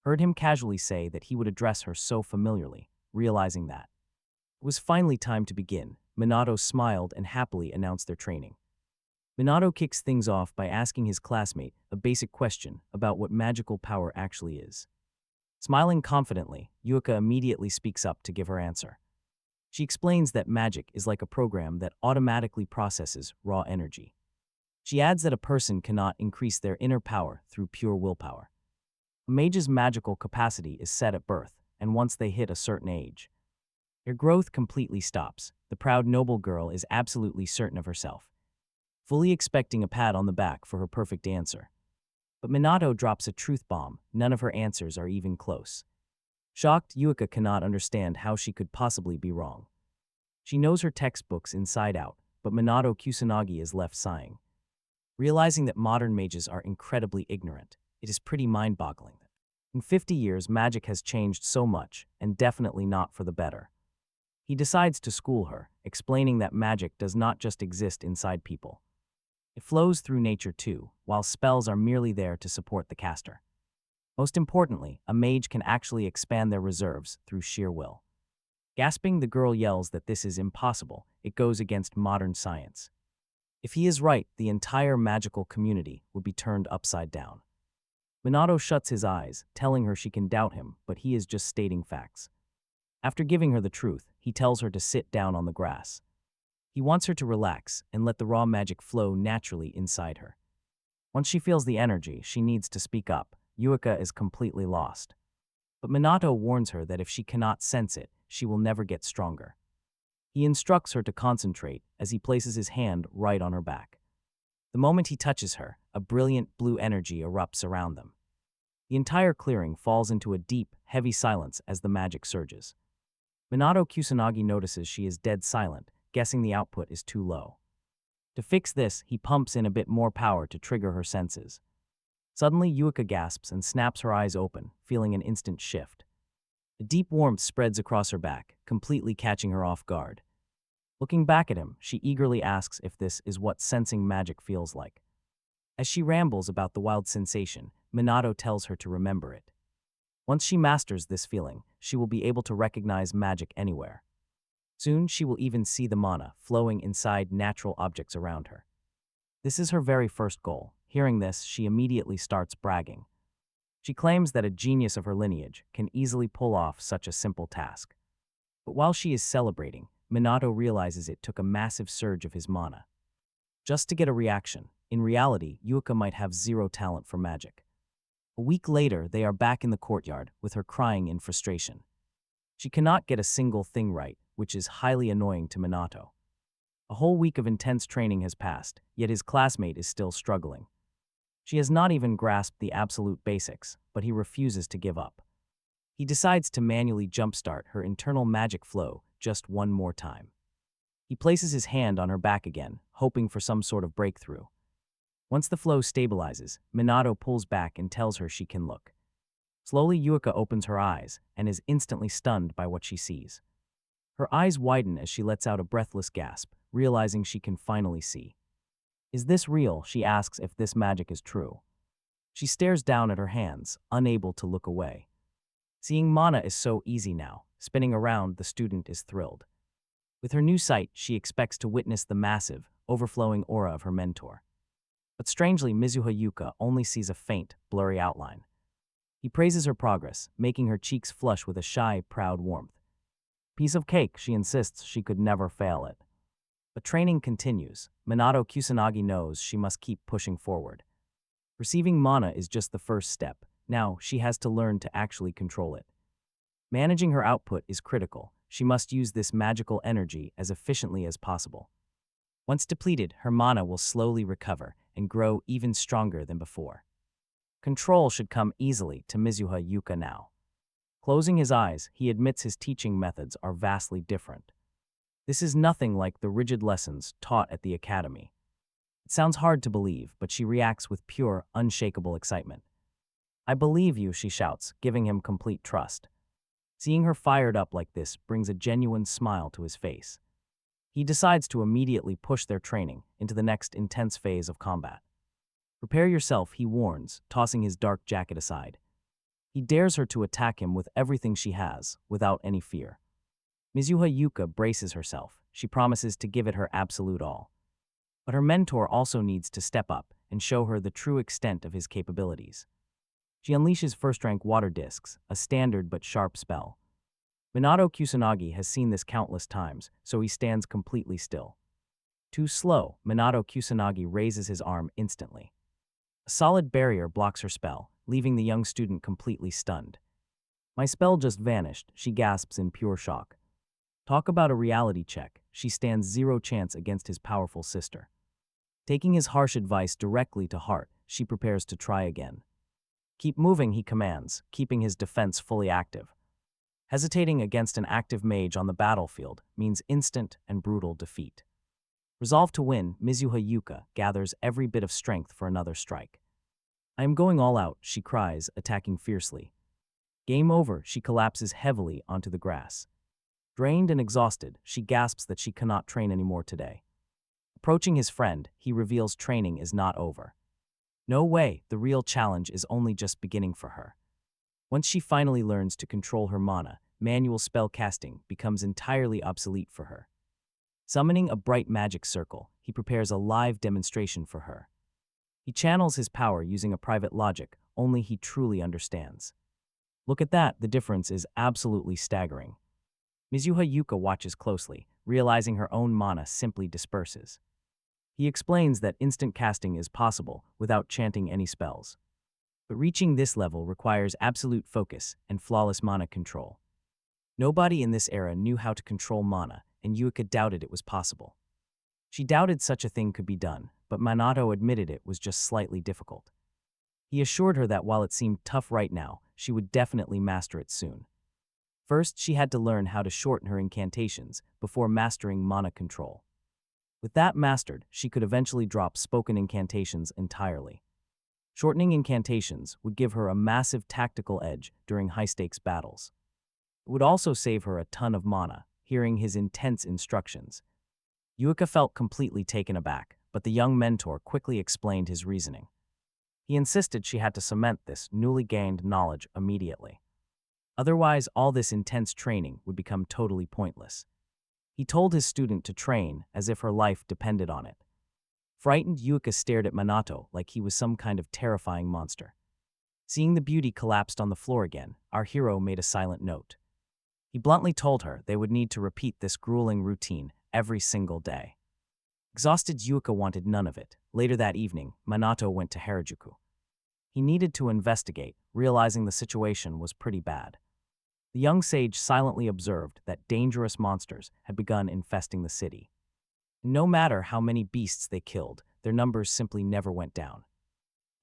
heard him casually say that he would address her so familiarly. Realizing that it was finally time to begin, Minato smiled and happily announced their training. Minato kicks things off by asking his classmate a basic question about what magical power actually is. Smiling confidently, Yuika immediately speaks up to give her answer. She explains that magic is like a program that automatically processes raw energy. She adds that a person cannot increase their inner power through pure willpower. A mage's magical capacity is set at birth, and once they hit a certain age, their growth completely stops. The proud noble girl is absolutely certain of herself, fully expecting a pat on the back for her perfect answer. But Minato drops a truth bomb. None of her answers are even close. Shocked, Yuika cannot understand how she could possibly be wrong. She knows her textbooks inside out, but Minato Kusanagi is left sighing. Realizing that modern mages are incredibly ignorant, it is pretty mind-boggling. In 50 years, magic has changed so much, and definitely not for the better. He decides to school her, explaining that magic does not just exist inside people. It flows through nature too, while spells are merely there to support the caster. Most importantly, a mage can actually expand their reserves through sheer will. Gasping, the girl yells that this is impossible. It goes against modern science. If he is right, the entire magical community would be turned upside down. Minato shuts his eyes, telling her she can doubt him, but he is just stating facts. After giving her the truth, he tells her to sit down on the grass. He wants her to relax and let the raw magic flow naturally inside her. Once she feels the energy, she needs to speak up. Yuika is completely lost. But Minato warns her that if she cannot sense it, she will never get stronger. He instructs her to concentrate as he places his hand right on her back. The moment he touches her, a brilliant blue energy erupts around them. The entire clearing falls into a deep, heavy silence as the magic surges. Minato Kusanagi notices she is dead silent, guessing the output is too low. To fix this, he pumps in a bit more power to trigger her senses. Suddenly, Yuika gasps and snaps her eyes open, feeling an instant shift. A deep warmth spreads across her back, completely catching her off guard. Looking back at him, she eagerly asks if this is what sensing magic feels like. As she rambles about the wild sensation, Minato tells her to remember it. Once she masters this feeling, she will be able to recognize magic anywhere. Soon, she will even see the mana flowing inside natural objects around her. This is her very first goal. Hearing this, she immediately starts bragging. She claims that a genius of her lineage can easily pull off such a simple task. But while she is celebrating, Minato realizes it took a massive surge of his mana just to get a reaction. In reality, Yuika might have zero talent for magic. A week later, they are back in the courtyard, with her crying in frustration. She cannot get a single thing right, which is highly annoying to Minato. A whole week of intense training has passed, yet his classmate is still struggling. She has not even grasped the absolute basics, but he refuses to give up. He decides to manually jumpstart her internal magic flow just one more time. He places his hand on her back again, hoping for some sort of breakthrough. Once the flow stabilizes, Minato pulls back and tells her she can look. Slowly, Yuika opens her eyes and is instantly stunned by what she sees. Her eyes widen as she lets out a breathless gasp, realizing she can finally see. Is this real? She asks if this magic is true. She stares down at her hands, unable to look away. Seeing mana is so easy now. Spinning around, the student is thrilled. With her new sight, she expects to witness the massive, overflowing aura of her mentor. But strangely, Mizuha Yuka only sees a faint, blurry outline. He praises her progress, making her cheeks flush with a shy, proud warmth. Piece of cake, she insists she could never fail it. But training continues. Minato Kusanagi knows she must keep pushing forward. Receiving mana is just the first step. Now, she has to learn to actually control it. Managing her output is critical. She must use this magical energy as efficiently as possible. Once depleted, her mana will slowly recover and grow even stronger than before. Control should come easily to Mizuha Yuka now. Closing his eyes, he admits his teaching methods are vastly different. This is nothing like the rigid lessons taught at the academy. It sounds hard to believe, but she reacts with pure, unshakable excitement. "I believe you," she shouts, giving him complete trust. Seeing her fired up like this brings a genuine smile to his face. He decides to immediately push their training into the next intense phase of combat. "Prepare yourself," he warns, tossing his dark jacket aside. He dares her to attack him with everything she has, without any fear. Mizuha Yuka braces herself. She promises to give it her absolute all. But her mentor also needs to step up and show her the true extent of his capabilities. She unleashes first-rank water discs, a standard but sharp spell. Minato Kusanagi has seen this countless times, so he stands completely still. Too slow, Minato Kusanagi raises his arm instantly. A solid barrier blocks her spell, leaving the young student completely stunned. "My spell just vanished," she gasps in pure shock. Talk about a reality check. She stands zero chance against his powerful sister. Taking his harsh advice directly to heart, she prepares to try again. "Keep moving," he commands, keeping his defense fully active. Hesitating against an active mage on the battlefield means instant and brutal defeat. Resolved to win, Mizuha Yuka gathers every bit of strength for another strike. "I am going all out," she cries, attacking fiercely. Game over, she collapses heavily onto the grass. Drained and exhausted, she gasps that she cannot train anymore today. Approaching his friend, he reveals training is not over. No way, the real challenge is only just beginning for her. Once she finally learns to control her mana, manual spell casting becomes entirely obsolete for her. Summoning a bright magic circle, he prepares a live demonstration for her. He channels his power using a private logic only he truly understands. Look at that, the difference is absolutely staggering. Mizuha Yuka watches closely, realizing her own mana simply disperses. He explains that instant casting is possible without chanting any spells. But reaching this level requires absolute focus and flawless mana control. Nobody in this era knew how to control mana, and Yuka doubted it was possible. She doubted such a thing could be done, but Minato admitted it was just slightly difficult. He assured her that while it seemed tough right now, she would definitely master it soon. First, she had to learn how to shorten her incantations before mastering mana control. With that mastered, she could eventually drop spoken incantations entirely. Shortening incantations would give her a massive tactical edge during high-stakes battles. It would also save her a ton of mana, hearing his intense instructions. Yuka felt completely taken aback, but the young mentor quickly explained his reasoning. He insisted she had to cement this newly gained knowledge immediately. Otherwise, all this intense training would become totally pointless. He told his student to train as if her life depended on it. Frightened, Yuka stared at Minato like he was some kind of terrifying monster. Seeing the beauty collapsed on the floor again, our hero made a silent note. He bluntly told her they would need to repeat this grueling routine every single day. Exhausted, Yuka wanted none of it. Later that evening, Minato went to Harajuku. He needed to investigate, realizing the situation was pretty bad. The young sage silently observed that dangerous monsters had begun infesting the city. No matter how many beasts they killed, their numbers simply never went down.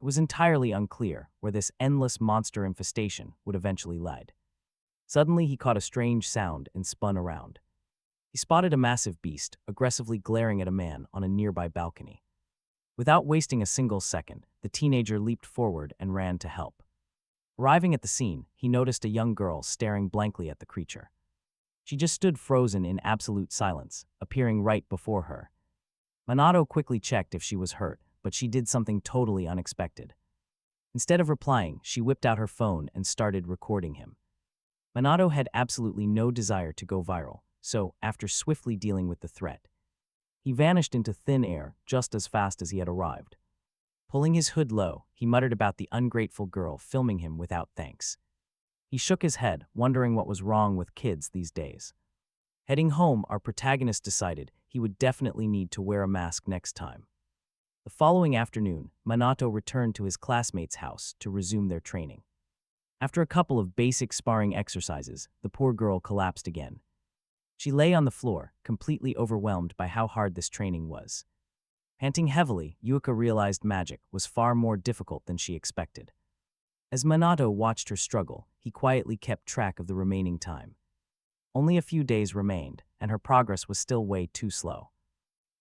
It was entirely unclear where this endless monster infestation would eventually lead. Suddenly, he caught a strange sound and spun around. He spotted a massive beast aggressively glaring at a man on a nearby balcony. Without wasting a single second, the teenager leaped forward and ran to help. Arriving at the scene, he noticed a young girl staring blankly at the creature. She just stood frozen in absolute silence, appearing right before her. Minato quickly checked if she was hurt, but she did something totally unexpected. Instead of replying, she whipped out her phone and started recording him. Minato had absolutely no desire to go viral, so, after swiftly dealing with the threat, he vanished into thin air just as fast as he had arrived. Pulling his hood low, he muttered about the ungrateful girl filming him without thanks. He shook his head, wondering what was wrong with kids these days. Heading home, our protagonist decided he would definitely need to wear a mask next time. The following afternoon, Minato returned to his classmate's house to resume their training. After a couple of basic sparring exercises, the poor girl collapsed again. She lay on the floor, completely overwhelmed by how hard this training was. Panting heavily, Yuka realized magic was far more difficult than she expected. As Minato watched her struggle, he quietly kept track of the remaining time. Only a few days remained, and her progress was still way too slow.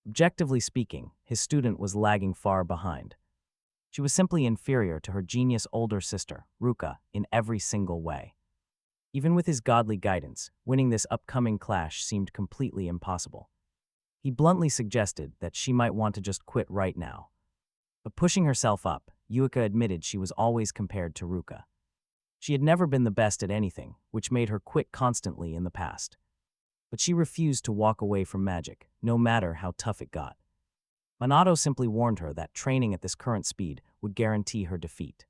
Objectively speaking, his student was lagging far behind. She was simply inferior to her genius older sister, Ruka, in every single way. Even with his godly guidance, winning this upcoming clash seemed completely impossible. He bluntly suggested that she might want to just quit right now. But pushing herself up, Yuka admitted she was always compared to Ruka. She had never been the best at anything, which made her quit constantly in the past. But she refused to walk away from magic, no matter how tough it got. Minato simply warned her that training at this current speed would guarantee her defeat.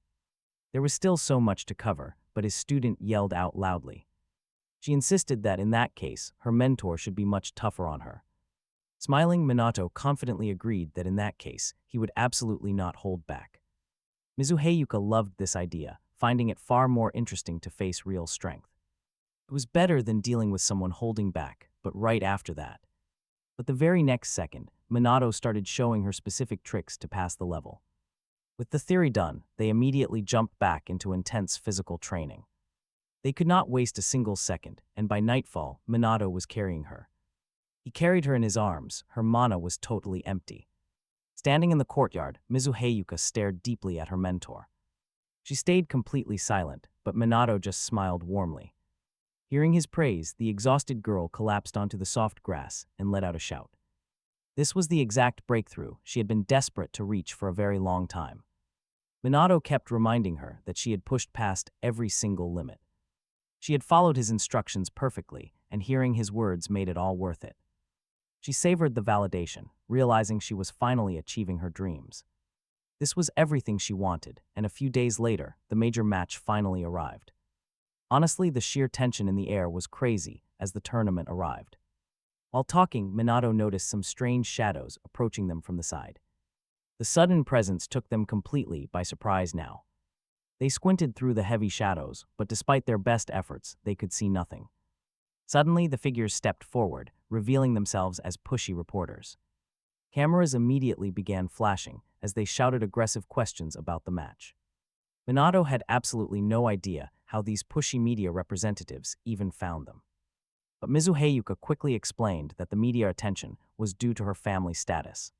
There was still so much to cover, but his student yelled out loudly. She insisted that in that case, her mentor should be much tougher on her. Smiling, Minato confidently agreed that in that case, he would absolutely not hold back. Mizuheyuka loved this idea, finding it far more interesting to face real strength. It was better than dealing with someone holding back, but right after that. But the very next second, Minato started showing her specific tricks to pass the level. With the theory done, they immediately jumped back into intense physical training. They could not waste a single second, and by nightfall, Minato was carrying her. He carried her in his arms, her mana was totally empty. Standing in the courtyard, Mizuheyuka stared deeply at her mentor. She stayed completely silent, but Minato just smiled warmly. Hearing his praise, the exhausted girl collapsed onto the soft grass and let out a shout. This was the exact breakthrough she had been desperate to reach for a very long time. Minato kept reminding her that she had pushed past every single limit. She had followed his instructions perfectly, and hearing his words made it all worth it. She savored the validation, realizing she was finally achieving her dreams. This was everything she wanted, and a few days later, the major match finally arrived. Honestly, the sheer tension in the air was crazy as the tournament arrived. While talking, Minato noticed some strange shadows approaching them from the side. The sudden presence took them completely by surprise now. They squinted through the heavy shadows, but despite their best efforts, they could see nothing. Suddenly, the figures stepped forward, revealing themselves as pushy reporters. Cameras immediately began flashing as they shouted aggressive questions about the match. Minato had absolutely no idea how these pushy media representatives even found them. But Mizuheyuka quickly explained that the media attention was due to her family status.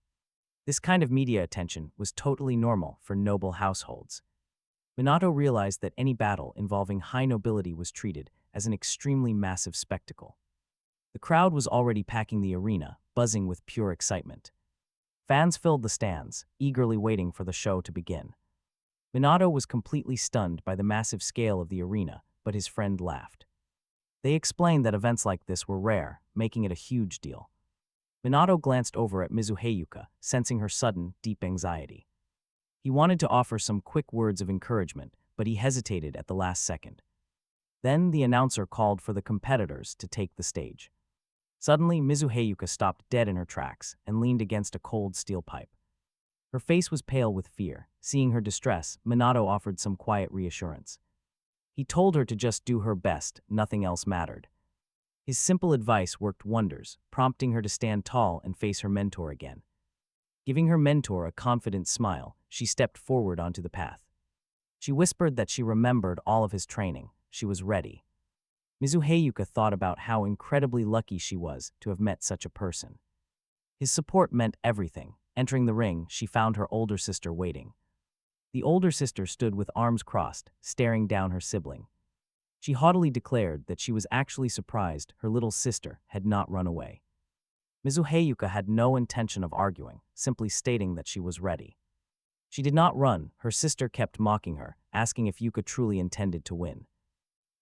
This kind of media attention was totally normal for noble households. Minato realized that any battle involving high nobility was treated as an extremely massive spectacle. The crowd was already packing the arena, buzzing with pure excitement. Fans filled the stands, eagerly waiting for the show to begin. Minato was completely stunned by the massive scale of the arena, but his friend laughed. They explained that events like this were rare, making it a huge deal. Minato glanced over at Mizuheyuka, sensing her sudden, deep anxiety. He wanted to offer some quick words of encouragement, but he hesitated at the last second. Then the announcer called for the competitors to take the stage. Suddenly, Mizuheyuka stopped dead in her tracks and leaned against a cold steel pipe. Her face was pale with fear. Seeing her distress, Minato offered some quiet reassurance. He told her to just do her best, nothing else mattered. His simple advice worked wonders, prompting her to stand tall and face her mentor again. Giving her mentor a confident smile, she stepped forward onto the path. She whispered that she remembered all of his training. She was ready. Mizuheyuka thought about how incredibly lucky she was to have met such a person. His support meant everything. Entering the ring, she found her older sister waiting. The older sister stood with arms crossed, staring down her sibling. She haughtily declared that she was actually surprised her little sister had not run away. Mizuheyuka had no intention of arguing, simply stating that she was ready. She did not run. Her sister kept mocking her, asking if Yuka truly intended to win.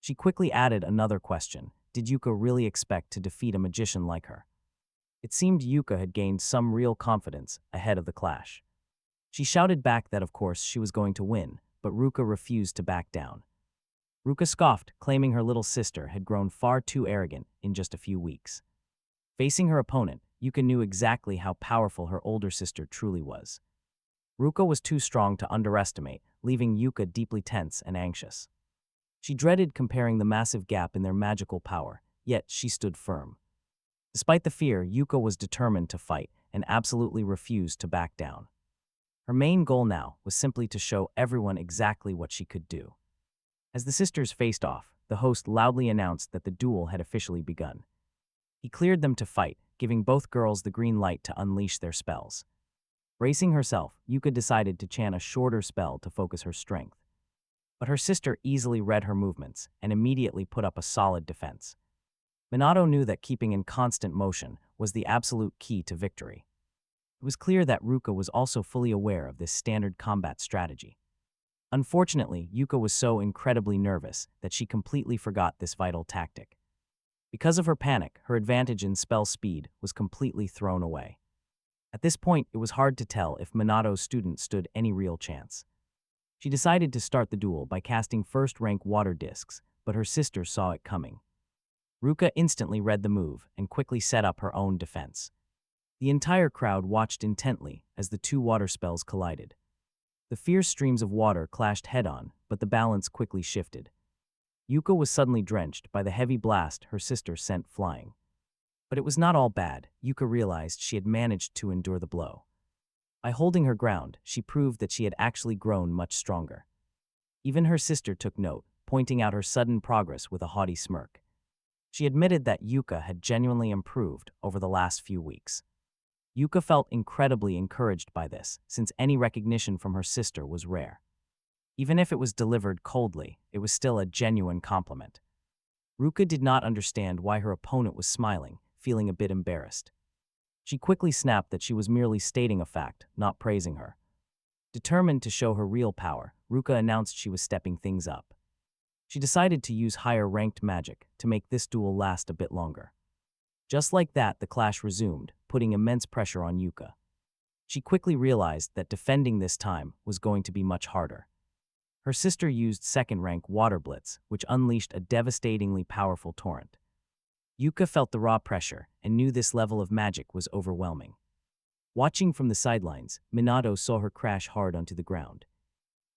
She quickly added another question. Did Yuka really expect to defeat a magician like her? It seemed Yuka had gained some real confidence ahead of the clash. She shouted back that of course she was going to win, but Ruka refused to back down. Ruka scoffed, claiming her little sister had grown far too arrogant in just a few weeks. Facing her opponent, Yuka knew exactly how powerful her older sister truly was. Ruka was too strong to underestimate, leaving Yuka deeply tense and anxious. She dreaded comparing the massive gap in their magical power, yet she stood firm. Despite the fear, Yuka was determined to fight and absolutely refused to back down. Her main goal now was simply to show everyone exactly what she could do. As the sisters faced off, the host loudly announced that the duel had officially begun. He cleared them to fight, giving both girls the green light to unleash their spells. Bracing herself, Yuka decided to chant a shorter spell to focus her strength. But her sister easily read her movements and immediately put up a solid defense. Minato knew that keeping in constant motion was the absolute key to victory. It was clear that Ruka was also fully aware of this standard combat strategy. Unfortunately, Yuka was so incredibly nervous that she completely forgot this vital tactic. Because of her panic, her advantage in spell speed was completely thrown away. At this point, it was hard to tell if Minato's student stood any real chance. She decided to start the duel by casting first-rank water discs, but her sister saw it coming. Ruka instantly read the move and quickly set up her own defense. The entire crowd watched intently as the two water spells collided. The fierce streams of water clashed head-on, but the balance quickly shifted. Yuka was suddenly drenched by the heavy blast her sister sent flying. But it was not all bad. Yuka realized she had managed to endure the blow. By holding her ground, she proved that she had actually grown much stronger. Even her sister took note, pointing out her sudden progress with a haughty smirk. She admitted that Yuka had genuinely improved over the last few weeks. Yuka felt incredibly encouraged by this, since any recognition from her sister was rare. Even if it was delivered coldly, it was still a genuine compliment. Ruka did not understand why her opponent was smiling, feeling a bit embarrassed. She quickly snapped that she was merely stating a fact, not praising her. Determined to show her real power, Ruka announced she was stepping things up. She decided to use higher-ranked magic to make this duel last a bit longer. Just like that, the clash resumed, putting immense pressure on Yuka. She quickly realized that defending this time was going to be much harder. Her sister used second-rank Water Blitz, which unleashed a devastatingly powerful torrent. Yuka felt the raw pressure and knew this level of magic was overwhelming. Watching from the sidelines, Minato saw her crash hard onto the ground.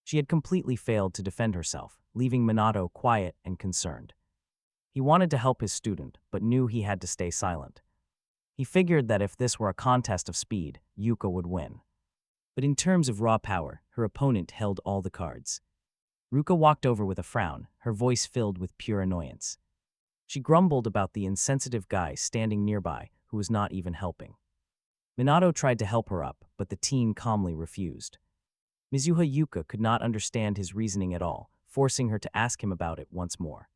She had completely failed to defend herself, leaving Minato quiet and concerned. He wanted to help his student, but knew he had to stay silent. He figured that if this were a contest of speed, Yuka would win. But in terms of raw power, her opponent held all the cards. Ruka walked over with a frown, her voice filled with pure annoyance. She grumbled about the insensitive guy standing nearby who was not even helping. Minato tried to help her up, but the teen calmly refused. Mizuha Yuka could not understand his reasoning at all, forcing her to ask him about it once more.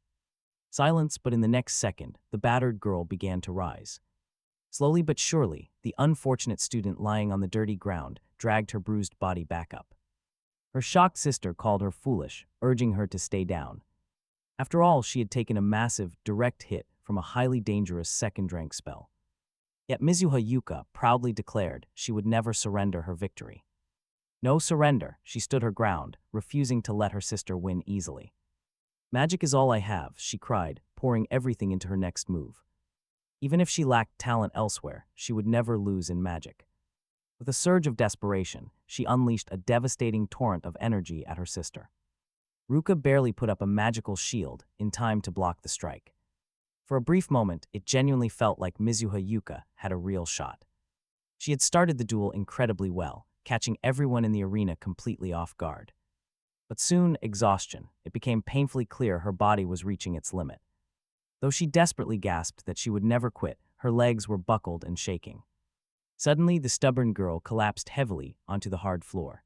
Silence, but in the next second, the battered girl began to rise. Slowly but surely, the unfortunate student lying on the dirty ground dragged her bruised body back up. Her shocked sister called her foolish, urging her to stay down. After all, she had taken a massive, direct hit from a highly dangerous second-rank spell. Yet Mizuha Yuka proudly declared she would never surrender her victory. No surrender, she stood her ground, refusing to let her sister win easily. Magic is all I have, she cried, pouring everything into her next move. Even if she lacked talent elsewhere, she would never lose in magic. With a surge of desperation, she unleashed a devastating torrent of energy at her sister. Ruka barely put up a magical shield in time to block the strike. For a brief moment, it genuinely felt like Mizuha Yuka had a real shot. She had started the duel incredibly well, catching everyone in the arena completely off guard. But soon, exhaustion, it became painfully clear her body was reaching its limit. Though she desperately gasped that she would never quit, her legs were buckled and shaking. Suddenly, the stubborn girl collapsed heavily onto the hard floor.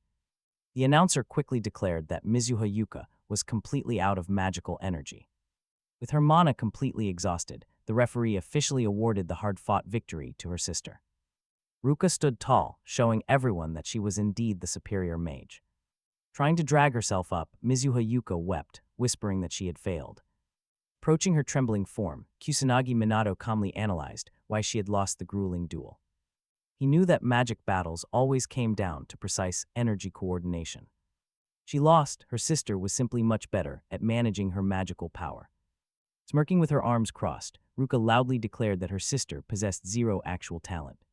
The announcer quickly declared that Mizuha Yuka was completely out of magical energy. With her mana completely exhausted, the referee officially awarded the hard-fought victory to her sister. Ruka stood tall, showing everyone that she was indeed the superior mage. Trying to drag herself up, Mizuha Yuka wept, whispering that she had failed. Approaching her trembling form, Kusanagi Minato calmly analyzed why she had lost the grueling duel. He knew that magic battles always came down to precise energy coordination. She lost, her sister was simply much better at managing her magical power. Smirking with her arms crossed, Ruka loudly declared that her sister possessed zero actual talent.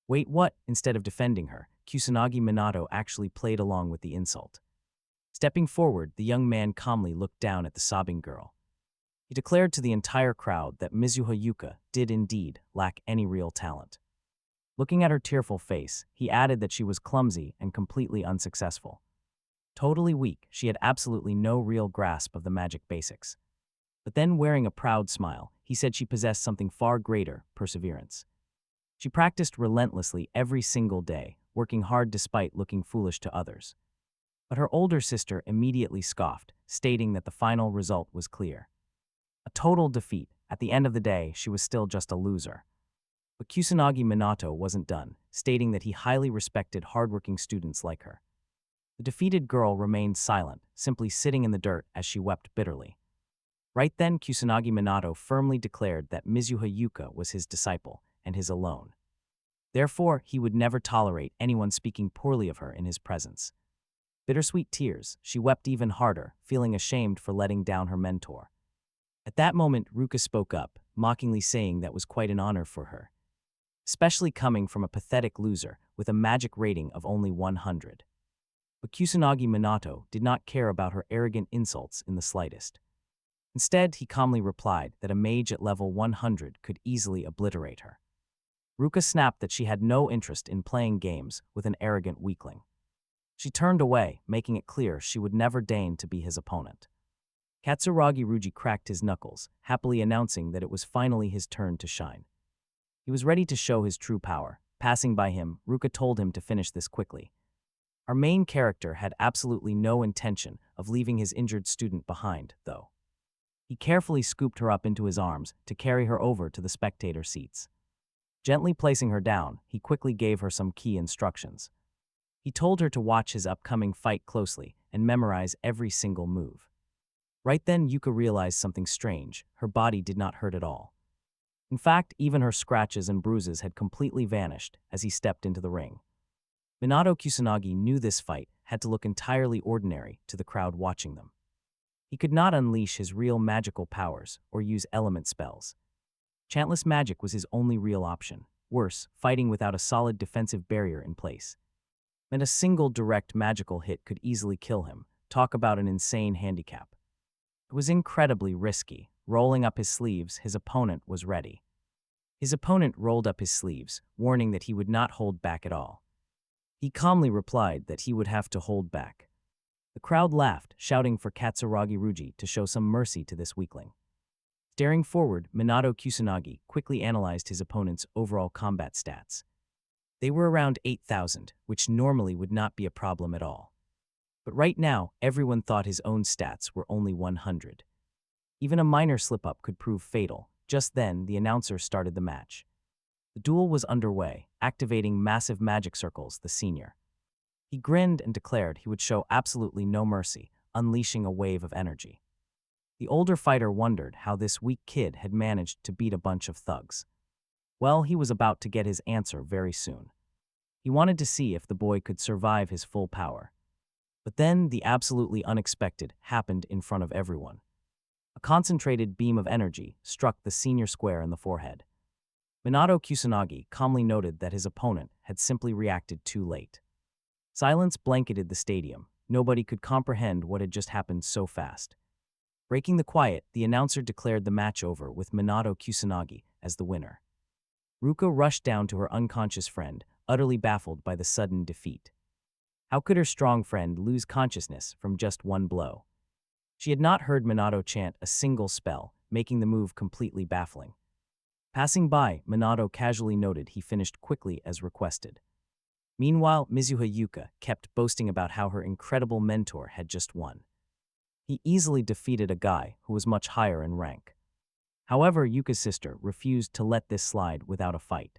Wait, what? Instead of defending her, Kusanagi Minato actually played along with the insult. Stepping forward, the young man calmly looked down at the sobbing girl. He declared to the entire crowd that Mizuha Yuka did indeed lack any real talent. Looking at her tearful face, he added that she was clumsy and completely unsuccessful. Totally weak, she had absolutely no real grasp of the magic basics. But then, wearing a proud smile, he said she possessed something far greater, perseverance. She practiced relentlessly every single day, working hard despite looking foolish to others. But her older sister immediately scoffed, stating that the final result was clear. A total defeat. At the end of the day, she was still just a loser. But Kusanagi Minato wasn't done, stating that he highly respected hardworking students like her. The defeated girl remained silent, simply sitting in the dirt as she wept bitterly. Right then, Kusanagi Minato firmly declared that Mizuha Yuka was his disciple, and his alone. Therefore, he would never tolerate anyone speaking poorly of her in his presence. Bittersweet tears, she wept even harder, feeling ashamed for letting down her mentor. At that moment, Ruka spoke up, mockingly saying that was quite an honor for her. Especially coming from a pathetic loser with a magic rating of only 100. But Kusanagi Minato did not care about her arrogant insults in the slightest. Instead, he calmly replied that a mage at level 100 could easily obliterate her. Ruka snapped that she had no interest in playing games with an arrogant weakling. She turned away, making it clear she would never deign to be his opponent. Katsuragi Ruji cracked his knuckles, happily announcing that it was finally his turn to shine. He was ready to show his true power. Passing by him, Ruka told him to finish this quickly. Our main character had absolutely no intention of leaving his injured student behind, though. He carefully scooped her up into his arms to carry her over to the spectator seats. Gently placing her down, he quickly gave her some key instructions. He told her to watch his upcoming fight closely and memorize every single move. Right then, Yuka realized something strange. Her body did not hurt at all. In fact, even her scratches and bruises had completely vanished as he stepped into the ring. Minato Kusanagi knew this fight had to look entirely ordinary to the crowd watching them. He could not unleash his real magical powers or use element spells. Chantless magic was his only real option. Worse, fighting without a solid defensive barrier in place. And a single direct magical hit could easily kill him. Talk about an insane handicap. It was incredibly risky. Rolling up his sleeves, his opponent was ready. His opponent rolled up his sleeves, warning that he would not hold back at all. He calmly replied that he would have to hold back. The crowd laughed, shouting for Katsuragi Ruji to show some mercy to this weakling. Staring forward, Minato Kusanagi quickly analyzed his opponent's overall combat stats. They were around 8,000, which normally would not be a problem at all. But right now, everyone thought his own stats were only 100. Even a minor slip-up could prove fatal. Just then, the announcer started the match. The duel was underway, activating massive magic circles, the senior. He grinned and declared he would show absolutely no mercy, unleashing a wave of energy. The older fighter wondered how this weak kid had managed to beat a bunch of thugs. Well, he was about to get his answer very soon. He wanted to see if the boy could survive his full power. But then, the absolutely unexpected happened in front of everyone. A concentrated beam of energy struck the senior square in the forehead. Minato Kusanagi calmly noted that his opponent had simply reacted too late. Silence blanketed the stadium. Nobody could comprehend what had just happened so fast. Breaking the quiet, the announcer declared the match over with Minato Kusanagi as the winner. Ruka rushed down to her unconscious friend, utterly baffled by the sudden defeat. How could her strong friend lose consciousness from just one blow? She had not heard Minato chant a single spell, making the move completely baffling. Passing by, Minato casually noted he finished quickly as requested. Meanwhile, Mizuha Yuka kept boasting about how her incredible mentor had just won. He easily defeated a guy who was much higher in rank. However, Yuka's sister refused to let this slide without a fight.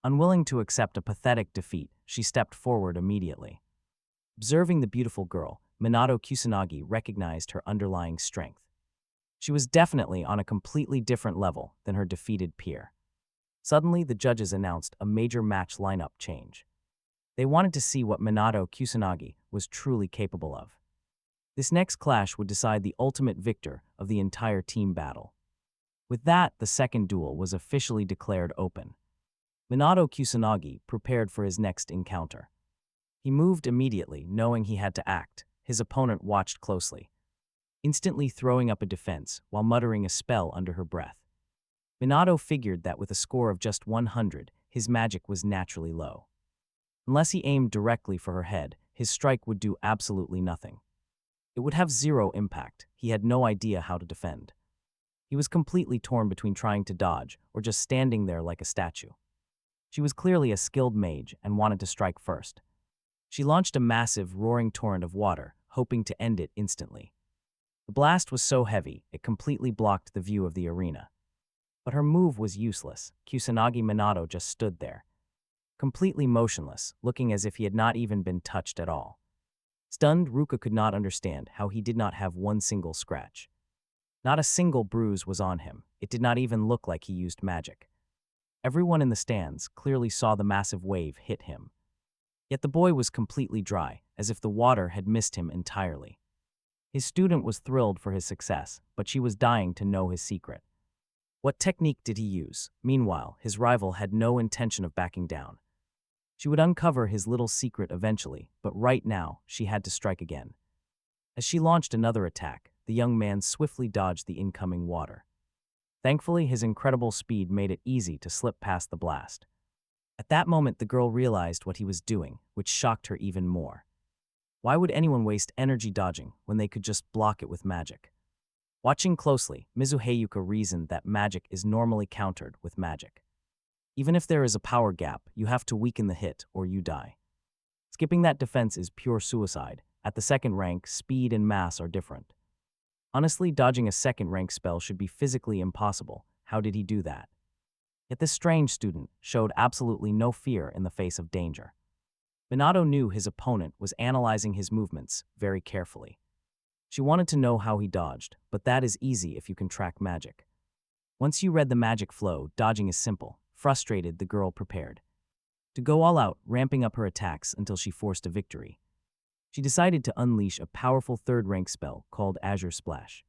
Unwilling to accept a pathetic defeat, she stepped forward immediately. Observing the beautiful girl, Minato Kusanagi recognized her underlying strength. She was definitely on a completely different level than her defeated peer. Suddenly, the judges announced a major match lineup change. They wanted to see what Minato Kusanagi was truly capable of. This next clash would decide the ultimate victor of the entire team battle. With that, the second duel was officially declared open. Minato Kusanagi prepared for his next encounter. He moved immediately, knowing he had to act. His opponent watched closely, instantly throwing up a defense while muttering a spell under her breath. Minato figured that with a score of just 100, his magic was naturally low. Unless he aimed directly for her head, his strike would do absolutely nothing. It would have zero impact. He had no idea how to defend. He was completely torn between trying to dodge or just standing there like a statue. She was clearly a skilled mage and wanted to strike first. She launched a massive, roaring torrent of water, hoping to end it instantly. The blast was so heavy, it completely blocked the view of the arena. But her move was useless. Kusanagi Minato just stood there, completely motionless, looking as if he had not even been touched at all. Stunned, Ruka could not understand how he did not have one single scratch. Not a single bruise was on him. It did not even look like he used magic. Everyone in the stands clearly saw the massive wave hit him. Yet the boy was completely dry, as if the water had missed him entirely. His student was thrilled for his success, but she was dying to know his secret. What technique did he use? Meanwhile, his rival had no intention of backing down. She would uncover his little secret eventually, but right now, she had to strike again. As she launched another attack, the young man swiftly dodged the incoming water. Thankfully, his incredible speed made it easy to slip past the blast. At that moment, the girl realized what he was doing, which shocked her even more. Why would anyone waste energy dodging when they could just block it with magic? Watching closely, Mizuhayuka reasoned that magic is normally countered with magic. Even if there is a power gap, you have to weaken the hit or you die. Skipping that defense is pure suicide. At the second rank, speed and mass are different. Honestly, dodging a second rank spell should be physically impossible. How did he do that? Yet this strange student showed absolutely no fear in the face of danger. Minato knew his opponent was analyzing his movements very carefully. She wanted to know how he dodged, but that is easy if you can track magic. Once you read the magic flow, dodging is simple. Frustrated, the girl prepared to go all out, ramping up her attacks until she forced a victory. She decided to unleash a powerful third-rank spell called Azure Splash.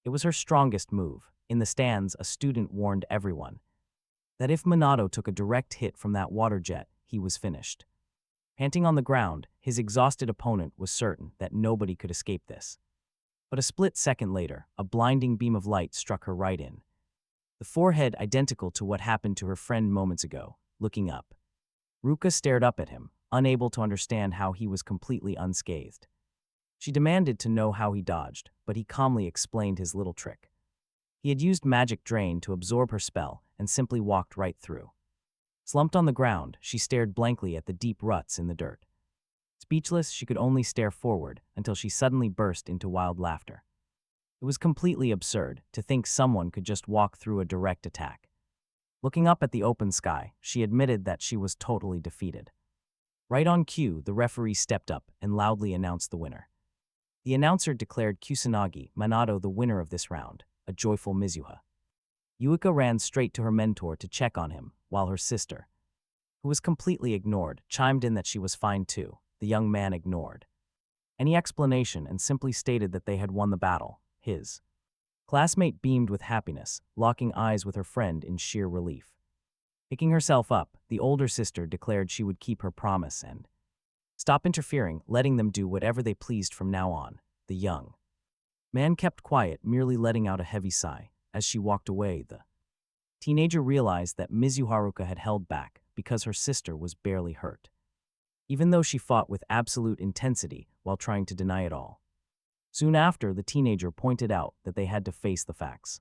It was her strongest move. In the stands, a student warned everyone that if Minato took a direct hit from that water jet, he was finished. Panting on the ground, his exhausted opponent was certain that nobody could escape this. But a split second later, a blinding beam of light struck her right in the forehead, identical to what happened to her friend moments ago. Looking up, Ruka stared up at him, unable to understand how he was completely unscathed. She demanded to know how he dodged, but he calmly explained his little trick. He had used magic drain to absorb her spell and simply walked right through. Slumped on the ground, she stared blankly at the deep ruts in the dirt. Speechless, she could only stare forward until she suddenly burst into wild laughter. It was completely absurd to think someone could just walk through a direct attack. Looking up at the open sky, she admitted that she was totally defeated. Right on cue, the referee stepped up and loudly announced the winner. The announcer declared Kusanagi Minato the winner of this round, a joyful Mizuha. Yuika ran straight to her mentor to check on him, while her sister, who was completely ignored, chimed in that she was fine too. The young man ignored any explanation and simply stated that they had won the battle. His classmate beamed with happiness, locking eyes with her friend in sheer relief. Picking herself up, the older sister declared she would keep her promise and stop interfering, letting them do whatever they pleased from now on. The young man kept quiet, merely letting out a heavy sigh. As she walked away, the teenager realized that Mizuharuka had held back because her sister was barely hurt, even though she fought with absolute intensity while trying to deny it all. Soon after, the teenager pointed out that they had to face the facts.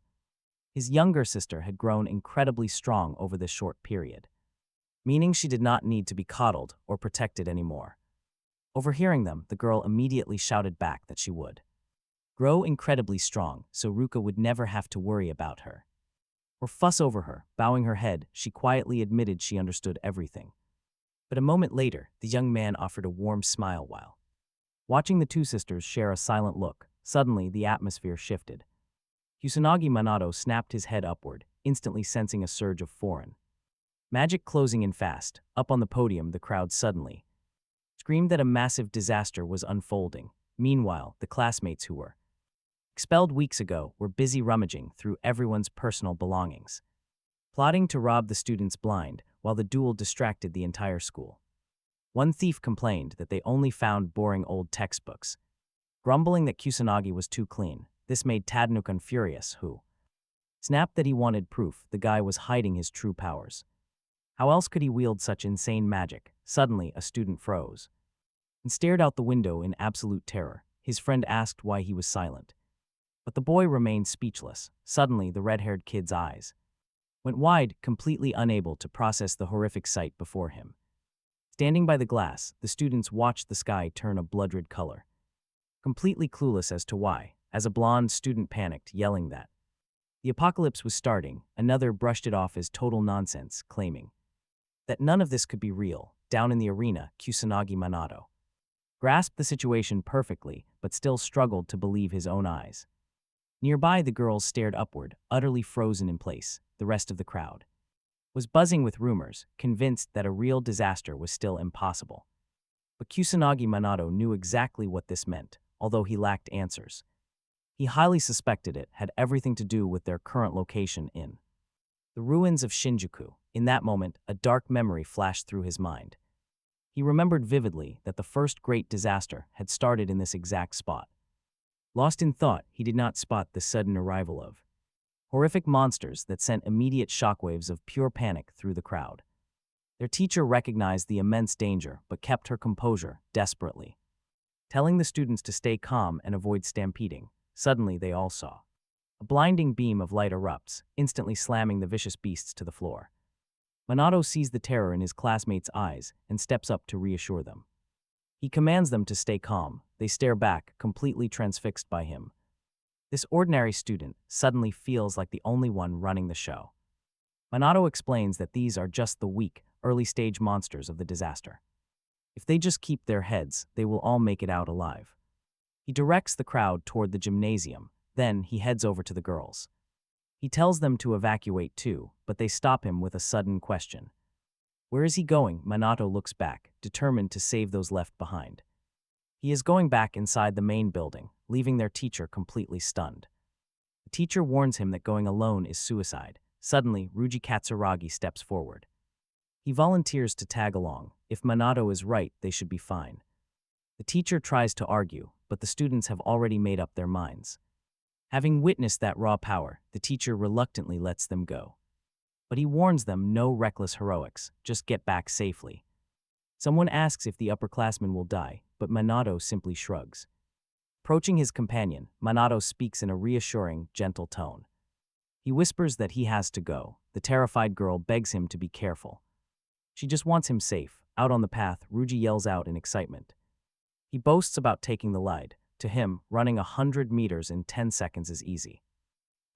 His younger sister had grown incredibly strong over this short period, meaning she did not need to be coddled or protected anymore. Overhearing them, the girl immediately shouted back that she would grow incredibly strong so Ruka would never have to worry about her or fuss over her. Bowing her head, she quietly admitted she understood everything. But a moment later, the young man offered a warm smile while watching the two sisters share a silent look. Suddenly, the atmosphere shifted. Kusanagi Minato snapped his head upward, instantly sensing a surge of foreign Magic closing in fast. Up on the podium, the crowd suddenly screamed that a massive disaster was unfolding. Meanwhile, the classmates who were expelled weeks ago were busy rummaging through everyone's personal belongings, plotting to rob the students blind while the duel distracted the entire school. One thief complained that they only found boring old textbooks, grumbling that Kusanagi was too clean. This made Tadnukun furious, who snapped that he wanted proof the guy was hiding his true powers. How else could he wield such insane magic? Suddenly, a student froze and stared out the window in absolute terror. His friend asked why he was silent, but the boy remained speechless. Suddenly, the red-haired kid's eyes went wide, completely unable to process the horrific sight before him. Standing by the glass, the students watched the sky turn a blood-red color, completely clueless as to why. As a blonde student panicked, yelling that the apocalypse was starting, another brushed it off as total nonsense, claiming that none of this could be real. Down in the arena, Kusanagi Minato grasped the situation perfectly, but still struggled to believe his own eyes. Nearby, the girls stared upward, utterly frozen in place. The rest of the crowd was buzzing with rumors, convinced that a real disaster was still impossible. But Kusanagi Minato knew exactly what this meant, although he lacked answers. He highly suspected it had everything to do with their current location in the ruins of Shinjuku. In that moment, a dark memory flashed through his mind. He remembered vividly that the first great disaster had started in this exact spot. Lost in thought, he did not spot the sudden arrival of horrific monsters that sent immediate shockwaves of pure panic through the crowd. Their teacher recognized the immense danger but kept her composure desperately, telling the students to stay calm and avoid stampeding. Suddenly, they all saw a blinding beam of light erupts, instantly slamming the vicious beasts to the floor. Minato sees the terror in his classmates' eyes and steps up to reassure them. He commands them to stay calm. They stare back, completely transfixed by him. This ordinary student suddenly feels like the only one running the show. Minato explains that these are just the weak, early-stage monsters of the disaster. If they just keep their heads, they will all make it out alive. He directs the crowd toward the gymnasium. Then he heads over to the girls. He tells them to evacuate too, but they stop him with a sudden question. Where is he going? Minato looks back, determined to save those left behind. He is going back inside the main building, leaving their teacher completely stunned. The teacher warns him that going alone is suicide. Suddenly, Ruji Katsuragi steps forward. He volunteers to tag along. If Minato is right, they should be fine. The teacher tries to argue, but the students have already made up their minds. Having witnessed that raw power, the teacher reluctantly lets them go. But he warns them no reckless heroics, just get back safely. Someone asks if the upperclassmen will die, but Minato simply shrugs. Approaching his companion, Minato speaks in a reassuring, gentle tone. He whispers that he has to go. The terrified girl begs him to be careful. She just wants him safe. Out on the path, Ruji yells out in excitement. He boasts about taking the lead. To him, running 100 meters in 10 seconds is easy.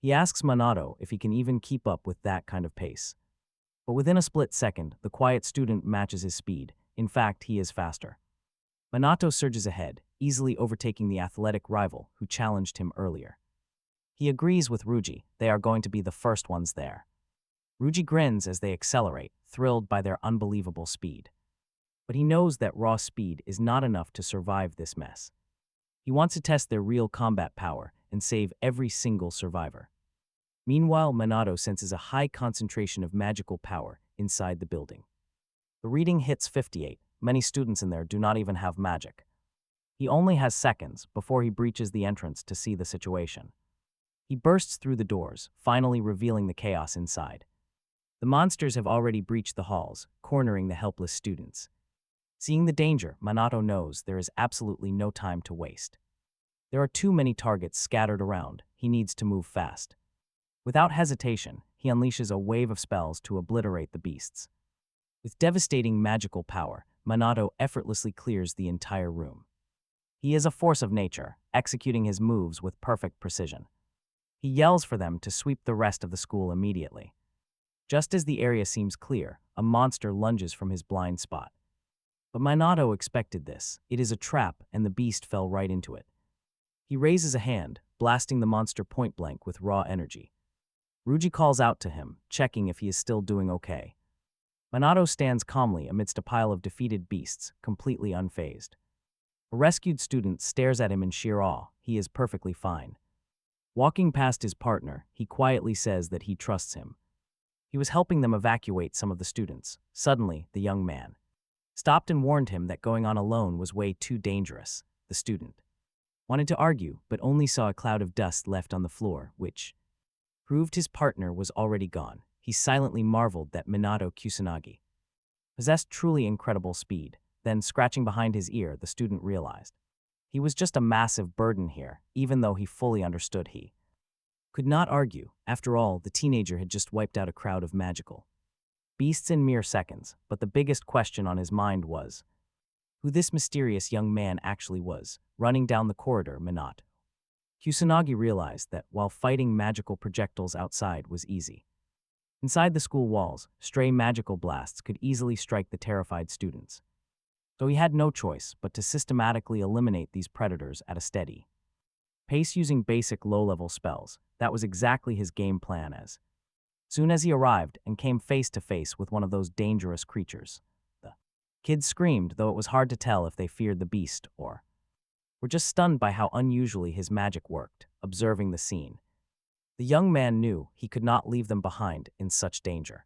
He asks Minato if he can even keep up with that kind of pace. But within a split second, the quiet student matches his speed. In fact, he is faster. Minato surges ahead, easily overtaking the athletic rival who challenged him earlier. He agrees with Ruji. They are going to be the first ones there. Ruji grins as they accelerate, thrilled by their unbelievable speed. But he knows that raw speed is not enough to survive this mess. He wants to test their real combat power and save every single survivor. Meanwhile, Minato senses a high concentration of magical power inside the building. The reading hits 58. Many students in there do not even have magic. He only has seconds before he breaches the entrance to see the situation. He bursts through the doors, finally revealing the chaos inside. The monsters have already breached the halls, cornering the helpless students. Seeing the danger, Minato knows there is absolutely no time to waste. There are too many targets scattered around. He needs to move fast. Without hesitation, he unleashes a wave of spells to obliterate the beasts. With devastating magical power, Minato effortlessly clears the entire room. He is a force of nature, executing his moves with perfect precision. He yells for them to sweep the rest of the school immediately. Just as the area seems clear, a monster lunges from his blind spot. But Minato expected this. It is a trap, and the beast fell right into it. He raises a hand, blasting the monster point blank with raw energy. Ruji calls out to him, checking if he is still doing okay. Minato stands calmly amidst a pile of defeated beasts, completely unfazed. A rescued student stares at him in sheer awe. He is perfectly fine. Walking past his partner, he quietly says that he trusts him. He was helping them evacuate some of the students. Suddenly, the young man stopped and warned him that going on alone was way too dangerous. The student wanted to argue, but only saw a cloud of dust left on the floor, which proved his partner was already gone. He silently marveled that Minato Kusanagi possessed truly incredible speed. Then, scratching behind his ear, the student realized he was just a massive burden here, even though he fully understood he could not argue. After all, the teenager had just wiped out a crowd of magical beasts in mere seconds, but the biggest question on his mind was who this mysterious young man actually was. Running down the corridor, Minato Kusanagi realized that while fighting magical projectiles outside was easy, inside the school walls, stray magical blasts could easily strike the terrified students. So he had no choice but to systematically eliminate these predators at a steady pace using basic low-level spells. That was exactly his game plan. As soon as he arrived and came face to face with one of those dangerous creatures, the kids screamed, though it was hard to tell if they feared the beast or were just stunned by how unusually his magic worked. Observing the scene, the young man knew he could not leave them behind in such danger.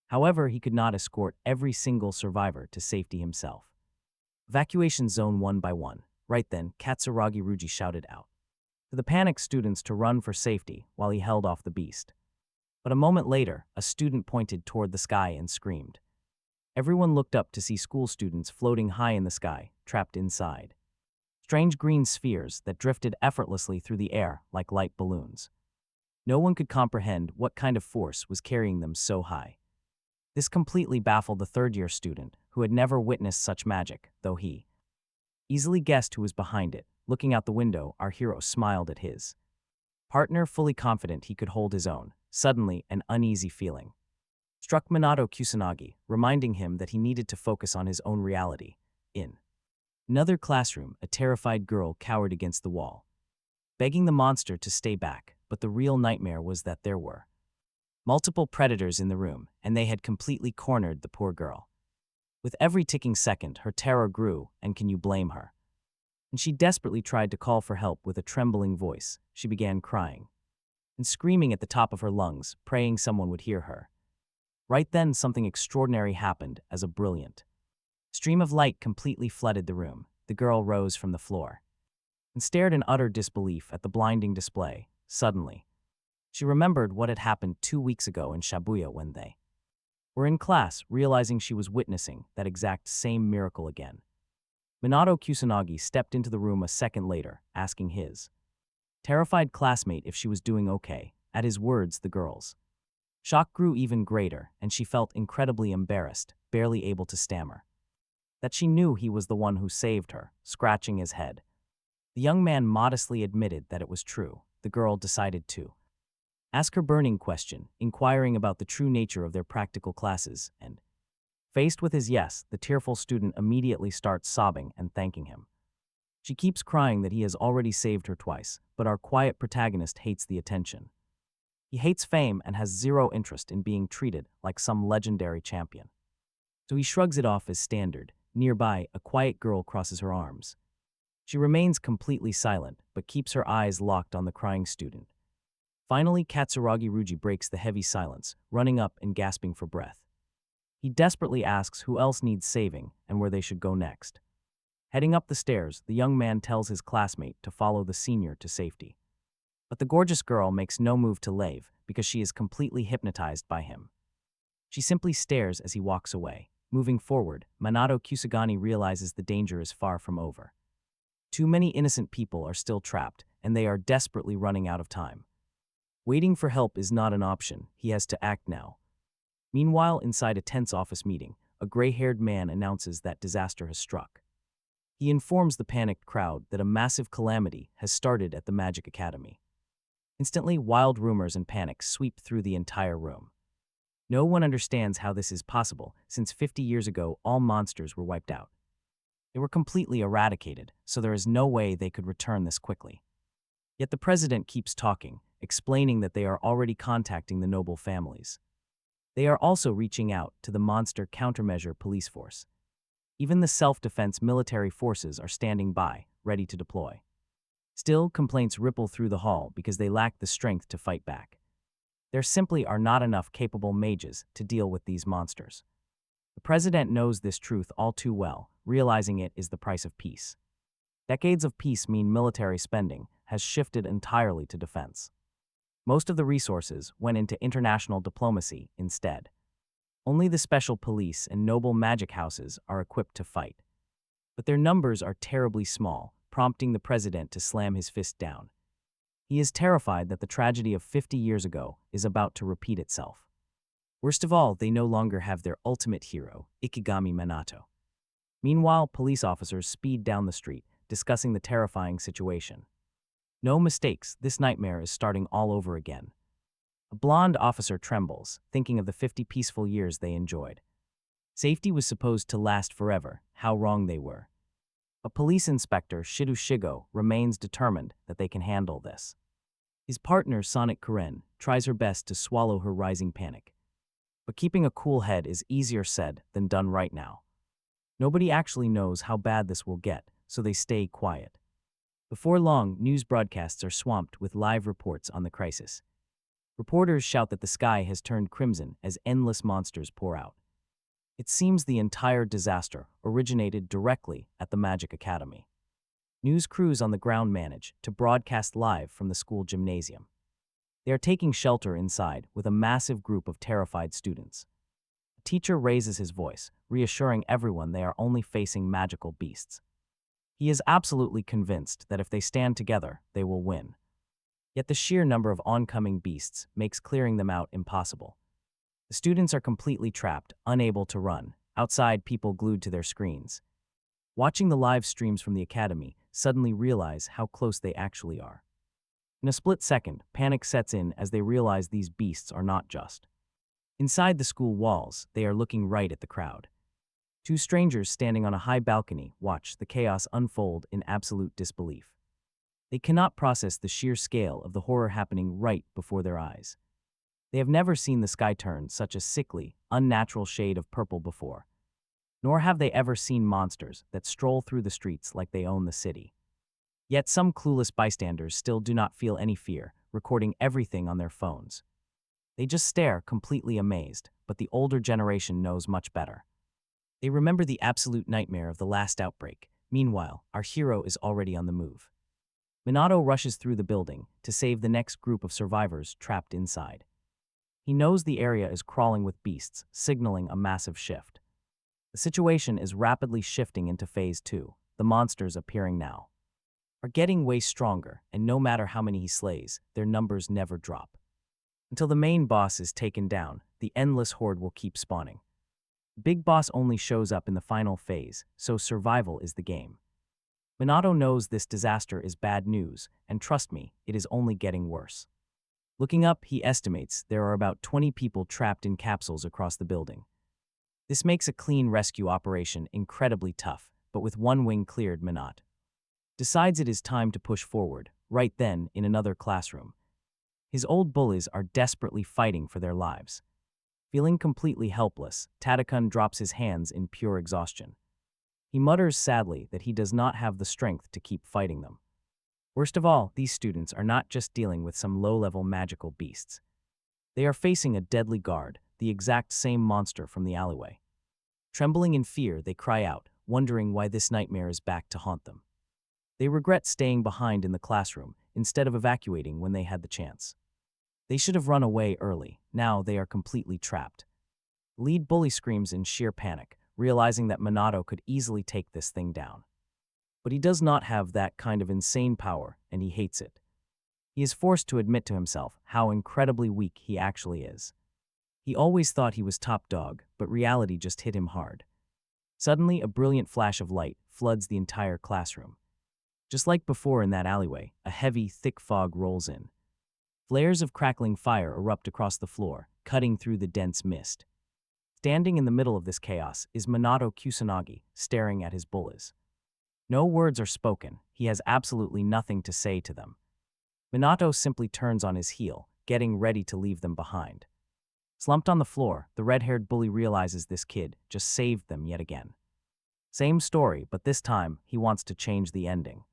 However, he could not escort every single survivor to safety himself. Evacuation zone one by one. Right then, Katsuragi Ruji shouted out to the panicked students to run for safety while he held off the beast. But a moment later, a student pointed toward the sky and screamed. Everyone looked up to see school students floating high in the sky, trapped inside strange green spheres that drifted effortlessly through the air like light balloons. No one could comprehend what kind of force was carrying them so high. This completely baffled the third-year student, who had never witnessed such magic, though he easily guessed who was behind it. Looking out the window, our hero smiled at his partner, fully confident he could hold his own. Suddenly, an uneasy feeling struck Minato Kusanagi, reminding him that he needed to focus on his own reality. In another classroom, a terrified girl cowered against the wall, begging the monster to stay back, but the real nightmare was that there were multiple predators in the room, and they had completely cornered the poor girl. With every ticking second, her terror grew, and can you blame her? And she desperately tried to call for help with a trembling voice. She began crying and screaming at the top of her lungs, praying someone would hear her. Right then, something extraordinary happened as a brilliant stream of light completely flooded the room. The girl rose from the floor and stared in utter disbelief at the blinding display. Suddenly, she remembered what had happened 2 weeks ago in Shibuya when they were in class, realizing she was witnessing that exact same miracle again. Minato Kusanagi stepped into the room a second later, asking his terrified classmate if she was doing okay. At his words, the girl's shock grew even greater, and she felt incredibly embarrassed, barely able to stammer that she knew he was the one who saved her. Scratching his head, the young man modestly admitted that it was true. The girl decided to ask her burning question, inquiring about the true nature of their practical classes, and faced with his yes, the tearful student immediately starts sobbing and thanking him. She keeps crying that he has already saved her twice, but our quiet protagonist hates the attention. He hates fame and has zero interest in being treated like some legendary champion. So he shrugs it off as standard. Nearby, a quiet girl crosses her arms. She remains completely silent, but keeps her eyes locked on the crying student. Finally, Katsuragi Ruji breaks the heavy silence, running up and gasping for breath. He desperately asks who else needs saving and where they should go next. Heading up the stairs, the young man tells his classmate to follow the senior to safety. But the gorgeous girl makes no move to leave because she is completely hypnotized by him. She simply stares as he walks away. Moving forward, Minato Kusagani realizes the danger is far from over. Too many innocent people are still trapped, and they are desperately running out of time. Waiting for help is not an option. He has to act now. Meanwhile, inside a tense office meeting, a gray-haired man announces that disaster has struck. He informs the panicked crowd that a massive calamity has started at the Magic Academy. Instantly, wild rumors and panic sweep through the entire room. No one understands how this is possible, since 50 years ago all monsters were wiped out. They were completely eradicated, so there is no way they could return this quickly. Yet the president keeps talking, explaining that they are already contacting the noble families. They are also reaching out to the monster countermeasure police force. Even the self-defense military forces are standing by, ready to deploy. Still, complaints ripple through the hall because they lack the strength to fight back. There simply are not enough capable mages to deal with these monsters. The president knows this truth all too well, realizing it is the price of peace. Decades of peace mean military spending has shifted entirely to defense. Most of the resources went into international diplomacy instead. Only the special police and noble magic houses are equipped to fight. But their numbers are terribly small, prompting the president to slam his fist down. He is terrified that the tragedy of 50 years ago is about to repeat itself. Worst of all, they no longer have their ultimate hero, Ichami Manato. Meanwhile, police officers speed down the street, discussing the terrifying situation. No mistakes, this nightmare is starting all over again. A blonde officer trembles, thinking of the 50 peaceful years they enjoyed. Safety was supposed to last forever, how wrong they were. But police inspector Shido Shigo remains determined that they can handle this. His partner Sonic Karen tries her best to swallow her rising panic. But keeping a cool head is easier said than done right now. Nobody actually knows how bad this will get, so they stay quiet. Before long, news broadcasts are swamped with live reports on the crisis. Reporters shout that the sky has turned crimson as endless monsters pour out. It seems the entire disaster originated directly at the Magic Academy. News crews on the ground manage to broadcast live from the school gymnasium. They are taking shelter inside with a massive group of terrified students. A teacher raises his voice, reassuring everyone they are only facing magical beasts. He is absolutely convinced that if they stand together, they will win. Yet the sheer number of oncoming beasts makes clearing them out impossible. The students are completely trapped, unable to run, outside people glued to their screens. Watching the live streams from the academy suddenly realize how close they actually are. In a split second, panic sets in as they realize these beasts are not just inside the school walls, they are looking right at the crowd. Two strangers standing on a high balcony watch the chaos unfold in absolute disbelief. They cannot process the sheer scale of the horror happening right before their eyes. They have never seen the sky turn such a sickly, unnatural shade of purple before. Nor have they ever seen monsters that stroll through the streets like they own the city. Yet some clueless bystanders still do not feel any fear, recording everything on their phones. They just stare, completely amazed, but the older generation knows much better. They remember the absolute nightmare of the last outbreak. Meanwhile, our hero is already on the move. Minato rushes through the building to save the next group of survivors trapped inside. He knows the area is crawling with beasts, signaling a massive shift. The situation is rapidly shifting into Phase 2, the monsters appearing now are getting way stronger, and no matter how many he slays, their numbers never drop. Until the main boss is taken down, the endless horde will keep spawning. Big Boss only shows up in the final phase, so survival is the game. Minato knows this disaster is bad news, and trust me, it is only getting worse. Looking up, he estimates there are about 20 people trapped in capsules across the building. This makes a clean rescue operation incredibly tough, but with one wing cleared, Minato decides it is time to push forward, right then in another classroom. His old bullies are desperately fighting for their lives. Feeling completely helpless, Tadakun drops his hands in pure exhaustion. He mutters sadly that he does not have the strength to keep fighting them. Worst of all, these students are not just dealing with some low-level magical beasts. They are facing a deadly guard, the exact same monster from the alleyway. Trembling in fear, they cry out, wondering why this nightmare is back to haunt them. They regret staying behind in the classroom instead of evacuating when they had the chance. They should have run away early. Now they are completely trapped. Lead bully screams in sheer panic, realizing that Minato could easily take this thing down. But he does not have that kind of insane power, and he hates it. He is forced to admit to himself how incredibly weak he actually is. He always thought he was top dog, but reality just hit him hard. Suddenly, a brilliant flash of light floods the entire classroom. Just like before in that alleyway, a heavy, thick fog rolls in. Flares of crackling fire erupt across the floor, cutting through the dense mist. Standing in the middle of this chaos is Minato Kusanagi, staring at his bullies. No words are spoken, he has absolutely nothing to say to them. Minato simply turns on his heel, getting ready to leave them behind. Slumped on the floor, the red-haired bully realizes this kid just saved them yet again. Same story, but this time he wants to change the ending.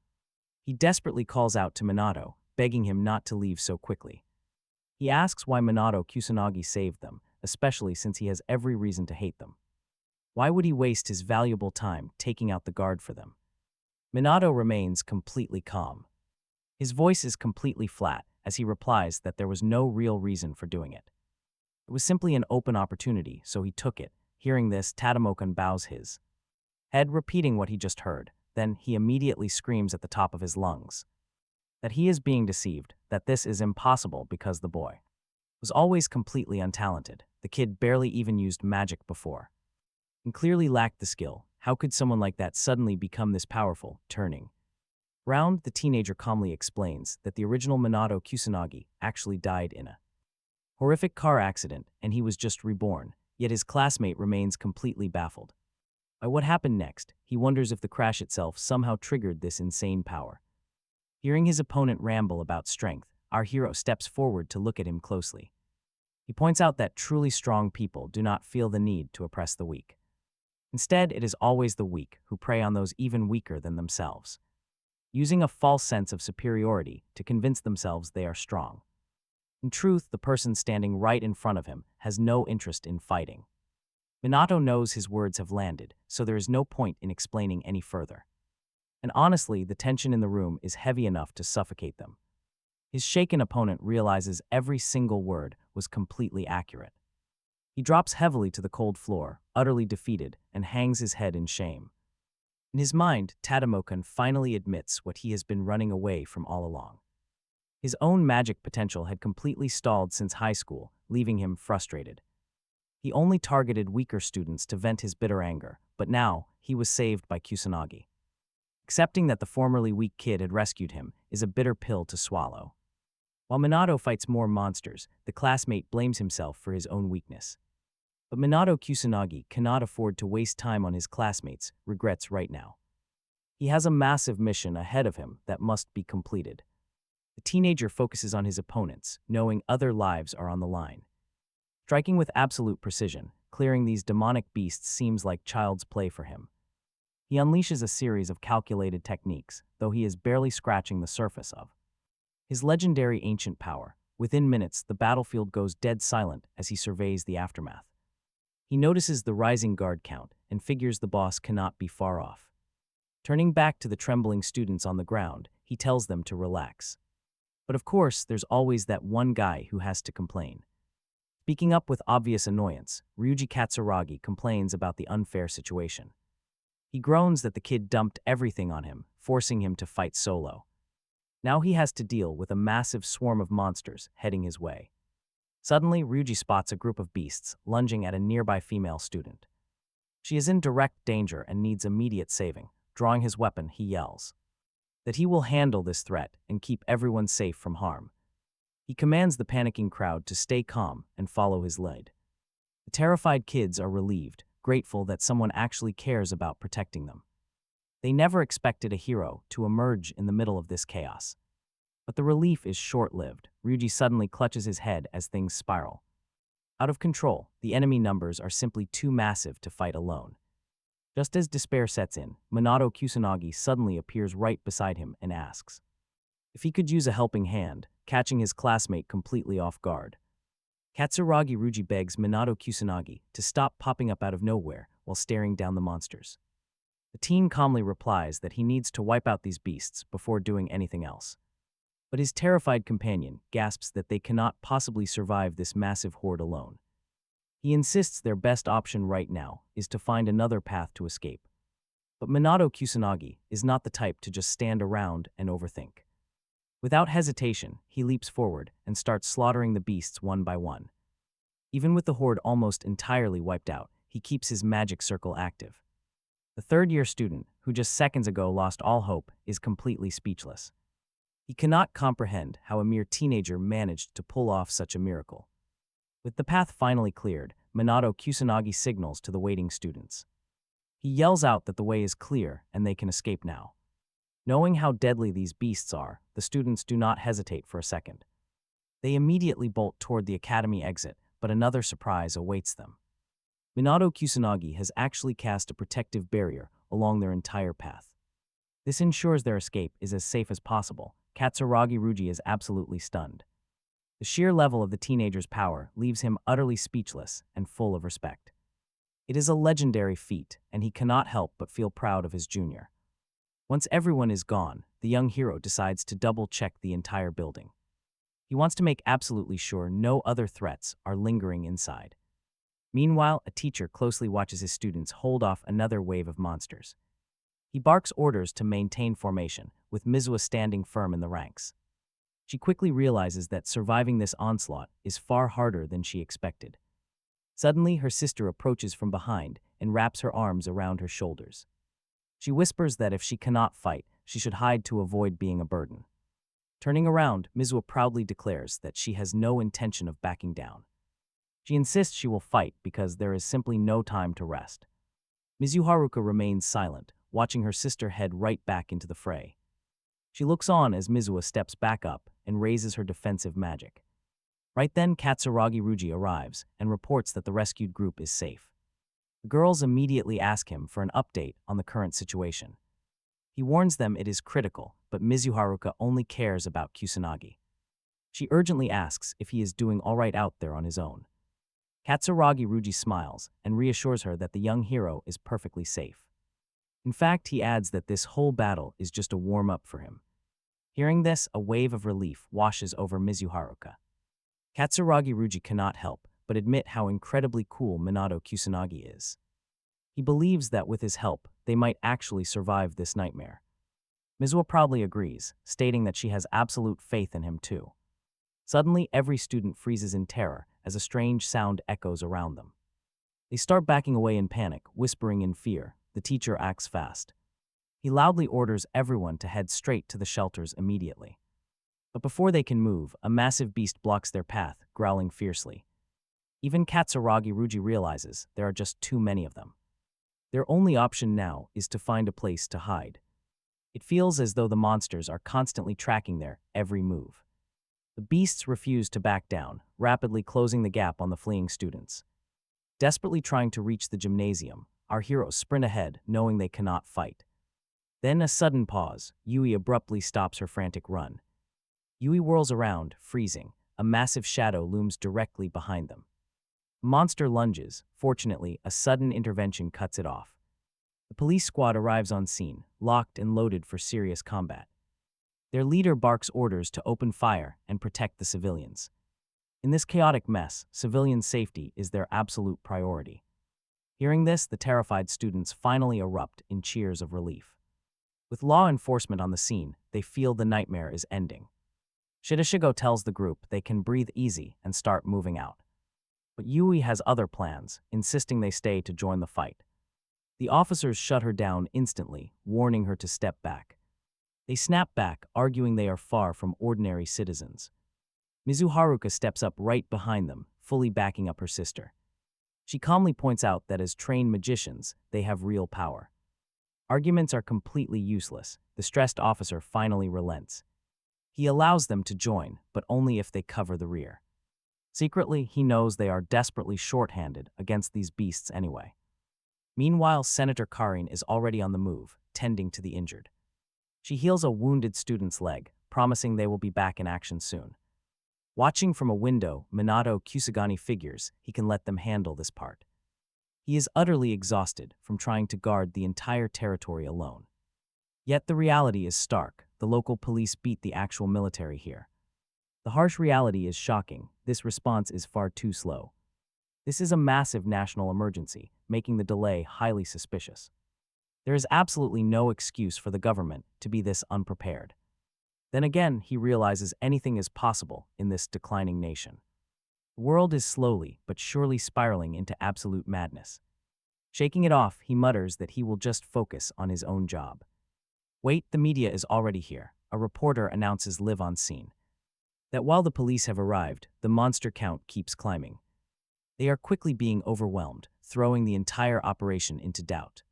He desperately calls out to Minato, begging him not to leave so quickly. He asks why Minato Kusanagi saved them, especially since he has every reason to hate them. Why would he waste his valuable time taking out the guard for them? Minato remains completely calm. His voice is completely flat as he replies that there was no real reason for doing it. It was simply an open opportunity, so he took it. Hearing this, Tadamokan bows his head, repeating what he just heard. Then he immediately screams at the top of his lungs that he is being deceived, that this is impossible because the boy was always completely untalented. The kid barely even used magic before and clearly lacked the skill. How could someone like that suddenly become this powerful? Turning round, the teenager calmly explains that the original Minato Kusanagi actually died in a horrific car accident and he was just reborn, yet his classmate remains completely baffled. By what happened next, he wonders if the crash itself somehow triggered this insane power. Hearing his opponent ramble about strength, our hero steps forward to look at him closely. He points out that truly strong people do not feel the need to oppress the weak. Instead, it is always the weak who prey on those even weaker than themselves, using a false sense of superiority to convince themselves they are strong. In truth, the person standing right in front of him has no interest in fighting. Minato knows his words have landed, so there is no point in explaining any further. And honestly, the tension in the room is heavy enough to suffocate them. His shaken opponent realizes every single word was completely accurate. He drops heavily to the cold floor, utterly defeated, and hangs his head in shame. In his mind, Tadamokan finally admits what he has been running away from all along. His own magic potential had completely stalled since high school, leaving him frustrated. He only targeted weaker students to vent his bitter anger, but now he was saved by Kusanagi. Accepting that the formerly weak kid had rescued him is a bitter pill to swallow. While Minato fights more monsters, the classmate blames himself for his own weakness. But Minato Kusanagi cannot afford to waste time on his classmates' regrets right now. He has a massive mission ahead of him that must be completed. The teenager focuses on his opponents, knowing other lives are on the line. Striking with absolute precision, clearing these demonic beasts seems like child's play for him. He unleashes a series of calculated techniques, though he is barely scratching the surface of his legendary ancient power. Within minutes, the battlefield goes dead silent as he surveys the aftermath. He notices the rising guard count and figures the boss cannot be far off. Turning back to the trembling students on the ground, he tells them to relax. But of course, there's always that one guy who has to complain. Speaking up with obvious annoyance, Ryuji Katsuragi complains about the unfair situation. He groans that the kid dumped everything on him, forcing him to fight solo. Now he has to deal with a massive swarm of monsters heading his way. Suddenly, Ryuji spots a group of beasts lunging at a nearby female student. She is in direct danger and needs immediate saving. Drawing his weapon, he yells that he will handle this threat and keep everyone safe from harm. He commands the panicking crowd to stay calm and follow his lead. The terrified kids are relieved, grateful that someone actually cares about protecting them. They never expected a hero to emerge in the middle of this chaos. But the relief is short-lived. Ryuji suddenly clutches his head as things spiral out of control. The enemy numbers are simply too massive to fight alone. Just as despair sets in, Minato Kusanagi suddenly appears right beside him and asks if he could use a helping hand, catching his classmate completely off guard. Katsuragi Ryuji begs Minato Kusanagi to stop popping up out of nowhere while staring down the monsters. The teen calmly replies that he needs to wipe out these beasts before doing anything else. But his terrified companion gasps that they cannot possibly survive this massive horde alone. He insists their best option right now is to find another path to escape. But Minato Kusanagi is not the type to just stand around and overthink. Without hesitation, he leaps forward and starts slaughtering the beasts one by one. Even with the horde almost entirely wiped out, he keeps his magic circle active. The third-year student, who just seconds ago lost all hope, is completely speechless. He cannot comprehend how a mere teenager managed to pull off such a miracle. With the path finally cleared, Minato Kusanagi signals to the waiting students. He yells out that the way is clear and they can escape now. Knowing how deadly these beasts are, the students do not hesitate for a second. They immediately bolt toward the academy exit, but another surprise awaits them. Minato Kusanagi has actually cast a protective barrier along their entire path. This ensures their escape is as safe as possible. Katsuragi Ruji is absolutely stunned. The sheer level of the teenager's power leaves him utterly speechless and full of respect. It is a legendary feat, and he cannot help but feel proud of his junior. Once everyone is gone, the young hero decides to double-check the entire building. He wants to make absolutely sure no other threats are lingering inside. Meanwhile, a teacher closely watches his students hold off another wave of monsters. He barks orders to maintain formation, with Mizuha standing firm in the ranks. She quickly realizes that surviving this onslaught is far harder than she expected. Suddenly, her sister approaches from behind and wraps her arms around her shoulders. She whispers that if she cannot fight, she should hide to avoid being a burden. Turning around, Mizuha proudly declares that she has no intention of backing down. She insists she will fight because there is simply no time to rest. Mizuharuka remains silent, watching her sister head right back into the fray. She looks on as Mizuha steps back up and raises her defensive magic. Right then, Katsuragi Ruji arrives and reports that the rescued group is safe. The girls immediately ask him for an update on the current situation. He warns them it is critical, but Mizuharuka only cares about Kusanagi. She urgently asks if he is doing all right out there on his own. Katsuragi Ruji smiles and reassures her that the young hero is perfectly safe. In fact, he adds that this whole battle is just a warm-up for him. Hearing this, a wave of relief washes over Mizuharuka. Katsuragi Ruji cannot help but admit how incredibly cool Minato Kusanagi is. He believes that with his help, they might actually survive this nightmare. Mizuha proudly agrees, stating that she has absolute faith in him too. Suddenly, every student freezes in terror as a strange sound echoes around them. They start backing away in panic, whispering in fear. The teacher acts fast. He loudly orders everyone to head straight to the shelters immediately. But before they can move, a massive beast blocks their path, growling fiercely. Even Katsuragi Ruji realizes there are just too many of them. Their only option now is to find a place to hide. It feels as though the monsters are constantly tracking their every move. The beasts refuse to back down, rapidly closing the gap on the fleeing students. Desperately trying to reach the gymnasium, our heroes sprint ahead, knowing they cannot fight. Then a sudden pause. Yui abruptly stops her frantic run. Yui whirls around, freezing. A massive shadow looms directly behind them. The monster lunges. Fortunately, a sudden intervention cuts it off. The police squad arrives on scene, locked and loaded for serious combat. Their leader barks orders to open fire and protect the civilians. In this chaotic mess, civilian safety is their absolute priority. Hearing this, the terrified students finally erupt in cheers of relief. With law enforcement on the scene, they feel the nightmare is ending. Shidashigo tells the group they can breathe easy and start moving out. But Yui has other plans, insisting they stay to join the fight. The officers shut her down instantly, warning her to step back. They snap back, arguing they are far from ordinary citizens. Mizuharuka steps up right behind them, fully backing up her sister. She calmly points out that as trained magicians, they have real power. Arguments are completely useless. The stressed officer finally relents. He allows them to join, but only if they cover the rear. Secretly, he knows they are desperately short-handed against these beasts anyway. Meanwhile, Senator Karin is already on the move, tending to the injured. She heals a wounded student's leg, promising they will be back in action soon. Watching from a window, Minato Kusagani figures he can let them handle this part. He is utterly exhausted from trying to guard the entire territory alone. Yet the reality is stark. The local police beat the actual military here. The harsh reality is shocking. This response is far too slow. This is a massive national emergency, making the delay highly suspicious. There is absolutely no excuse for the government to be this unprepared. Then again, he realizes anything is possible in this declining nation. The world is slowly but surely spiraling into absolute madness. Shaking it off, he mutters that he will just focus on his own job. Wait, the media is already here. A reporter announces live on scene. That while the police have arrived, the monster count keeps climbing. They are quickly being overwhelmed, throwing the entire operation into doubt.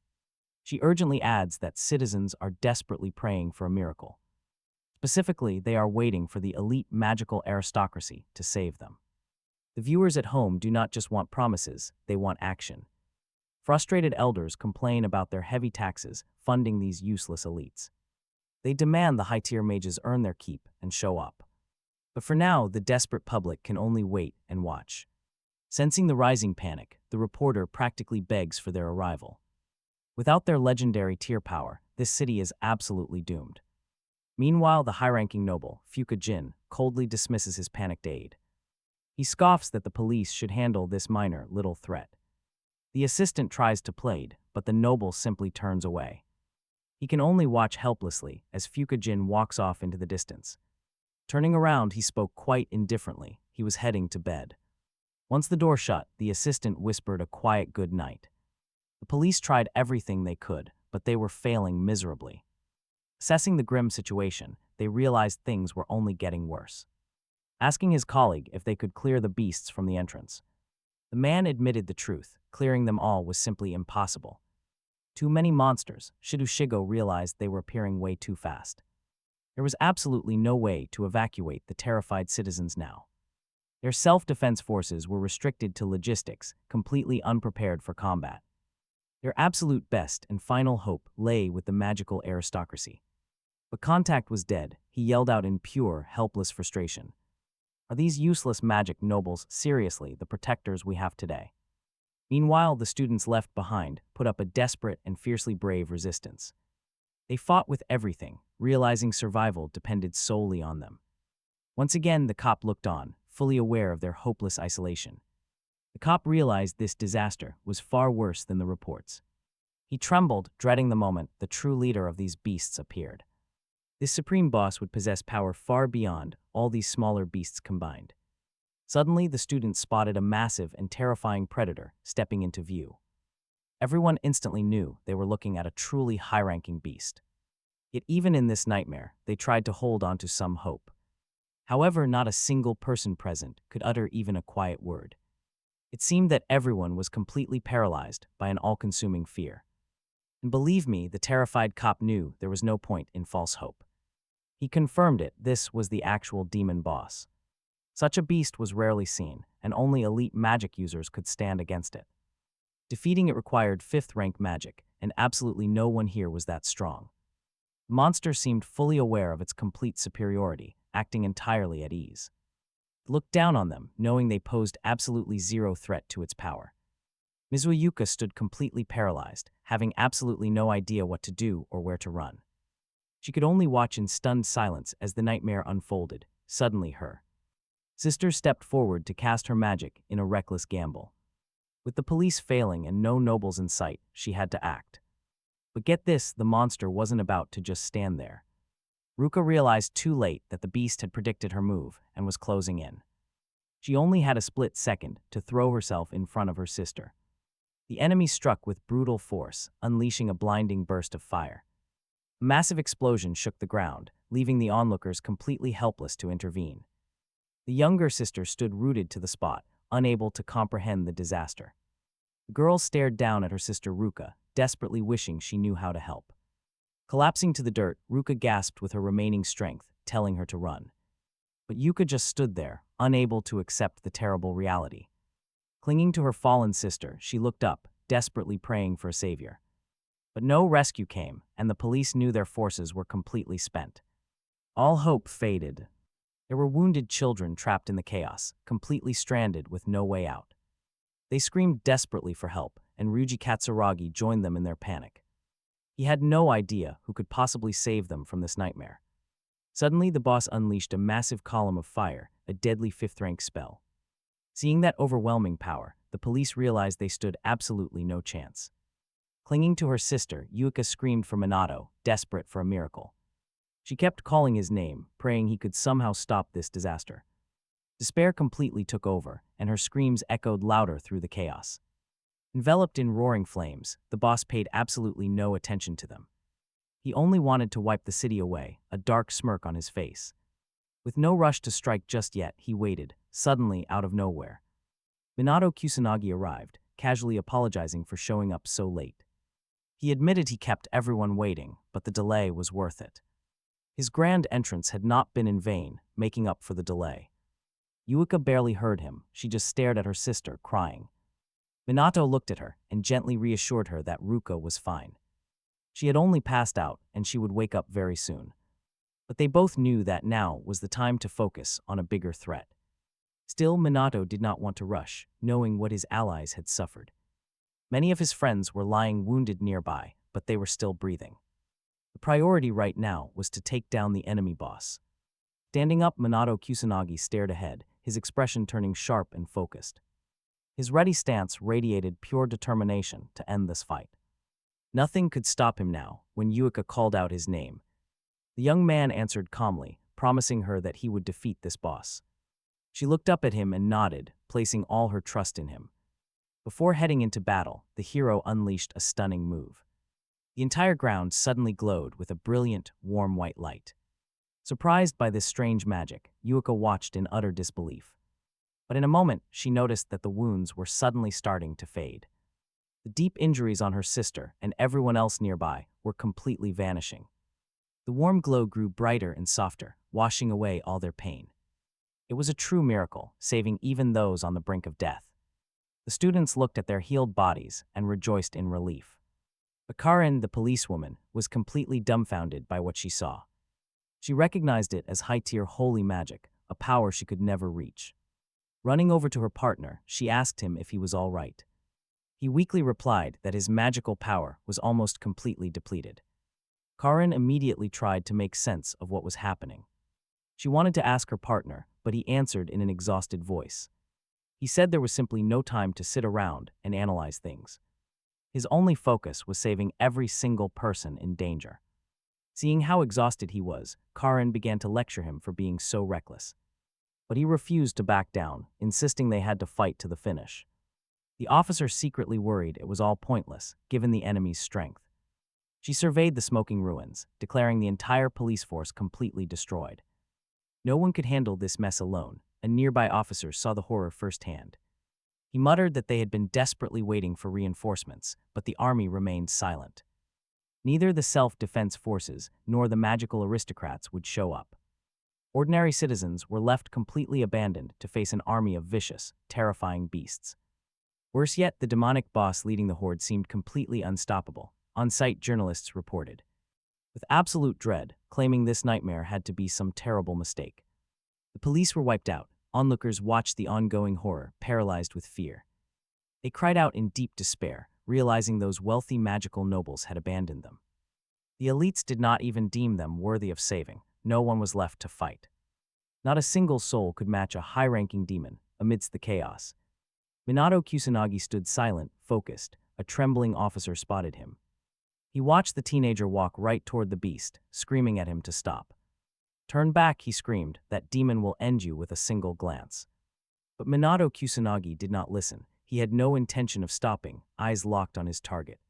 She urgently adds that citizens are desperately praying for a miracle. Specifically, they are waiting for the elite magical aristocracy to save them. The viewers at home do not just want promises, they want action. Frustrated elders complain about their heavy taxes funding these useless elites. They demand the high-tier mages earn their keep and show up. But for now, the desperate public can only wait and watch. Sensing the rising panic, the reporter practically begs for their arrival. Without their legendary tier power, this city is absolutely doomed. Meanwhile, the high-ranking noble, Fuka-jin, coldly dismisses his panicked aide. He scoffs that the police should handle this minor little threat. The assistant tries to plead, but the noble simply turns away. He can only watch helplessly as Fuka-jin walks off into the distance. Turning around, he spoke quite indifferently. He was heading to bed. Once the door shut, the assistant whispered a quiet good night. The police tried everything they could, but they were failing miserably. Assessing the grim situation, they realized things were only getting worse. Asking his colleague if they could clear the beasts from the entrance, the man admitted the truth. Clearing them all was simply impossible. Too many monsters. Shidushigo realized they were appearing way too fast. There was absolutely no way to evacuate the terrified citizens now. Their self-defense forces were restricted to logistics, completely unprepared for combat. Their absolute best and final hope lay with the magical aristocracy. But contact was dead. He yelled out in pure, helpless frustration. Are these useless magic nobles seriously the protectors we have today? Meanwhile, the students left behind put up a desperate and fiercely brave resistance. They fought with everything, realizing survival depended solely on them. Once again, the cop looked on, fully aware of their hopeless isolation. The cop realized this disaster was far worse than the reports. He trembled, dreading the moment the true leader of these beasts appeared. This supreme boss would possess power far beyond all these smaller beasts combined. Suddenly, the students spotted a massive and terrifying predator stepping into view. Everyone instantly knew they were looking at a truly high-ranking beast. Yet even in this nightmare, they tried to hold on to some hope. However, not a single person present could utter even a quiet word. It seemed that everyone was completely paralyzed by an all-consuming fear. And believe me, the terrified cop knew there was no point in false hope. He confirmed it. This was the actual demon boss. Such a beast was rarely seen, and only elite magic users could stand against it. Defeating it required 5th rank magic, and absolutely no one here was that strong. The monster seemed fully aware of its complete superiority, acting entirely at ease. It looked down on them, knowing they posed absolutely zero threat to its power. Mizuo stood completely paralyzed, having absolutely no idea what to do or where to run. She could only watch in stunned silence as the nightmare unfolded. Suddenly her sister stepped forward to cast her magic in a reckless gamble. With the police failing and no nobles in sight, she had to act. But get this, the monster wasn't about to just stand there. Ruka realized too late that the beast had predicted her move and was closing in. She only had a split second to throw herself in front of her sister. The enemy struck with brutal force, unleashing a blinding burst of fire. A massive explosion shook the ground, leaving the onlookers completely helpless to intervene. The younger sister stood rooted to the spot, unable to comprehend the disaster. The girl stared down at her sister Ruka, desperately wishing she knew how to help. Collapsing to the dirt, Ruka gasped with her remaining strength, telling her to run. But Yuka just stood there, unable to accept the terrible reality. Clinging to her fallen sister, she looked up, desperately praying for a savior. But no rescue came, and the police knew their forces were completely spent. All hope faded. There were wounded children trapped in the chaos, completely stranded with no way out. They screamed desperately for help, and Ryuji Katsuragi joined them in their panic. He had no idea who could possibly save them from this nightmare. Suddenly, the boss unleashed a massive column of fire, a deadly 5th-rank spell. Seeing that overwhelming power, the police realized they stood absolutely no chance. Clinging to her sister, Yuka screamed for Minato, desperate for a miracle. She kept calling his name, praying he could somehow stop this disaster. Despair completely took over, and her screams echoed louder through the chaos. Enveloped in roaring flames, the boss paid absolutely no attention to them. He only wanted to wipe the city away, a dark smirk on his face. With no rush to strike just yet, he waited, suddenly out of nowhere. Minato Kusanagi arrived, casually apologizing for showing up so late. He admitted he kept everyone waiting, but the delay was worth it. His grand entrance had not been in vain, making up for the delay. Yuika barely heard him. She just stared at her sister, crying. Minato looked at her and gently reassured her that Ruka was fine. She had only passed out, and she would wake up very soon. But they both knew that now was the time to focus on a bigger threat. Still, Minato did not want to rush, knowing what his allies had suffered. Many of his friends were lying wounded nearby, but they were still breathing. The priority right now was to take down the enemy boss. Standing up, Minato Kusanagi stared ahead, his expression turning sharp and focused. His ready stance radiated pure determination to end this fight. Nothing could stop him now when Yuika called out his name. The young man answered calmly, promising her that he would defeat this boss. She looked up at him and nodded, placing all her trust in him. Before heading into battle, the hero unleashed a stunning move. The entire ground suddenly glowed with a brilliant, warm white light. Surprised by this strange magic, Yuika watched in utter disbelief. But in a moment, she noticed that the wounds were suddenly starting to fade. The deep injuries on her sister and everyone else nearby were completely vanishing. The warm glow grew brighter and softer, washing away all their pain. It was a true miracle, saving even those on the brink of death. The students looked at their healed bodies and rejoiced in relief. But Karin, the policewoman, was completely dumbfounded by what she saw. She recognized it as high-tier holy magic, a power she could never reach. Running over to her partner, she asked him if he was all right. He weakly replied that his magical power was almost completely depleted. Karin immediately tried to make sense of what was happening. She wanted to ask her partner, but he answered in an exhausted voice. He said there was simply no time to sit around and analyze things. His only focus was saving every single person in danger. Seeing how exhausted he was, Karin began to lecture him for being so reckless. But he refused to back down, insisting they had to fight to the finish. The officer secretly worried it was all pointless, given the enemy's strength. She surveyed the smoking ruins, declaring the entire police force completely destroyed. No one could handle this mess alone, and nearby officers saw the horror firsthand. He muttered that they had been desperately waiting for reinforcements, but the army remained silent. Neither the self-defense forces nor the magical aristocrats would show up. Ordinary citizens were left completely abandoned to face an army of vicious, terrifying beasts. Worse yet, the demonic boss leading the horde seemed completely unstoppable, on-site journalists reported. With absolute dread, claiming this nightmare had to be some terrible mistake. The police were wiped out. Onlookers watched the ongoing horror, paralyzed with fear. They cried out in deep despair, realizing those wealthy magical nobles had abandoned them. The elites did not even deem them worthy of saving. No one was left to fight. Not a single soul could match a high-ranking demon amidst the chaos. Minato Kusanagi stood silent, focused. A trembling officer spotted him. He watched the teenager walk right toward the beast, screaming at him to stop. "Turn back," he screamed. "That demon will end you with a single glance." But Minato Kusanagi did not listen. He had no intention of stopping, eyes locked on his target.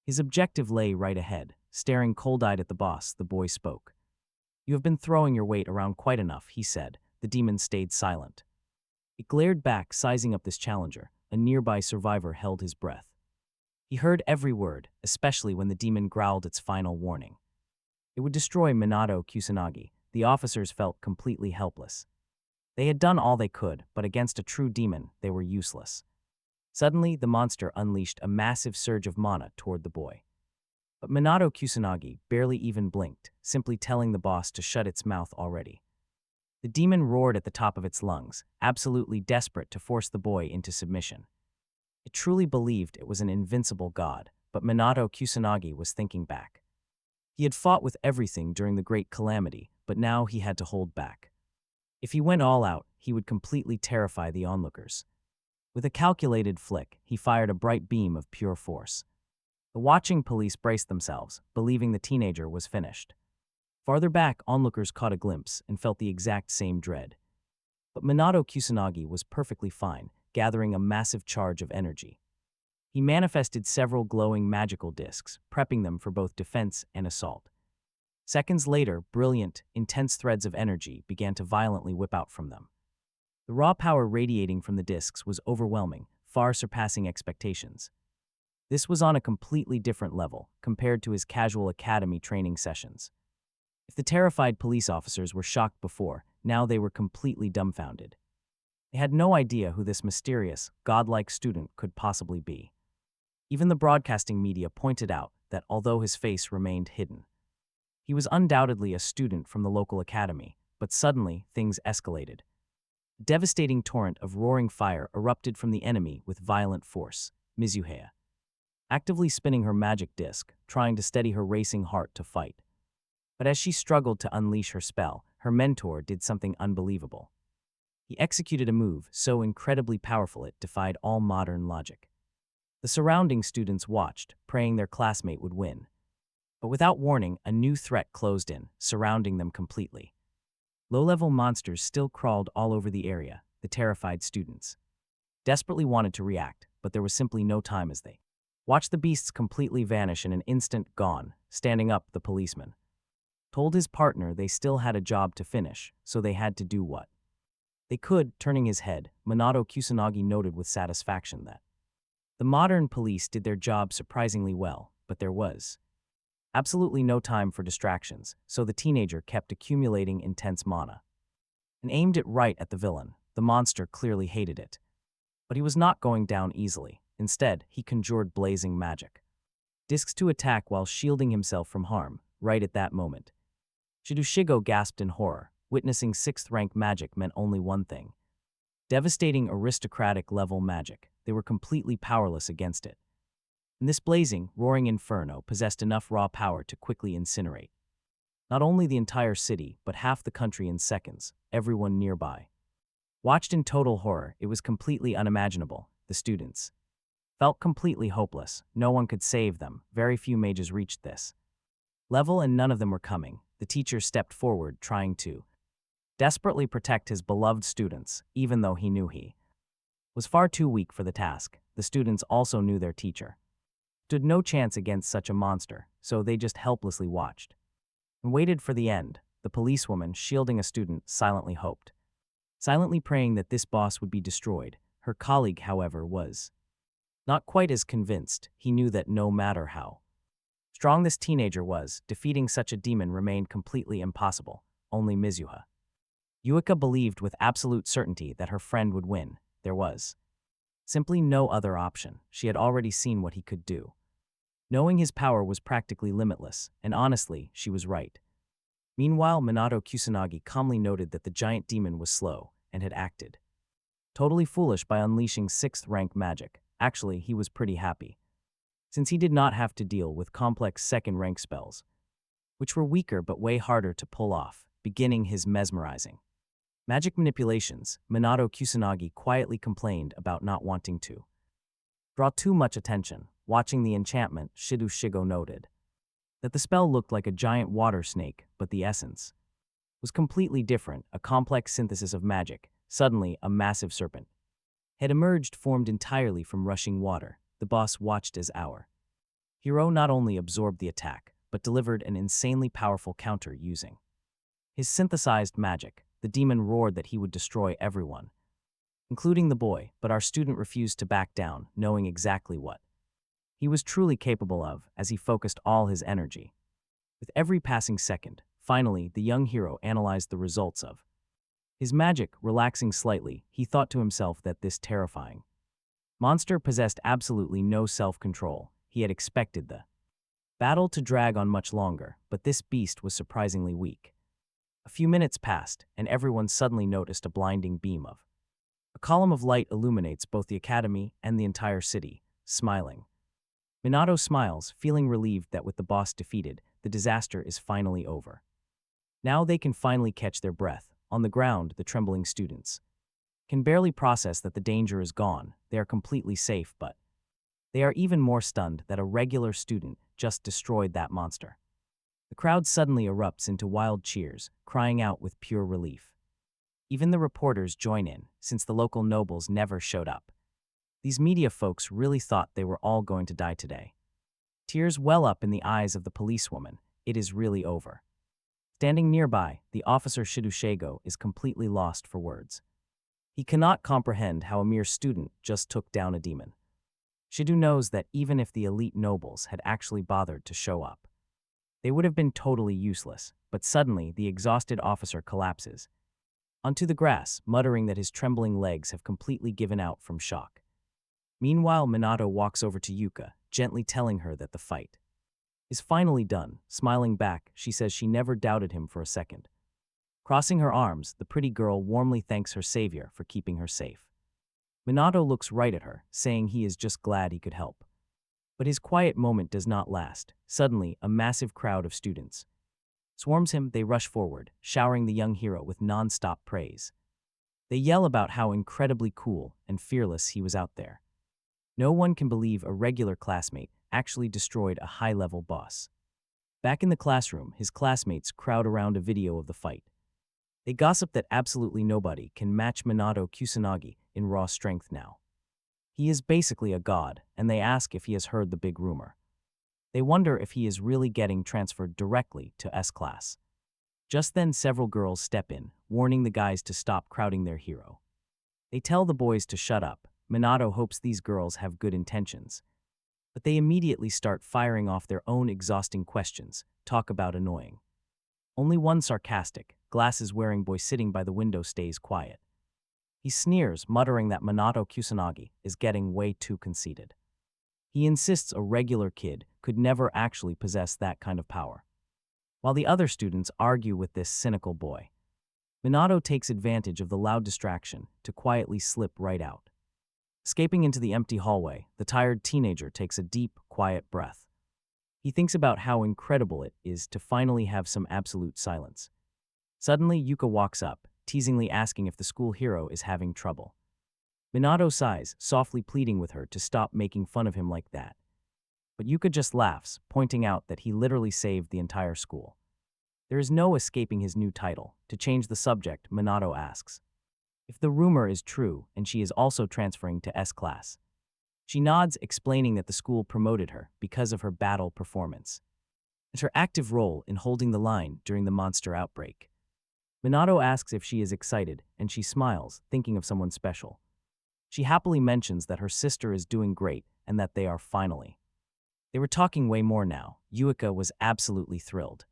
His objective lay right ahead. Staring cold-eyed at the boss, the boy spoke. "You have been throwing your weight around quite enough," he said. The demon stayed silent. It glared back, sizing up this challenger. A nearby survivor held his breath. He heard every word, especially when the demon growled its final warning. It would destroy Minato Kusanagi. The officers felt completely helpless. They had done all they could, but against a true demon, they were useless. Suddenly, the monster unleashed a massive surge of mana toward the boy. But Minato Kusanagi barely even blinked, simply telling the boss to shut its mouth already. The demon roared at the top of its lungs, absolutely desperate to force the boy into submission. It truly believed it was an invincible god, but Minato Kusanagi was thinking back. He had fought with everything during the Great Calamity, but now he had to hold back. If he went all out, he would completely terrify the onlookers. With a calculated flick, he fired a bright beam of pure force. The watching police braced themselves, believing the teenager was finished. Farther back, onlookers caught a glimpse and felt the exact same dread. But Minato Kusanagi was perfectly fine, gathering a massive charge of energy. He manifested several glowing magical discs, prepping them for both defense and assault. Seconds later, brilliant, intense threads of energy began to violently whip out from them. The raw power radiating from the discs was overwhelming, far surpassing expectations. This was on a completely different level compared to his casual academy training sessions. If the terrified police officers were shocked before, now they were completely dumbfounded. They had no idea who this mysterious, godlike student could possibly be. Even the broadcasting media pointed out that although his face remained hidden, he was undoubtedly a student from the local academy, but suddenly things escalated. A devastating torrent of roaring fire erupted from the enemy with violent force. Mizuhaya, actively spinning her magic disc, trying to steady her racing heart to fight. But as she struggled to unleash her spell, her mentor did something unbelievable. He executed a move so incredibly powerful it defied all modern logic. The surrounding students watched, praying their classmate would win. But without warning, a new threat closed in, surrounding them completely. Low-level monsters still crawled all over the area, the terrified students desperately wanted to react, but there was simply no time as they watched the beasts completely vanish in an instant. Gone. Standing up, the policeman told his partner they still had a job to finish, so they had to do what they could. Turning his head, Minato Kusanagi noted with satisfaction that the modern police did their job surprisingly well, but there was absolutely no time for distractions, so the teenager kept accumulating intense mana and aimed it right at the villain. The monster clearly hated it. But he was not going down easily. Instead, he conjured blazing magic discs to attack while shielding himself from harm. Right at that moment, Shidushigo gasped in horror. Witnessing 6th rank magic meant only one thing: devastating aristocratic-level magic. They were completely powerless against it. And this blazing, roaring inferno possessed enough raw power to quickly incinerate not only the entire city, but half the country in seconds. Everyone nearby watched in total horror. It was completely unimaginable. The students felt completely hopeless. No one could save them. Very few mages reached this level, and none of them were coming. The teacher stepped forward, trying to desperately protect his beloved students, even though he knew he was far too weak for the task. The students also knew their teacher stood no chance against such a monster, so they just helplessly watched and waited for the end. The policewoman, shielding a student, silently hoped, silently praying that this boss would be destroyed. Her colleague, however, was not quite as convinced. He knew that no matter how strong this teenager was, defeating such a demon remained completely impossible. Only Mizuha Yuika believed with absolute certainty that her friend would win. There was simply no other option. She had already seen what he could do. Knowing his power was practically limitless, and honestly, she was right. Meanwhile, Minato Kusanagi calmly noted that the giant demon was slow and had acted totally foolish by unleashing 6th rank magic. Actually, he was pretty happy, since he did not have to deal with complex 2nd rank spells, which were weaker but way harder to pull off. Beginning his mesmerizing magic manipulations, Minato Kusanagi quietly complained about not wanting to draw too much attention. Watching the enchantment, Shidushigo noted that the spell looked like a giant water snake, but the essence was completely different, a complex synthesis of magic. Suddenly, a massive serpent had emerged, formed entirely from rushing water. The boss watched as our hero not only absorbed the attack, but delivered an insanely powerful counter using his synthesized magic. The demon roared that he would destroy everyone, including the boy, but our student refused to back down, knowing exactly what he was truly capable of as he focused all his energy. With every passing second, finally, the young hero analyzed the results of his magic. Relaxing slightly, he thought to himself that this terrifying monster possessed absolutely no self-control. He had expected the battle to drag on much longer, but this beast was surprisingly weak. A few minutes passed, and everyone suddenly noticed a blinding beam of a column of light illuminates both the academy and the entire city. Smiling, Minato smiles, feeling relieved that with the boss defeated, the disaster is finally over. Now they can finally catch their breath. On the ground, the trembling students can barely process that the danger is gone. They are completely safe, but they are even more stunned that a regular student just destroyed that monster. The crowd suddenly erupts into wild cheers, crying out with pure relief. Even the reporters join in, since the local nobles never showed up. These media folks really thought they were all going to die today. Tears well up in the eyes of the policewoman. It is really over. Standing nearby, the officer Shidushigo is completely lost for words. He cannot comprehend how a mere student just took down a demon. Shidu knows that even if the elite nobles had actually bothered to show up, they would have been totally useless. But suddenly, the exhausted officer collapses. onto the grass, muttering that his trembling legs have completely given out from shock. Meanwhile, Minato walks over to Yuka, gently telling her that the fight is finally done. Smiling back, she says she never doubted him for a second. Crossing her arms, the pretty girl warmly thanks her savior for keeping her safe. Minato looks right at her, saying he is just glad he could help. But his quiet moment does not last. Suddenly, a massive crowd of students swarms him. They rush forward, showering the young hero with non-stop praise. They yell about how incredibly cool and fearless he was out there. No one can believe a regular classmate actually destroyed a high-level boss. Back in the classroom, his classmates crowd around a video of the fight. They gossip that absolutely nobody can match Minato Kusanagi in raw strength now. He is basically a god, and they ask if he has heard the big rumor. They wonder if he is really getting transferred directly to S-class. Just then, several girls step in, warning the guys to stop crowding their hero. They tell the boys to shut up. Minato hopes these girls have good intentions. But they immediately start firing off their own exhausting questions. Talk about annoying. Only one sarcastic, glasses-wearing boy sitting by the window stays quiet. He sneers, muttering that Minato Kusanagi is getting way too conceited. He insists a regular kid could never actually possess that kind of power. While the other students argue with this cynical boy, Minato takes advantage of the loud distraction to quietly slip right out. Escaping into the empty hallway, the tired teenager takes a deep, quiet breath. He thinks about how incredible it is to finally have some absolute silence. Suddenly, Yuka walks up, teasingly asking if the school hero is having trouble. Minato sighs, softly pleading with her to stop making fun of him like that. But Yuka just laughs, pointing out that he literally saved the entire school. There is no escaping his new title. To change the subject, Minato asks if the rumor is true and she is also transferring to S-class. She nods, explaining that the school promoted her because of her battle performance and her active role in holding the line during the monster outbreak. Minato asks if she is excited, and she smiles, thinking of someone special. She happily mentions that her sister is doing great and that they are finally. They were talking way more now. Yuka was absolutely thrilled.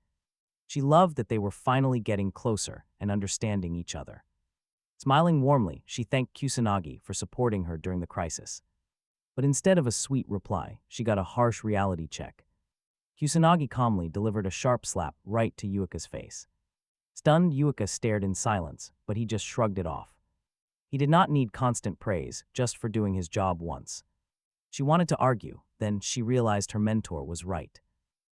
She loved that they were finally getting closer and understanding each other. Smiling warmly, she thanked Kusanagi for supporting her during the crisis. But instead of a sweet reply, she got a harsh reality check. Kusanagi calmly delivered a sharp slap right to Yuka's face. Stunned, Yuka stared in silence, but he just shrugged it off. He did not need constant praise, just for doing his job once. She wanted to argue, then she realized her mentor was right.